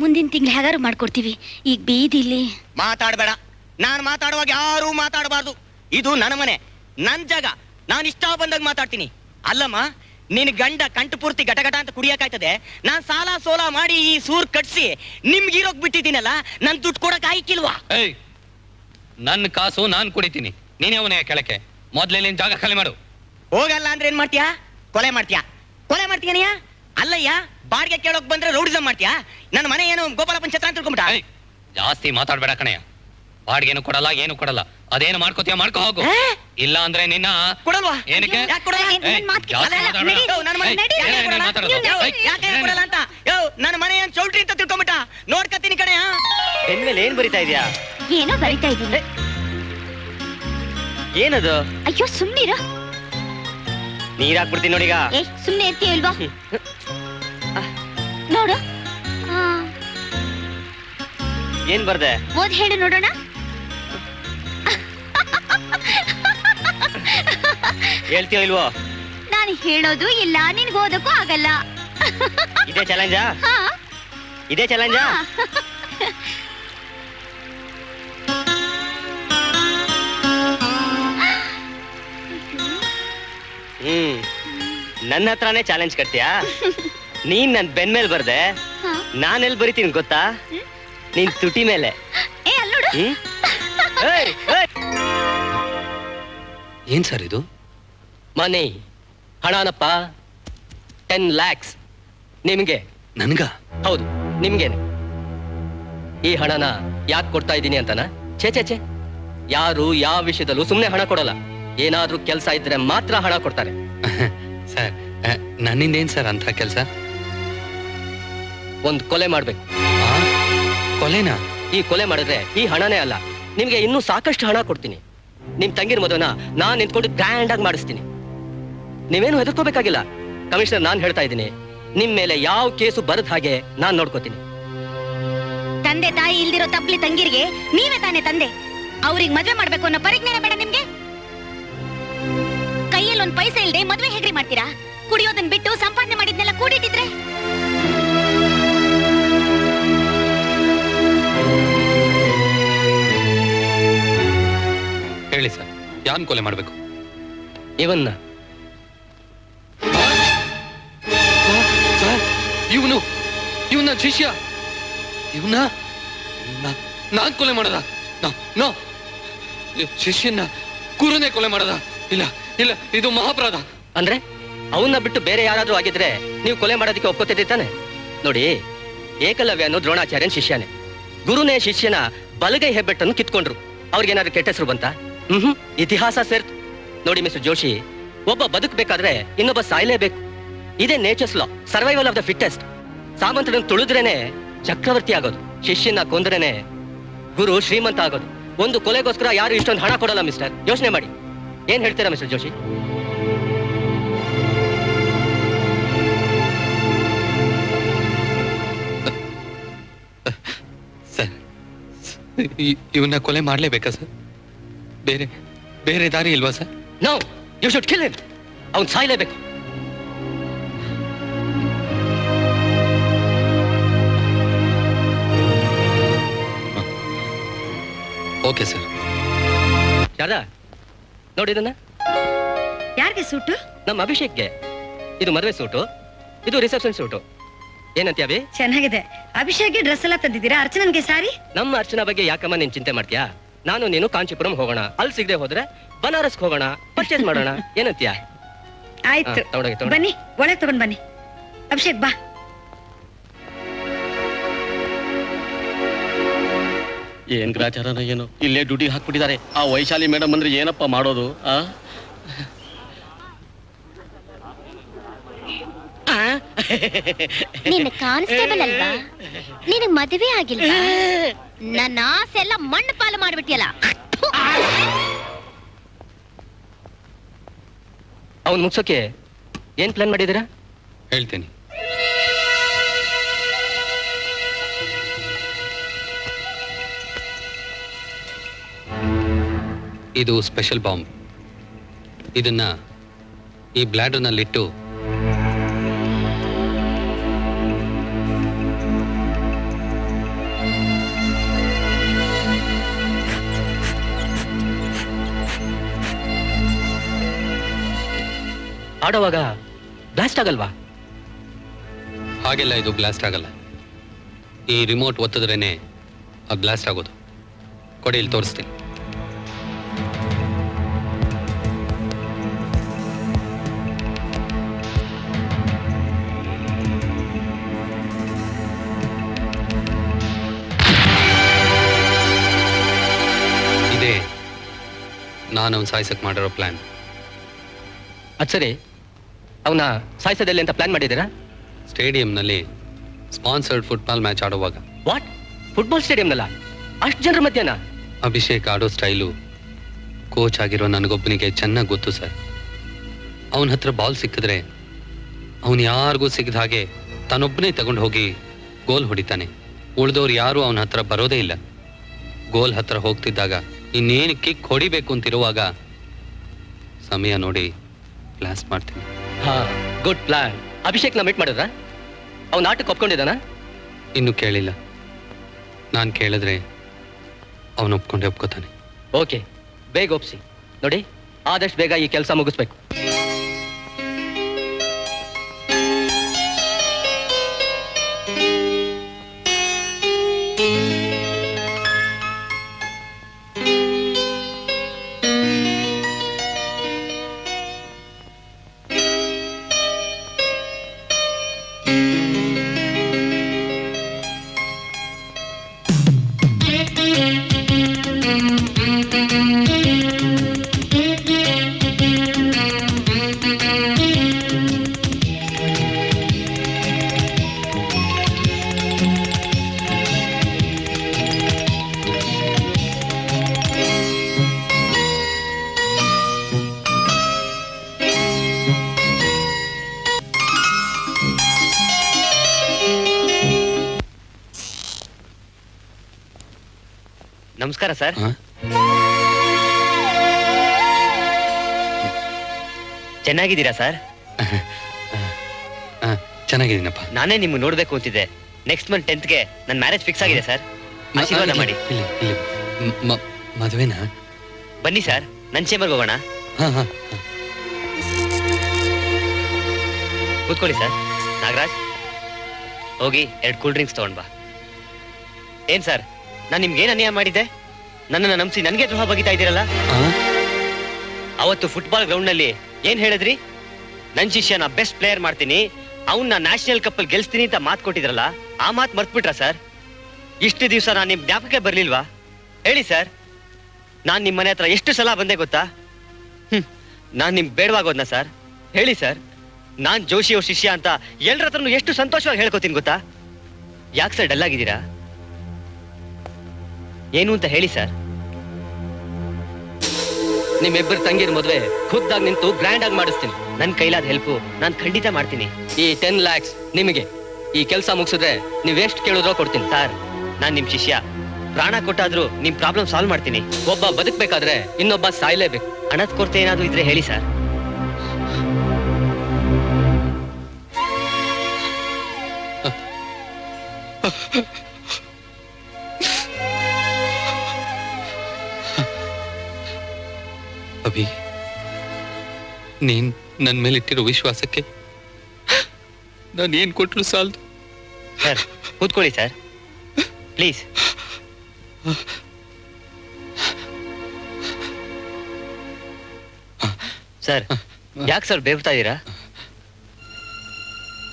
ಮುಂದಿನ ತಿಂಗಳು ಹೇಗಾರು ಮಾಡ್ಕೊಡ್ತೀವಿ, ಈಗ ಬೀದಿಲಿ ಮಾತಾಡಬೇಡ. ನಾನು ಮಾತಾಡುವಾಗ ಯಾರೂ ಮಾತಾಡಬಾರ್ದು. ಇದು ನನ್ನ ಮನೆ, ನನ್ನ ಜಾಗ. ನಾನು ಇಷ್ಟ ಬಂದಾಗ ಮಾತಾಡ್ತೀನಿ. ಅಲ್ಲಮ್ಮ, ನಿನ್ ಗಂಡ ಕಂಠ ಪೂರ್ತಿ ಗಟಗಟ ಅಂತ ಕುಡಿಯಕ್ಕಾಯ್ತದೆ. ನಾನ್ ಸಾಲ ಸೋಲ ಮಾಡಿ ಈ ಸೂರ್ ಕಟ್ಸಿ ನಿಮ್ಗಿರೋಕ್ ಬಿಟ್ಟಿದ್ದೀನಲ್ಲ, ನನ್ ದುಡ್ಡು ಕೊಡಕ್ ಆಯ್ಕಿಲ್ವಾ? ಏಯ್, ನನ್ನ ಕಾಸು ನಾನ್ ಕುಡಿತೀನಿ, ನೀನೇ ಅವನೇ ಕೆಳಕ್ಕೆ. ಮೊದ್ಲೇ ನಿನ್ ಜಾಗ ಖಾಲಿ ಮಾಡು. ಹೋಗಲ್ಲ ಅಂದ್ರೆ ಏನ್ ಮಾಡ್ತೀಯಾ? ಕೊಲೆ ಮಾಡ್ತೀಯಾ? ಕೊಲೆ ಮಾಡ್ತೀಯನಯ್ಯ? ಅಲ್ಲಯ್ಯ, ಬಾಡಿಗೆ ಕೇಳೋಕ್ ಬಂದ್ರೆ ರೌಡಿಸಂ ಮಾಡ್ತೀಯಾ? ನನ್ನ ಮನೆ ಏನು ಗೋಪಾಲಪ್ಪನ ಛತ್ರ ಅಂತ ತಿಳ್ಕೊಂಬಿಟ್ಟ? ಜಾಸ್ತಿ ಮಾತಾಡ್ಬೇಡ ಕಣಯ್ಯ. ಬಾಡಿಗೆನು ಕೊಡಲ್ಲ, ಏನು ಕೊಡಲ್ಲ. ಅದೇನು ಮಾಡ್ಕೋತೀಯ ಮಾಡ್ಕೋ ಹೋಗು. ಇಲ್ಲ ಅಂದ್ರೆ ನಿನ್ನ ಕೊಡಲ್ವಾ? ಏನಕ್ಕೆ? ಯಾಕ್ ಕೊಡಲ್ಲ? ಜಾಸ್ತಿ ಮಾತಾಡ್ಬೇಡ. ಯೋ, ನನ್ನ ಮನೆ ಏಯ್, ಏನೇ ನೀನ್ ಮಾತಾಡೋದು? ಏಯ್, ಯಾಕೆ ಕೊಡಲ್ಲ ಅಂತ? ಯೋ, ನನ್ನ ಮನೆ ಏನ್ ಚೌಲ್ಟ್ರಿ ಅಂತ ತಿಳ್ಕೊಂಬಿಟ್ಟ? ನೋಡ್ಕತ್ತೀನಿ ಕಣಯ್ಯ. ಹೆಣ್ಮೇಲೆ ಏನ್ ಬರಿತಾ ಇದೀಯಾ? ಏನೋ ಬರಿತಾ ಇದ್ದೀನಿ. ಏನದು? ಅಯ್ಯೋ ಸುಮ್ನಿರ. ನೀರ್ ಹಾಕ್ಬಿಡ್ತೀನಿ ನೋಡೀಗ. ಏ ಸುಮ್ನೆ ಇರ್ತೀಯ ಇಲ್ವಾ? ನೋಡು. ಏನ್ ಬರ್ದೆ? ಓದ್ ಹೇಳು ನೋಡೋಣ. ಹೇಳ್ತೀಯೋ ಇಲ್ವೋ? ನಾನು ಹೇಳೋದು ಇಲ್ಲ, ನಿನ್ಗೆ ಓದಕ್ಕೂ ಆಗಲ್ಲ. ಇದೇ ಚಾಲೆಂಜಾ? ಹಾ. ಇದೇ ಚಾಲೆಂಜಾ? ನನ್ನ ಹತ್ರನೇ ಚಾಲೆಂಜ್ ಕಟ್ತೀಯಾ? ನೀನ್ ನನ್ ಬೆನ್ ಮೇಲೆ ಬರ್ದೆ, ನಾನ್ ಎಲ್ಲಿ ಬರಿತೀನಿ ಗೊತ್ತಾ? ನೀನ್ ತುಟಿ ಮೇಲೆ. ಏ ಅಲ್ಲೋಡು. ಏಯ್, ಏಯ್. ಏನ್ ಸರ್ ಇದು? ಮನಿ ಹಣನಪ್ಪ, 10 lakhs ನಿಮ್ಗೆ. ನನ್ಗ? ಹೌದು, ನಿಮ್ಗೇನೆ. ಈ ಹಣನ ಯಾಕೆ ಕೊಡ್ತಾ ಇದ್ದೀನಿ ಅಂತನಾ? ಛೇ ಛೇ ಛೇ, ಯಾರು ಯಾವ ವಿಷಯದಲ್ಲೂ ಸುಮ್ನೆ ಹಣ ಕೊಡಲ್ಲ. ಏನಾದ್ರೂ ಕೆಲಸ ಇದ್ರೆ ಮಾತ್ರ ಹಣ ಕೊಡ್ತಾರೆ. ಸರ್, ನನ್ನಿಂದ ಏನ್ ಸರ್ ಅಂತ ಕೆಲಸ? ಒಂದ್ ಕೊಲೆ ಮಾಡ್ಬೇಕು. ಕೊಲೆನಾ? ಈ ಕೊಲೆ ಮಾಡಿದ್ರೆ ಈ ಹಣನೇ ಅಲ್ಲ, ನಿಮ್ಗೆ ಇನ್ನೂ ಸಾಕಷ್ಟು ಹಣ ಕೊಡ್ತೀನಿ. ನಿಮ್ ತಂಗಿರ ಮದುವೆನ ನಾನ್ ನಿಂತ್ಕೊಂಡು ಗ್ರ್ಯಾಂಡ್ ಆಗಿ ಮಾಡಿಸ್ತೀನಿ. ನೀವೇನು ಹೆದರ್ಕೋಬೇಕಾಗಿಲ್ಲ. ಕಮಿಷನರ್ ನಾನ್ ಹೇಳ್ತಾ ಇದ್ದೀನಿ, ನಿಮ್ ಮೇಲೆ ಯಾವ ಕೇಸು ಬರದ ಹಾಗೆ ನಾನ್ ನೋಡ್ಕೋತೀನಿ. ತಂದೆ ತಾಯಿ ಇಲ್ದಿರೋ ತಬ್ಲಿ ತಂಗಿರಿಗೆ ನೀವೇ ತಾನೇ ತಂದೆ. ಅವ್ರಿಗೆ ಮದ್ವೆ ಮಾಡ್ಬೇಕು ಅನ್ನೋ ಪರಿಜ್ಞಾನ ಬೇಡ ನಿಮ್ಗೆ? ಕೈಯಲ್ಲಿ ಒಂದ್ ಪೈಸೆ ಇಲ್ದೆ ಮದ್ವೆ ಹೇಗ್ರಿ ಮಾಡ್ತೀರಾ? ಕುಡಿಯೋದನ್ ಬಿಟ್ಟು ಸಂಪಾದನೆ ಮಾಡಿದ್ನೆಲ್ಲ ಕೂಡಿಟ್ಟಿದ್ರೆ. ಹೇಳಿ ಸರ್, ಯಾನ್ ಕೊಲೆ ಮಾಡ್ಬೇಕು? ಇವನ್ನ. ಸರ್, ಇವನ ಶಿಷ್ಯ, ಇವನ ನಾನ್ ಕೊಲೆ ಮಾಡದ? ಶಿಷ್ಯನ ಗುರುನೇ ಕೊಲೆ ಮಾಡದ? ಇಲ್ಲ ಇಲ್ಲ, ಇದು ಮಹಾಪರಾಧ. ಅಂದ್ರೆ ಅವನ್ನ ಬಿಟ್ಟು ಬೇರೆ ಯಾರಾದ್ರೂ ಆಗಿದ್ರೆ ನೀವು ಕೊಲೆ ಮಾಡೋದಕ್ಕೆ ಒಪ್ಕೋತಿದ್ದೆ ತಾನೆ? ನೋಡಿ, ಏಕಲವ್ಯನು ದ್ರೋಣಾಚಾರ್ಯನ್ ಶಿಷ್ಯನೇ. ಗುರುನೇ ಶಿಷ್ಯನ ಬಲಗೈ ಹೆಬ್ಬೆಟ್ಟನ್ನು ಕಿತ್ಕೊಂಡ್ರು. ಅವ್ರಿಗೇನಾದ್ರು ಕೆಟ್ಟ ಹೆಸರು ಬಂತ? ಇತಿಹಾಸ ಸೇರ್ತು. ನೋಡಿ ಮಿಸ್ಟರ್ ಜೋಶಿ, ಒಬ್ಬ ಬದುಕಬೇಕಾದ್ರೆ ಇನ್ನೊಬ್ಬ ಸಾಯ್ಲೇಬೇಕು. ಇದೇ nature's law, survival of the fittest. ಸಾಮಂತರನ್ನು ತುಳಿದ್ರೇನೆ ಚಕ್ರವರ್ತಿ ಆಗೋದು, ಶಿಷ್ಯನ ಕೊಂದ್ರೇನೆ ಗುರು ಶ್ರೀಮಂತ ಆಗೋದು. ಒಂದು ಕೊಲೆಗೋಸ್ಕರ ಯಾರು ಇಷ್ಟೊಂದು ಹಣ ಕೊಡಲ್ಲ ಮಿಸ್ಟರ್. ಯೋಚನೆ ಮಾಡಿ. ಏನ್ ಹೇಳ್ತೀರಾ ಮಿಸ್ಟರ್ ಜೋಶಿ? ಸರ್, ಇವನ್ನ ಕೊಲೆ ಮಾಡ್ಲೇಬೇಕಾ ಸರ್? ಬೇರೆ ಬೇರೆ ದಾರಿ ಇಲ್ವಾ sir? No, you should kill him. ಅವ್ನು ಸಾಯ್ಲೇಬೇಕು. Okay sir. ಯಾರಾ ನೋಡಿ ಇದನ್ನ? ಯಾರಿಗೆ ಸೂಟು? ನಮ್ಮ ಅಭಿಷೇಕ್ಗೆ. ಇದು ಮದುವೆ ಸೂಟು, ಇದು ರಿಸೆಪ್ಷನ್ ಸೂಟು. ಏನಂತೀಯ ಅಭಿ? ಚೆನ್ನಾಗಿದೆ. ಅಭಿಷೇಕ್ಗೆ ಡ್ರೆಸ್ ಎಲ್ಲ ತಂದಿದ್ದೀರಾ? ಅರ್ಚನನ್ಗೆ ಸಾರಿ? ನಮ್ಮ ಅರ್ಚನಾ ಬಗ್ಗೆ ಯಾಕಮ್ಮ ನೀನ್ ಚಿಂತೆ ಮಾಡ್ತೀಯಾ? ನಾನು ನೀನು ಕಾಂಚೀಪುರಂ ಹೋಗೋಣ, ಅಲ್ಲಿ ಸಿಗದೆ ಹೋದ್ರೆ ಬನಾರಸ್ ಹೋಗೋಣ, ಪರ್ಚೇಸ್ ಮಾಡೋಣ. ಏನಂತೀಯ? ಆಯ್ತು, ತಗೊಂಡೋಗಿ ಬನ್ನಿ, ಒಳಗೆ ತಗೊಂಡ್ ಬನ್ನಿ. ಅಭಿಷೇಕ್ ಬಾ. ಏನ್ ಗ್ರಾಚಾರನ ಏನು, ಇಲ್ಲೇ ಡ್ಯೂಟಿ ಹಾಕ್ಬಿಟ್ಟಿದ್ದಾರೆ. ಆ ವೈಶಾಲಿ ಮೇಡಮ್ ಅಂದ್ರೆ ಏನಪ್ಪ ಮಾಡೋದು? ನೀನು ಕಾನ್ಸ್ಟೇಬಲ್ ಅಲ್ವಾ? ನಿನಗ್ ಮದುವೆ ಆಗಿಲ್ವಾ? ನನ್ನ ಆಸೆ ಎಲ್ಲ ಮಣ್ಣು ಪಾಲು ಮಾಡ್ಬಿಟ್ಟಿಯಲ್ಲ. ಅವ್ನ್ ಮುಗ್ಸೋಕೆ ಏನ್ ಪ್ಲಾನ್ ಮಾಡಿದ್ದೀರಾ? ಹೇಳ್ತೀನಿ. ಇದು ಸ್ಪೆಷಲ್ ಬಾಂಬ್. ಇದನ್ನ ಈ ಬ್ಲಾಡರ್ನಲ್ಲಿಟ್ಟು ಆಡೋವಾಗ ಬ್ಲಾಸ್ಟ್ ಆಗಲ್ವಾ? ಹಾಗೆಲ್ಲ ಇದು ಬ್ಲಾಸ್ಟ್ ಆಗಲ್ಲ. ಈ ರಿಮೋಟ್ ಒತ್ತಿದ್ರೇನೆ ಅದು ಬ್ಲಾಸ್ಟ್ ಆಗೋದು. ಕೊಡಿ, ಇಲ್ಲಿ ತೋರಿಸ್ತೀನಿ. ಇದೇ ನಾನು ಅವ್ನು ಸಾಯ್ಸಕ್ ಮಾಡಿರೋ ಪ್ಲಾನ್. ಅದ್ ಸರಿ, ಅವನ ಸಾಯಿಸೋದೆಲ್ಲಿ ಅಂತ ಪ್ಲಾನ್ ಮಾಡಿದ್ದೀರಾ? ಸ್ಟೇಡಿಯಂನಲ್ಲಿ ಸ್ಪಾನ್ಸರ್ಡ್ ಫುಟ್ಬಾಲ್ ಮ್ಯಾಚ್ ಆಡುವಾಗ. ವಾಟ್? ಫುಟ್ಬಾಲ್ ಸ್ಟೇಡಿಯಂನಲ್ಲ? ಅಷ್ಟು ಜನರ ಮಧ್ಯಾಹ್ನ? ಅಭಿಷೇಕ್ ಆಡೋ ಸ್ಟೈಲು ಕೋಚ್ ಆಗಿರೋ ನನಗೊಬ್ಬನಿಗೆ ಚೆನ್ನಾಗಿ ಗೊತ್ತು ಸರ್. ಅವನ ಹತ್ರ ಬಾಲ್ ಸಿಕ್ಕಿದ್ರೆ ಅವನು ಯಾರಿಗೂ ಸಿಗದ ಹಾಗೆ ತಾನೊಬ್ಬನೇ ತಗೊಂಡು ಹೋಗಿ ಗೋಲ್ ಹೊಡಿತಾನೆ. ಉಳಿದವ್ರು ಯಾರೂ ಅವನ ಹತ್ರ ಬರೋದೇ ಇಲ್ಲ. ಗೋಲ್ ಹತ್ರ ಹೋಗ್ತಿದ್ದಾಗ ಇನ್ನೇನು ಕಿಕ್ ಹೊಡಿಬೇಕು ಅಂತಿರುವಾಗ ಸಮಯ ನೋಡಿ ಬ್ಲಾಸ್ಟ್ ಮಾಡ್ತೀನಿ. ಹಾ, ಗುಡ್ ಪ್ಲಾನ್. ಅಭಿಷೇಕ್ನ ಮೀಟ್ ಮಾಡಿದ್ರ? ಅವ್ನ ಆಟಕ್ಕೆ ಒಪ್ಕೊಂಡಿದ್ದಾನ? ಇನ್ನು ಕೇಳಿಲ್ಲ. ನಾನು ಕೇಳಿದ್ರೆ ಅವನು ಒಪ್ಕೊಂಡೇ ಒಪ್ಕೋತಾನೆ. ಓಕೆ, ಬೇಗ ಒಪ್ಸಿ. ನೋಡಿ, ಆದಷ್ಟು ಬೇಗ ಈ ಕೆಲಸ ಮುಗಿಸ್ಬೇಕು. ನಮಸ್ಕಾರ ಸರ್. ಚೆನ್ನಾಗಿದ್ದೀರಾ ಸರ್? ಚೆನ್ನಾಗಿದ್ದೀನಪ್ಪ. ನಾನೇ ನಿಮ್ಗೆ ನೋಡ್ಬೇಕು ಅಂತಿದ್ದೆ. ನೆಕ್ಸ್ಟ್ ಮಂತ್ 10th ನನ್ನ ಮ್ಯಾರೇಜ್ ಫಿಕ್ಸ್ ಆಗಿದೆ ಸರ್. ಆಶೀರ್ವಾದ ಮಾಡಿ. ಮದುವೆನಾ? ಬನ್ನಿ ಸರ್, ನನ್ನ ಚೇಂಬರ್ಗೆ ಹೋಗೋಣ. ಕೂತ್ಕೊಳ್ಳಿ ಸರ್. ನಾಗರಾಜ್, ಹೋಗಿ 2 ಕೂಲ್ ಡ್ರಿಂಕ್ಸ್ ತಗೊಂಡ್ ಬಾ. ಏನ್ ಸರ್, ನಾನು ನಿಮ್ಗೆ ಏನ್ ಅನ್ಯಾಯ ಮಾಡಿದ್ದೆ? ನನ್ನನ್ನು ನಂಬಿಸಿ ನನಗೆ ದ್ರೋಹ ಬಗಿತಾ ಇದ್ದೀರಲ್ಲ. ಅವತ್ತು ಫುಟ್ಬಾಲ್ ಗ್ರೌಂಡ್ ನಲ್ಲಿ ಏನ್ ಹೇಳಿದ್ರಿ? ನನ್ ಶಿಷ್ಯನ ಬೆಸ್ಟ್ ಪ್ಲೇಯರ್ ಮಾಡ್ತೀನಿ, ಅವನ್ನ ನ್ಯಾಷನಲ್ ಕಪ್ ಅಲ್ಲಿ ಗೆಲ್ಸ್ತೀನಿ ಅಂತ ಮಾತು ಕೊಟ್ಟಿದ್ರಲ್ಲ, ಆ ಮಾತು ಮರ್ತ್ಬಿಟ್ರ ಸರ್? ಇಷ್ಟು ದಿವಸ ನಾನು ನಿಮ್ ಜ್ಞಾಪಕ ಬರ್ಲಿಲ್ವಾ? ಹೇಳಿ ಸರ್. ನಾನ್ ನಿಮ್ ಮನೆ ಹತ್ರ ಎಷ್ಟು ಸಲ ಬಂದೆ ಗೊತ್ತಾ? ನಾನ್ ನಿಮ್ ಬೇಡವಾಗೋದ್ನ ಸರ್? ಹೇಳಿ ಸರ್. ನಾನ್ ಜೋಶಿ ಅವ್ರ ಶಿಷ್ಯ ಅಂತ ಎಲ್ರ ಹತ್ರನು ಎಷ್ಟು ಸಂತೋಷವಾಗಿ ಹೇಳ್ಕೊತೀನಿ ಗೊತ್ತಾ? ಯಾಕೆ ಸರ್ ಡಲ್ ಆಗಿದ್ದೀರಾ? ಏನು ಅಂತ ಹೇಳಿ ಸರ್. ನಿಮ್ಮಿಬ್ಬರು ತಂಗಿರ ಮದುವೆ ಖುದ್ದಾಗಿ ನಿಂತು ಗ್ರ್ಯಾಂಡ್ ಆಗಿ ಮಾಡಿಸ್ತೀನಿ. ನನ್ ಕೈಲಾದ ಹೆಲ್ಪ್ ನಾನು ಖಂಡಿತ ಮಾಡ್ತೀನಿ. ಈ 10 lakhs ನಿಮಗೆ. ಈ ಕೆಲಸ ಮುಗಿಸಿದ್ರೆ ನೀವ್ ಎಷ್ಟು ಕೇಳಿದ್ರೋ ಕೊಡ್ತೀನಿ. ಸರ್, ನಾನ್ ನಿಮ್ ಶಿಷ್ಯ. ಪ್ರಾಣ ಕೊಟ್ಟಾದ್ರೂ ನಿಮ್ ಪ್ರಾಬ್ಲಮ್ ಸಾಲ್ವ್ ಮಾಡ್ತೀನಿ. ಒಬ್ಬ ಬದುಕ್ಬೇಕಾದ್ರೆ ಇನ್ನೊಬ್ಬ ಸಾಯ್ಲೇಬೇಕು. ಹಣದ ಕೊರತೆ ಏನಾದ್ರು ಇದ್ರೆ ಹೇಳಿ ಸರ್. ಅಭಿ, ನೀನ್ ನನ್ನ ಮೇಲೆ ಇಟ್ಟಿರೋ ವಿಶ್ವಾಸಕ್ಕೆ ನಾನು ಏನ್ ಕೊಟ್ರು ಸಾಲದು. ಸರ್, ಕೂತ್ಕೊಳ್ಳಿ ಸರ್, ಪ್ಲೀಸ್. ಸರ್, ಯಾಕೆ ಸರ್ ಬೇವ್ತಾ ಇದ್ದೀರಾ?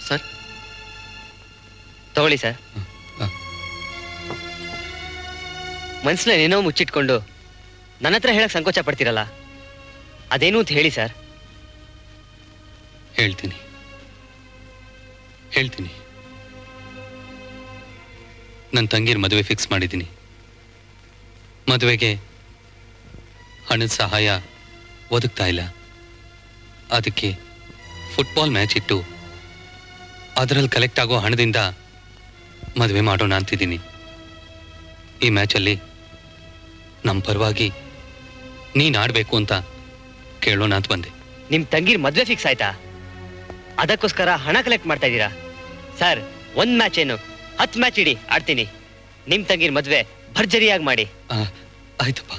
ಸರ್, ತಗೊಳ್ಳಿ ಸರ್. ಮನ್ಸಲ್ಲಿ ಏನೋ ಮುಚ್ಚಿಟ್ಕೊಂಡು ನನ್ನ ಹತ್ರ ಹೇಳಕ್ ಸಂಕೋಚ ಪಡ್ತೀರಲ್ಲ, ಅದೇನು ಅಂತ ಹೇಳಿ ಸರ್. ಹೇಳ್ತೀನಿ. ನನ್ನ ತಂಗಿರ ಮದುವೆ ಫಿಕ್ಸ್ ಮಾಡಿದ್ದೀನಿ. ಮದುವೆಗೆ ಹಣದ ಸಹಾಯ ಒದಗ್ತಾ ಇಲ್ಲ. ಅದಕ್ಕೆ ಫುಟ್ಬಾಲ್ ಮ್ಯಾಚ್ ಇಟ್ಟು ಅದರಲ್ಲಿ ಕಲೆಕ್ಟ್ ಆಗೋ ಹಣದಿಂದ ಮದುವೆ ಮಾಡೋಣ ಅಂತಿದ್ದೀನಿ. ಈ ಮ್ಯಾಚಲ್ಲಿ ನಮ್ಮ ಪರವಾಗಿ ನೀನ್ ಆಡ್ಬೇಕು ಅಂತ ಕೇಳೋಣ ಅಂತ ಬಂದೆ. ನಿಮ್ ತಂಗಿರ್ ಮದ್ವೆ ಫಿಕ್ಸ್ ಆಯ್ತಾ? ಅದಕ್ಕೋಸ್ಕರ ಹಣ ಕಲೆಕ್ಟ್ ಮಾಡ್ತಾ ಇದ್ದೀರಾ? ಸರ್, 1 ಮ್ಯಾಚ್ ಏನು 10 ಮ್ಯಾಚ್ ಇಡಿ ಆಡ್ತೀನಿ. ನಿಮ್ ತಂಗಿರ್ ಮದ್ವೆ ಭರ್ಜರಿಯಾಗಿ ಮಾಡಿ. ಆಯ್ತಪ್ಪ.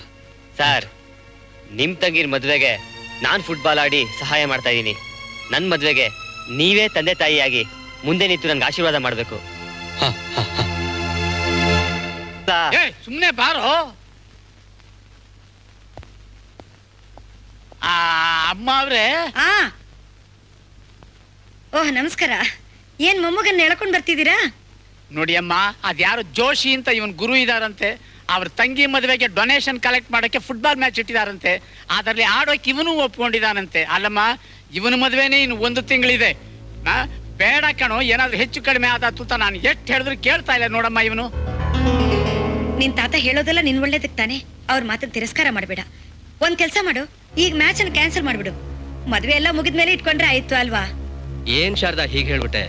ಸರ್, ನಿಮ್ ತಂಗಿರ್ ಮದ್ವೆಗೆ ನಾನ್ ಫುಟ್ಬಾಲ್ ಆಡಿ ಸಹಾಯ ಮಾಡ್ತಾ ಇದ್ದೀನಿ. ನನ್ ಮದ್ವೆಗೆ ನೀವೇ ತಂದೆ ತಾಯಿಯಾಗಿ ಮುಂದೆ ನಿಂತು ನನ್ಗೆ ಆಶೀರ್ವಾದ ಮಾಡ್ಬೇಕು. ಸುಮ್ನೆ ಬಾರೋ. ಅಮ್ಮ ಅವ್ರೆ. ಓಹ್ ನಮಸ್ಕಾರ. ಏನ್ ಮೊಮ್ಮಗನ್ನ ಎಳ್ಕೊಂಡ್ ಬರ್ತಿದ್ದೀರಾ? ನೋಡಿ ಅಮ್ಮ, ಅದ್ಯಾರು ಜೋಶಿ ಅಂತ ಇವನ್ ಗುರು ಇದಾರಂತೆ. ಅವ್ರ ತಂಗಿ ಮದುವೆಗೆ ಡೊನೇಷನ್ ಕಲೆಕ್ಟ್ ಮಾಡಕ್ಕೆ ಫುಟ್ಬಾಲ್ ಮ್ಯಾಚ್ ಇಟ್ಟಿದಾರಂತೆ. ಅದರಲ್ಲಿ ಆಡೋಕೆ ಇವನು ಒಪ್ಕೊಂಡಿದಾನಂತೆ. ಅಲ್ಲಮ್ಮ, ಇವನ ಮದುವೆನೇ ಇನ್ನು 1 ತಿಂಗಳಿದೆ. ಬೇಡ ಕಣೋ, ಏನಾದ್ರೂ ಹೆಚ್ಚು ಕಡಿಮೆ ಆದ ತೂತ ನಾನು ಎಷ್ಟು ಹೇಳಿದ್ರು ಕೇಳ್ತಾ ಇಲ್ಲ ನೋಡಮ್ಮ ಇವನು. ನಿನ್ ತಾತ ಹೇಳೋದೆಲ್ಲ ನಿನ್ ಒಳ್ಳೇದಕ್ ತಾನೆ. ಅವ್ರ ಮಾತನ್ನ ತಿರಸ್ಕಾರ ಮಾಡ್ಬೇಡ. ಒಂದ್ ಕೆಲ್ಸ ಮಾಡು, ಈಗ ಮ್ಯಾಚ್ ಅನ್ನು ಕ್ಯಾನ್ಸಲ್ ಮಾಡ್ಬಿಡು. ಮದ್ವೆ ಎಲ್ಲ ಮುಗಿದ್ಮೇಲೆ ಇಟ್ಕೊಂಡ್ರೆ ಆಯ್ತು ಅಲ್ವಾ? ಏನ್ ಶಾರದಾ ಹೀಗೆ ಹೇಳ್ಬಿಟ್ಟೆ?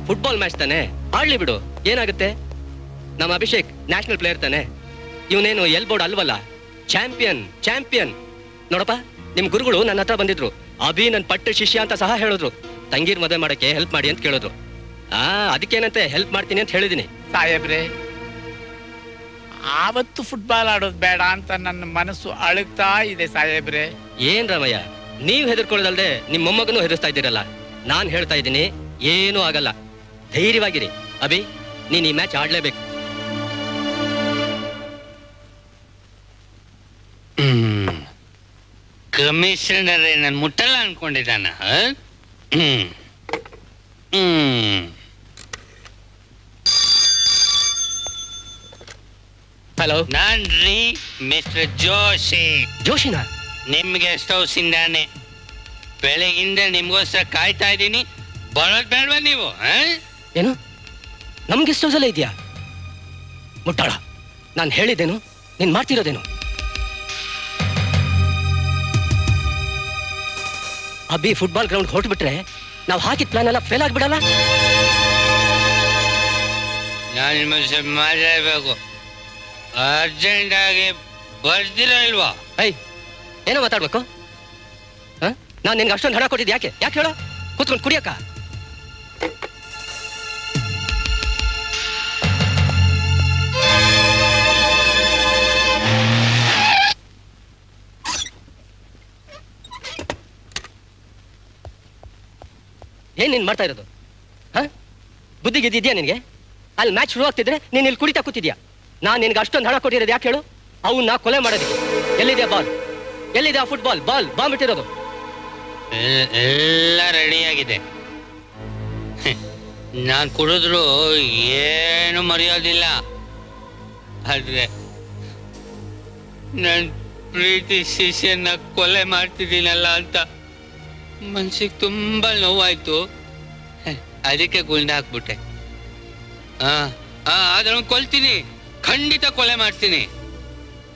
ಫುಟ್ಬಾಲ್ ಮ್ಯಾಚ್ ತಾನೆ, ಆಡ್ಲಿ ಬಿಡು, ಏನಾಗುತ್ತೆ? ನಮ್ಮ ಅಭಿಷೇಕ್ ನ್ಯಾಷನಲ್ ಪ್ಲೇಯರ್ ತಾನೆ, ಇವನೇನು ಎಲ್ಬೋರ್ಡ್ ಅಲ್ವಲ್ಲ, ಚಾಂಪಿಯನ್. ನೋಡಪ್ಪ, ನಿಮ್ ಗುರುಗಳು ನನ್ನ ಹತ್ರ ಬಂದಿದ್ರು. ಅಭಿ ನನ್ ಪಟ್ಟ ಶಿಷ್ಯ ಅಂತ ಸಹ ಹೇಳಿದ್ರು. ತಂಗೀರ್ ಮದುವೆ ಮಾಡಕ್ಕೆ ಹೆಲ್ಪ್ ಮಾಡಿ ಅಂತ ಕೇಳಿದ್ರು. ಅದಕ್ಕೇನಂತೆ ಹೆಲ್ಪ್ ಮಾಡ್ತೀನಿ ಅಂತ ಹೇಳಿದೀನಿ. ಸಾಹೇಬ್ರೆ, ಆವತ್ತು ಫುಟ್ಬಾಲ್ ಆಡೋದು ಬೇಡ ಅಂತ ನನ್ನ ಮನಸ್ಸು ಅಳುಗ್ತಾ ಇದೆ ಸಾಹೇಬ್ರೆ. ಏನ್ ರಾಮಯ್ಯ, ನೀವ್ ಹೆದರ್ಕೊಳ್ಳೋದಲ್ದೆ ನಿಮ್ ಮೊಮ್ಮಗನು ಹೆದರ್ಸ್ತಾ ಇದ್ದೀರಲ್ಲ. ನಾನ್ ಹೇಳ್ತಾ ಇದ್ದೀನಿ, ಏನೂ ಆಗಲ್ಲ, ಧೈರ್ಯವಾಗಿರಿ. ಅಭಿ, ನೀನ್ ಈ ಮ್ಯಾಚ್ ಆಡ್ಲೇಬೇಕು. ಕಮಿಷನರ್ ನನ್ ಮುಟ್ಟಲ್ಲ ಅನ್ಕೊಂಡಿದ್ದಾನ? Hello, ನಾನ್ರಿ mister ಜೋಶಿನಾ? ನಿಮ್ಗೆ ಗೆಸ್ಟ್ ಹೌಸ್ ಇಂದಾನೆ ಬೆಳಗಿಂದ ನಿಮ್ಗೋಸ್ಕರ ಕಾಯ್ತಾ ಇದ್ದೀನಿ. ಬರೋದ್ ಬೇಡವಾ ನೀವು? ಏನು, ನಮ್ ಗೆಸ್ಟ್ ಹೌಸ್ ಅಲ್ಲೇ ಇದೆಯಾ? ಮುಟ್ಟಾಳ, ನಾನು ಹೇಳಿದ್ದೇನು, ನೀನ್ ಮಾಡ್ತಿರೋದೇನು? ಅಬ್ಬಿ ಫುಟ್ಬಾಲ್ ಗ್ರೌಂಡ್ ಹೊರಟ್ಬಿಟ್ರೆ ನಾವು ಹಾಕಿದ ಪ್ಲಾನ್ ಎಲ್ಲ ಫೇಲ್ ಆಗ್ಬಿಡಲ್ಲ. ನಾನು ನಿಮಗೆ ಮಾಡಲೇಬೇಕು. ಅರ್ಜೆಂಟ್ ಆಗಿ ಬರ್ದಿರೋ ಇಲ್ವಾ? ಏನೋ ಮಾತಾಡ್ಬೇಕು? ನಾನು ನಿನ್ಗೆ ಅಷ್ಟೊಂದು ಹಣ ಕೊಟ್ಟಿದ್ದು ಯಾಕೆ ಹೇಳೋ? ಕೂತ್ಕೊಂಡು ಕುಡಿಯಕ್ಕ? ಏನ್ ನೀನ್ ಮಾಡ್ತಾ ಇರೋದು? ಬುದ್ಧಿಗಿದ್ಯಾ ನಿನ್ಗೆ? ಅಲ್ಲಿ ಮ್ಯಾಚ್ ಶುರು ಆಗ್ತಿದ್ರೆ ನೀನ್ ಇಲ್ಲಿ ಕುಡಿತಾ ಕೂತಿದ್ಯಾ. ನಾನ್ ನಿನ್ಗೆ ಅಷ್ಟೊಂದು ಹಣ ಕೊಟ್ಟಿರೋದು ಯಾಕೆ ಹೇಳು? ಅವನ್ನ ಕೊಲೆ ಮಾಡೋದಕ್ಕೆ. ಎಲ್ಲಿದೆ ಬಾಲ್? ಎಲ್ಲಿದೆ ಆ ಫುಟ್ಬಾಲ್? ಬಾಂಬ್ ಇಟ್ಟಿರೋದು ಎಲ್ಲ ರೆಡಿ ಆಗಿದೆ. ನಾನ್ ಕುಡಿದ್ರು ಏನು ಮರೆಯೋದಿಲ್ಲ. ಆದ್ರೆ ನನ್ ಪ್ರೀತಿ ಶಿಷ್ಯನ ಕೊಲೆ ಮಾಡ್ತಿದ್ದೀನಲ್ಲ ಅಂತ ಮನ್ಸಿಗೆ ತುಂಬಾ ನೋವಾಯ್ತು. ಅದಕ್ಕೆ ಗುಂಡ ಹಾಕ್ಬಿಟ್ಟೆ. ಆದ್ರೆ ಕೊಲ್ತೀನಿ, ಖಂಡಿತ ಕೊಲೆ ಮಾಡ್ತೀನಿ.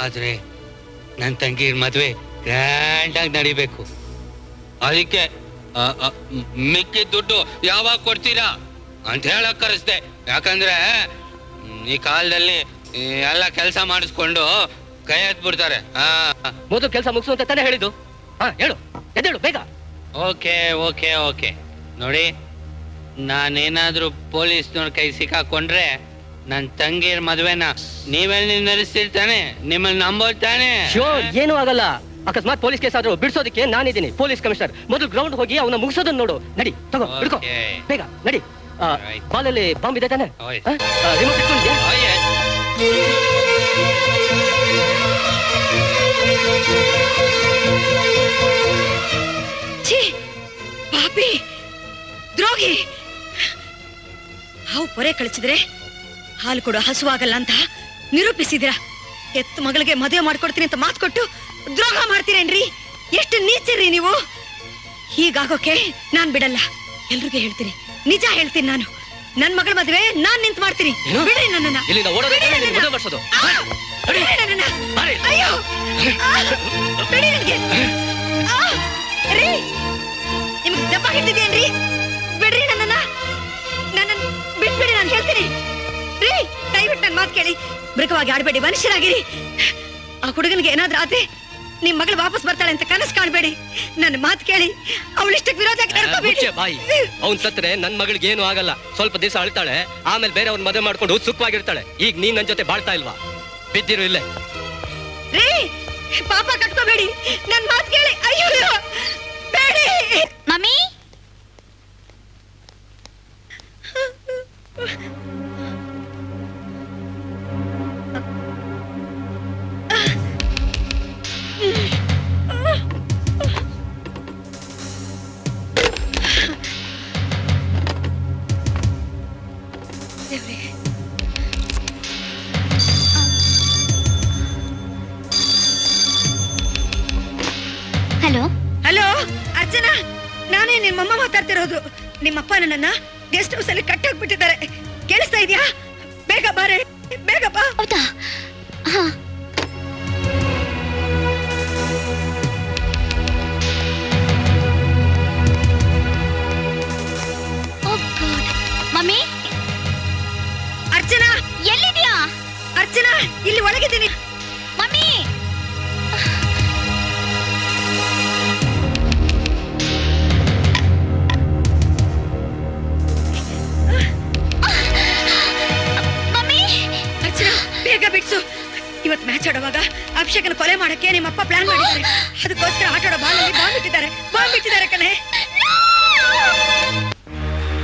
ಆದ್ರೆ ನನ್ನ ತಂಗಿರ್ ಮದ್ವೆ ಗ್ರ್ಯಾಂಡ್ ಆಗಿ ನಡಿಬೇಕು. ಅದಕ್ಕೆ ಮಿಕ್ಕಿ ದುಡ್ಡು ಯಾವಾಗ ಕೊಡ್ತೀರಾ ಅಂತ ಹೇಳಕ್ ಕರೆಸ್ದೆ. ಯಾಕಂದ್ರೆ ಈ ಕಾಲದಲ್ಲಿ ಎಲ್ಲ ಕೆಲಸ ಮಾಡಿಸ್ಕೊಂಡು ಕೈ ಎತ್ಬಿಡ್ತಾರೆ. ಮೊದಲು ಕೆಲಸ ಮುಗಿಸು ಅಂತ ತಾನೇ ಹೇಳಿದ್ದು. ಹೇಳು, ಎದ್ದೇಳು ಬೇಗ. ಓಕೆ ನೋಡಿ, ನಾನೇನಾದ್ರೂ ಪೊಲೀಸ್ನವ್ರ ಕೈ ಸಿಕ್ಕಾಕೊಂಡ್ರೆ ನನ್ನ ತಂಗಿರ್ ಮದ್ವೆನ ನೀವೆಲ್ಲಿ ನಡೆಸ್ತಿರ್ತಾನೆ, ನಿಮ್ಮನ್ನ ನಂಬೋತಾನೆ. ಏನೂ ಆಗಲ್ಲ. ಅಕಸ್ಮಾತ್ ಪೊಲೀಸ್ ಕೇಸ್ ಆದ್ರೂ ಬಿಡಿಸೋದಕ್ಕೆ ನಾನಿದ್ದೀನಿ, ಪೊಲೀಸ್ ಕಮಿಷನರ್. ಮೊದಲು ಗ್ರೌಂಡ್ ಹೋಗಿ ಅವನ ಮುಗಿಸೋದನ್ನ ನೋಡು. ನಡಿ, ತಗೋ, ಹಿಡ್ಕೋ ಬೇಗ, ನಡಿ. ಬಾಲಲ್ಲಿ ಬಾಂಬ್ ಇದೆ ತಾನೆ? ರಿಮೋಟ್ ಇಟ್ಕೊಂಡಿದ್ಯಾ? ಪಾಪಿ, ದ್ರೋಹಿ. ಹಾವು ಪೊರೆ ಕಳಿಸಿದ್ರೆ ಹಾಲು ಕೊಡೋ ಹಸುವಾಗಲ್ಲ ಅಂತ ನಿರೂಪಿಸಿದಿರ. ಎತ್ತು ಮಗಳಿಗೆ ಮದುವೆ ಮಾಡ್ಕೊಡ್ತೀನಿ ಅಂತ ಮಾತು ಕೊಟ್ಟು ದ್ರೋಹ ಮಾಡ್ತೀರೇನ್ರಿ? ಎಷ್ಟು ನೀಚರ್ರಿ ನೀವು. ಹೀಗಾಗೋಕೆ ನಾನ್ ಬಿಡಲ್ಲ. ಎಲ್ರಿಗೂ ಹೇಳ್ತೀನಿ, ನಿಜ ಹೇಳ್ತೀನಿ. ನಾನು ನನ್ ಮಗಳ ಮದುವೆ ನಾನ್ ನಿಂತು ಮಾಡ್ತೀನಿ. ಬಿಡ್ರಿ ನನ್ನನ್ನ. ಅಯ್ಯೋ, ಬಿಡಿ ನನ್ಗೆ. ನಿಮ್ಗೆ ದಪ್ಪ ಹಿಡ್ತಿದ್ದೇನ್ರಿ? ಬಿಡ್ರಿ ನನ್ನನ್ನ ಬಿಟ್ಬಿಡಿ, ನಾನು ಹೇಳ್ತೀನಿ ರೀ. ದಯವಿಟ್ಟು ನನ್ನ ಮಾತು ಕೇಳಿ, ಮೃಗವಾಗಿ ಆಡ್ಬೇಡಿ, ಮನುಷ್ಯರಾಗಿರಿ. ಆ ಹುಡುಗನಿಗೆ ಏನಾದ್ರೂ ಆದ್ರೆ ನಿಮ್ ಮಗಳು ವಾಪಸ್ ಬರ್ತಾಳೆ ಅಂತ ಕನಸು ಕಾಣ್ಬೇಡಿ. ನನ್ನ ಮಾತು ಕೇಳಿ, ಅವಳಿಷ್ಟಕ್ಕೆ ವಿರೋಧ ಬಾಯಿ. ಅವ್ನ್ ಸತ್ರೆ ನನ್ ಮಗಳಿಗೆ ಏನು ಆಗಲ್ಲ. ಸ್ವಲ್ಪ ದಿವಸ ಅಳ್ತಾಳೆ, ಆಮೇಲೆ ಬೇರೆ ಅವ್ನ ಮದುವೆ ಮಾಡ್ಕೊಂಡು ಸುಖವಾಗಿರ್ತಾಳೆ. ಈಗ ನೀನ್ ನನ್ ಜೊತೆ ಬಾಳ್ತಾ ಇಲ್ವಾ? ಬಿದ್ದಿರು ಇಲ್ಲೇ. ರೀ, ಪಾಪ ಕಟ್ಕೋಬೇಡಿ, ನನ್ ಮಾತು ಕೇಳಿ. ಅಯ್ಯೋ ಬೇಡಿ. ಮಮ್ಮಿ ನಿಮ್ಮಮ್ಮ ಮಾತಾಡ್ತಿರೋದು. ನಿಮ್ಮಪ್ಪ ನನ್ನನ್ನ ಗೆಸ್ಟ್ ಹೌಸ್ ಅಲ್ಲಿ ಕಟ್ಟಾಕ್ಬಿಟ್ಟಿದ್ದಾರೆ. ಕೇಳಿಸ್ತಾ ಇದೆಯಾ? ಬೇಗ ಬಾರೆ, ಬೇಗ ಬಾ. ಹೌದಾ? ಹಾ. ಮಮ್ಮಿ, ಅರ್ಚನಾ ಎಲ್ಲಿದ್ಯಾ? ಅರ್ಚನಾ, ಇಲ್ಲಿ ಒಳಗಿದ್ದೀನಿ. ಮಮ್ಮಿ, ಮಮ್ಮಿ, ಅರ್ಚನಾ ಬೇಗ ಬಿಡ್ಸು. ಇವತ್ತು ಮ್ಯಾಚ್ ಆಡುವಾಗ ಅಭಿಷೇಕನ ಕೊಲೆ ಮಾಡಕ್ಕೆ ನಿಮ್ಮಪ್ಪ ಪ್ಲಾನ್ ಮಾಡಿದ್ದಾರೆ. ಅದಕ್ಕೋಸ್ಕರ ಆಟ ಆಡೋ ಬಾಲಲ್ಲಿ ಬಾಂಬ್ ಇಟ್ಟಿದ್ದಾರೆ ಕಣೆ.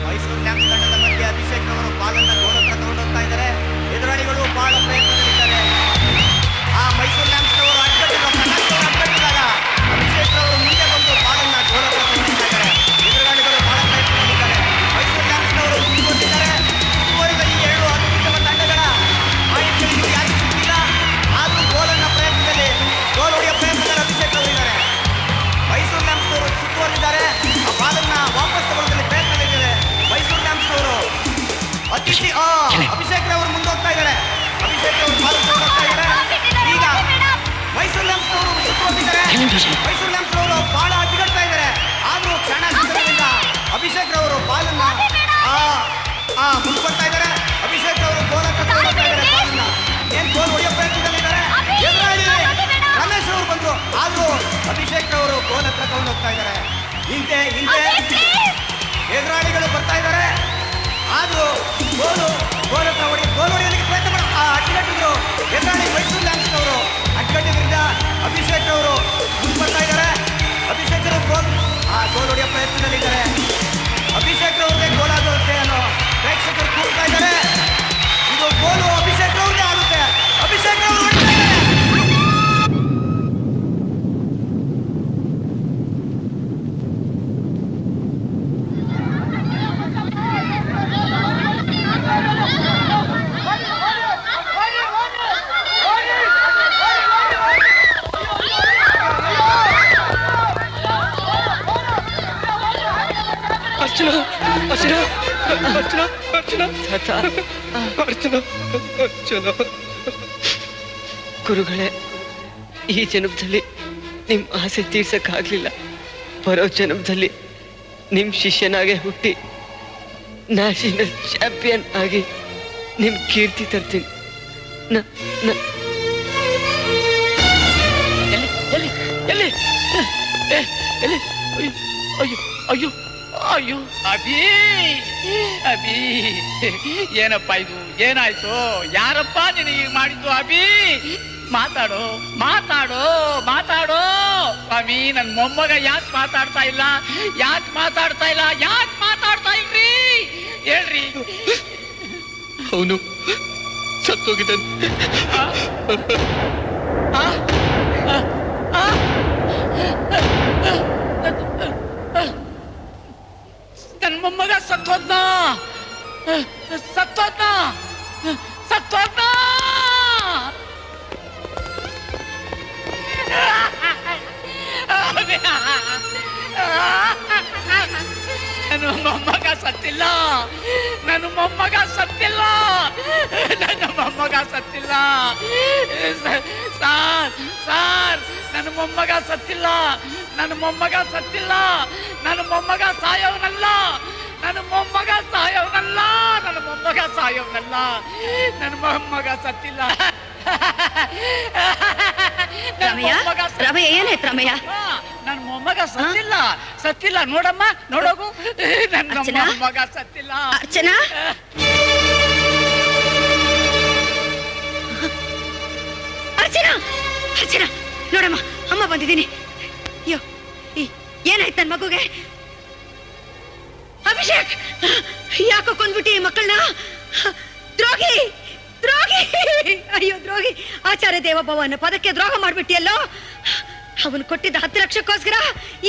ಮೈಸೂರು ಲ್ಯಾಂಪ್ಸ್ ತಂಡದ ಮಧ್ಯೆ ಅಭಿಷೇಕ್ ಅವರು ಬಾಲನ್ನ ಗೋಲ್ ಹತ್ರ ತಗೊಂಡೋಗ್ತಾ ಇದ್ದಾರೆ. ಎದುರಾಳಿಗಳು ಬಹಳ ಪ್ರಯತ್ನದಲ್ಲಿದ್ದಾರೆ. ಆ ಮೈಸೂರು ಲ್ಯಾಂಪ್ಸ್ ಅವರು ಅಡ್ಡಟ್ಟಿದಾಗ ಅಭಿಷೇಕ್ ಅವರು ಮುಂದೆ ಬಂದು ಬಾಲನ್ನ ಗೋಲ್ ಹತ್ರ ತಗೊಂಡೋಗ್ತಾ ಇದ್ದಾರೆ. ಎದುರಾಳಿಗಳು ಬಹಳ ಪ್ರಯತ್ನದಲ್ಲಿದ್ದಾರೆ. ಮೈಸೂರು ಲ್ಯಾಂಪ್ಸ್ ಅವರು ಮುಂದುವರಿದಿದ್ದಾರೆ. ಮುಂದುವರಿದ ಈ ಎರಡು ಅತ್ಯುತ್ತಮ ತಂಡಗಳ ಮಾಹಿತಿಗಳು ಯಾರಿಗೂ ಸಿಕ್ಕಿಲ್ಲ. ಆದರೂ ಗೋಲನ್ನ ಪ್ರಯತ್ನದಲ್ಲಿ ಗೋಲ್ ಹೊಡೆಯುವ ಪ್ರಯತ್ನದಲ್ಲಿ ಅಭಿಷೇಕ್ ಅವರು ಇದ್ದಾರೆ. ಮೈಸೂರು ಲ್ಯಾಂಪ್ಸ್ ಅವರು ಸುತ್ತುವರಿದಿದ್ದಾರೆ. ಆ ಬಾಲನ್ನ ವಾಪಸ್ ತಗೊಳ್ಳೋದ್ರಲ್ಲಿ ಪ್ರಯತ್ನದಲ್ಲಿದ್ದಾರೆ ಮೈಸೂರು ಲ್ಯಾಂಪ್ಸ್ ಅವರು. ಅಭಿಷೇಕ್ ಅವರು ಮುಂದೋಗ್ತಾ ಇದ್ದಾರೆ. ಅಭಿಷೇಕ್ ಅವರು ಬಾಲ್ ತಗೊಂಡೋಗ್ತಾ ಇದ್ದಾರೆ. ಈಗ ಮೈಸೂರು ಲ್ಯಾಂಪ್ಸ್ ಅವರು ಸುತ್ತುವರಿದಿದ್ದಾರೆ. ಮೈಸೂರು ಲ್ಯಾಂಪ್ಸ್ ಅವರು ಬಹಳ ಅಡ್ಡಿಗಡ್ತಾ ಇದ್ದಾರೆ. ಆದರೂ ಕ್ಷಣ ಸಿದ್ಧರಿಂದ ಅಭಿಷೇಕ್ ಅವರು ಬಾಲನ್ನ ಮುಂದ್ಕೊಡ್ತಾ ಇದ್ದಾರೆ. ಅಭಿಷೇಕ್ ಅವರು ಗೋಲ್ ಹತ್ರ ತಗೊಂಡೋಗ್ತಾ ಇದ್ದಾರೆ. ಬಾಲನ್ನ ಏನ್ ಗೋಲ್ ಹೊಡೆಯೋ ಪ್ರಯತ್ನದಲ್ಲಿದ್ದಾರೆ. ಎದುರಾಳಿ ರಮೇಶ್ ಅವರು ಬಂದ್ರು. ಆದರೂ ಅಭಿಷೇಕ್ ಅವರು ಗೋಲ್ ಹತ್ರ ತಗೊಂಡೋಗ್ತಾ ಇದ್ದಾರೆ. ಹಿಂದೆ ಎದುರಾಳಿಗಳು ಬರ್ತಾ ಇದ್ದಾರೆ. ಆದರೂ ಗೋಲ್ ಹತ್ರ ಗೋಲ್ ಹೊಡೆಯೋದಕ್ಕೆ ಪ್ರಯತ್ನ ಅಡ್ಡಿಗಟ್ಟಿದ್ರು ಎದುರಾಳಿ ಮೈಸೂರು ಲ್ಯಾಂಪ್ಸ್ ಅವರು. ಅಡ್ಡಿಗಟ್ಟಿದ್ರಿಂದ ಅಭಿಷೇಕ್ ಅವರು ಮುಂದೆ ಬರ್ತಾ ಇದ್ದಾರೆ. ಅಭಿಷೇಕ್ ಅವರು ಗೋಲ್ ಹೊಡೆಯೋ ಪ್ರಯತ್ನದಲ್ಲಿದ್ದಾರೆ. ಅಭಿಷೇಕ್ ಅವ್ರಿಗೆ ಗೋಲ್ ಆಗುತ್ತೆ ಅನ್ನೋ ಪ್ರೇಕ್ಷಕರು ಕೂಗ್ತಾ ಇದ್ದಾರೆ. ಇದು ಗೋಲು ಅಭಿಷೇಕ್ ಅವ್ರಿಗೆ ಆಗುತ್ತೆ. ಅಭಿಷೇಕ್ ಅವರು ಹೊಡಿತಾ ಇದ್ದಾರೆ. ಗುರುಗಳೇ, ಈ ಜನ್ಮದಲ್ಲಿ ನಿಮ್ ಆಸೆ ತೀರ್ಸಕ್ಕಾಗ್ಲಿಲ್ಲ. ಬರೋ ಜನ್ಮದಲ್ಲಿ ನಿಮ್ ಶಿಷ್ಯನಾಗೆ ಹುಟ್ಟಿ ನ್ಯಾಷನಲ್ ಚಾಂಪಿಯನ್ ಆಗಿ ನಿಮ್ ಕೀರ್ತಿ ತರ್ತೀನಿ. ಅಯ್ಯೋ ಅಯ್ಯೋ, ಅಭಿ ಅಭಿ, ಏನಪ್ಪ ಇದು? ಏನಾಯ್ತು? ಯಾರಪ್ಪ ನಿನಗೆ ಮಾಡಿದ್ದು? ಅಭಿ, ಮಾತಾಡೋ ಮಾತಾಡೋ ಮಾತಾಡೋ. ಸ್ವಾಮಿ, ನನ್ ಮೊಮ್ಮಗ ಯಾಕೆ ಮಾತಾಡ್ತಾ ಇಲ್ಲ? ಯಾಕೆ ಮಾತಾಡ್ತಾ ಇಲ್ಲ? ಯಾಕೆ ಮಾತಾಡ್ತಾ ಇಲ್ರಿ? ಹೇಳ್ರಿ. ಅವನು ಸತ್ತೋಗಿದ್ದಾನೆ. ನನ್ನ ಮೊಮ್ಮಗ ಸತ್ತೋದ್ನ ಸತ್ತೋದ್ನ ಸತ್ತೋದ್ನ. ನನ್ನ ಮೊಮ್ಮಗ ಸತ್ತಿಲ್ಲ. ನನ್ನ ಮೊಮ್ಮಗ ಸತ್ತಿಲ್ಲ. ನನ್ನ ಮೊಮ್ಮಗ ಸತ್ತಿಲ್ಲ. ಸಾರ್, ನನ್ನ ಮೊಮ್ಮಗ ಸತ್ತಿಲ್ಲ. ನನ್ನ ಮೊಮ್ಮಗ ಸತ್ತಿಲ್ಲ. ನನ್ನ ಮೊಮ್ಮಗ ಸಾಯವನಲ್ಲ. ನನ್ನ ಮೊಮ್ಮಗ ಸಾಯವನಲ್ಲ. ನನ್ನ ಮೊಮ್ಮಗ ಸಾಯವನಲ್ಲ. ನನ್ನ ಮೊಮ್ಮಗ ಸತ್ತಿಲ್ಲ. ರಮಯ್ಯ, ಏನಾಯ್ತು ರಮಯ್ಯ? ನನ್ನ ಮೊಮ್ಮಗ ಸತ್ತಿಲ್ಲ. ಸತ್ತಿಲ್ಲ. ನೋಡಮ್ಮ, ನೋಡೋಗು. ನನ್ನ ಮೊಮ್ಮಗ ಸತ್ತಿಲ್ಲ. ಅರ್ಚನಾ, ಅರ್ಚನಾ, ಅರ್ಚನಾ, ನೋಡಮ್ಮ, ಅಮ್ಮ ಬಂದಿದ್ದೀನಿ. ಅಯ್ಯೋ, ಏನಾಯ್ತು ನನ್ನ ಮಗುಗೆ? ಅಭಿಷೇಕ್, ಯಾಕೋ ಕೊಂದ್ಬಿಟ್ಟಿ ಈ ಮಕ್ಕಳನ್ನ? ದ್ರೋಹಿ, ದ್ರೋಹಿ, ಅಯ್ಯೋ ದ್ರೋಹಿ. ಆಚಾರ್ಯ ದೇವಭವನ ಪದಕ್ಕೆ ದ್ರೋಹ ಮಾಡ್ಬಿಟ್ಟಿಯಲ್ಲೋ. ಅವನು ಕೊಟ್ಟಿದ್ದ 10 ಲಕ್ಷಕ್ಕೋಸ್ಕರ,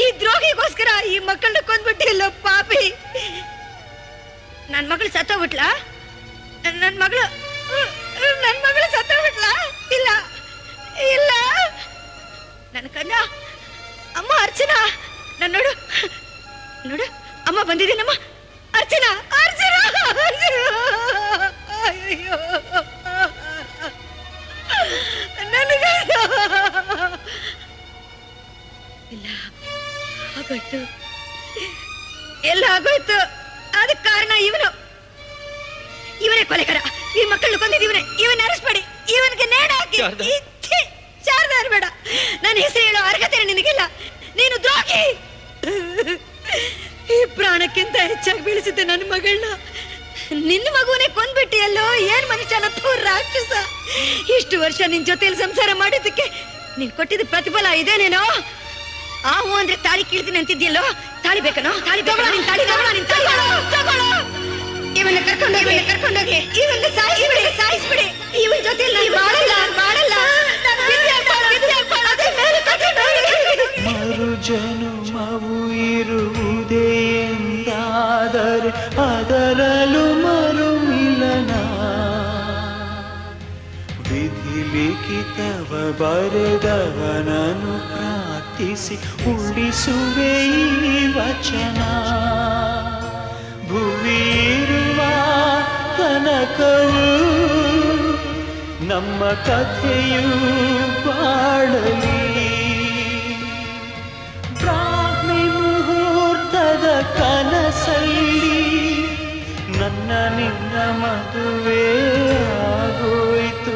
ಈ ದ್ರೋಹಿಗೋಸ್ಕರ ಈ ಮಕ್ಕಳನ್ನ ಕೊಂದ್ಬಿಟ್ಟಿಯಲ್ಲೋ ಪಾಪಿ. ನನ್ ಮಗಳು ಸತ್ತೋಗ್ಬಿಟ್ಲ? ನನ್ ಮಗಳು ಸತ್ತೋಗ್ಬಿಟ್ಲ? ಇಲ್ಲ ಇಲ್ಲ, ನನ್ನ ಕಂದ. ಅಮ್ಮ ಅರ್ಚನಾ, ನನ್ನ ನೋಡು, ನೋಡು ಅಮ್ಮ ಬಂದಿದ್ದೀನಮ್ಮ. ಅರ್ಚನಾ ಅರ್ಚನಾ ಅರ್ಚನಾ ಅಯ್ಯೋ ನನಗೆ ಇಲ್ಲ ಆಗೋಯ್ತು, ಎಲ್ಲ ಆಗೋಯ್ತು. ಅದಕ್ಕೆ ಕಾರಣ ಇವನೇ ಕೊಲೆಗಾರ. ಈ ಮಕ್ಕಳು ಕೊಂದಿದ್ದೀವನೇ. ಇವನ್ ಅರೆಸ್ಟ್ ಮಾಡಿ ಇವನಿಗೆ ನೇಣ ಹಾಕಿ. ಶಾರದಾ ಬೇಡ, ನನ್ನ ಹೆಸರು ಹೇಳೋ ಅರ್ಹತೆ ನಿನಗಿಲ್ಲ. ನೀನು ದ್ರೋಹಿ. ಈ ಪ್ರಾಣಕ್ಕಿಂತ ಹೆಚ್ಚಾಗಿ ಬೆಳೆಸಿದ್ದೆ ನನ್ನ ಮಗಳನ್ನ. ನಿನ್ನ ಮಗುವನೇ ಕೊಂದ್ಬಿಟ್ಟಿಯಲ್ಲೋ. ಏನ್ ಮನುಷ್ಯನ ರಾಕ್ಷಸ. ಇಷ್ಟು ವರ್ಷ ನಿನ್ ಜೊತೆಲಿ ಸಂಸಾರ ಮಾಡಿದ್ದಕ್ಕೆ ನೀನ್ ಕೊಟ್ಟಿದ್ದ ಪ್ರತಿಫಲ ಇದೇನೇನೋ. ಆಹು ಅಂದ್ರೆ ತಾಳಿ ಕೀಳ್ತೀನಿ ಅಂತಿದ್ಯಲ್ಲೋ. ತಾಳಿ ಬೇಕನೋ? ತಾಳಿ ತಗೊಳ್ಳೋ. ನಿನ್ ತಾಳಿ ತಗೊಳ್ಳೋ. ನಿನ್ ತಾಳಿ ತಗೊಳ್ಳೋ. ಇವನ್ನ ಕರ್ಕೊಂಡೋಗಿ ಇವನ್ನ ಸಾಯಿಸ್ಬಿಡಿ. ಇವನ್ ಜೊತೆಲಿ ಬಾಳಲ್ಲ. ಮರುಜನುಮವು ಇರುವುದೇ ಎಂದಾದರೆ ಅದರಲ್ಲೂ ಮರುಮಿಲನ. ವಿಧಿ ಲಿಖಿತವ ಬರೆದವನನು ಪ್ರಾರ್ಥಿಸಿ ಉಳಿಸುವೆ ಈ ವಚನ. ಭುವಿರುವ ತನಕವು ನಮ್ಮ ಕಥೆಯು ಬಾಳಲಿ. ಬ್ರಾಹ್ಮಿ ಮುಹೂರ್ತದ ಕನಸಲ್ಲಿ ನನ್ನ ನಿನ್ನ ಮದುವೆ ಆಗೋಯ್ತು.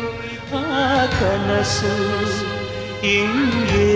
ಆ ಕನಸು ಹಿಂಗೆ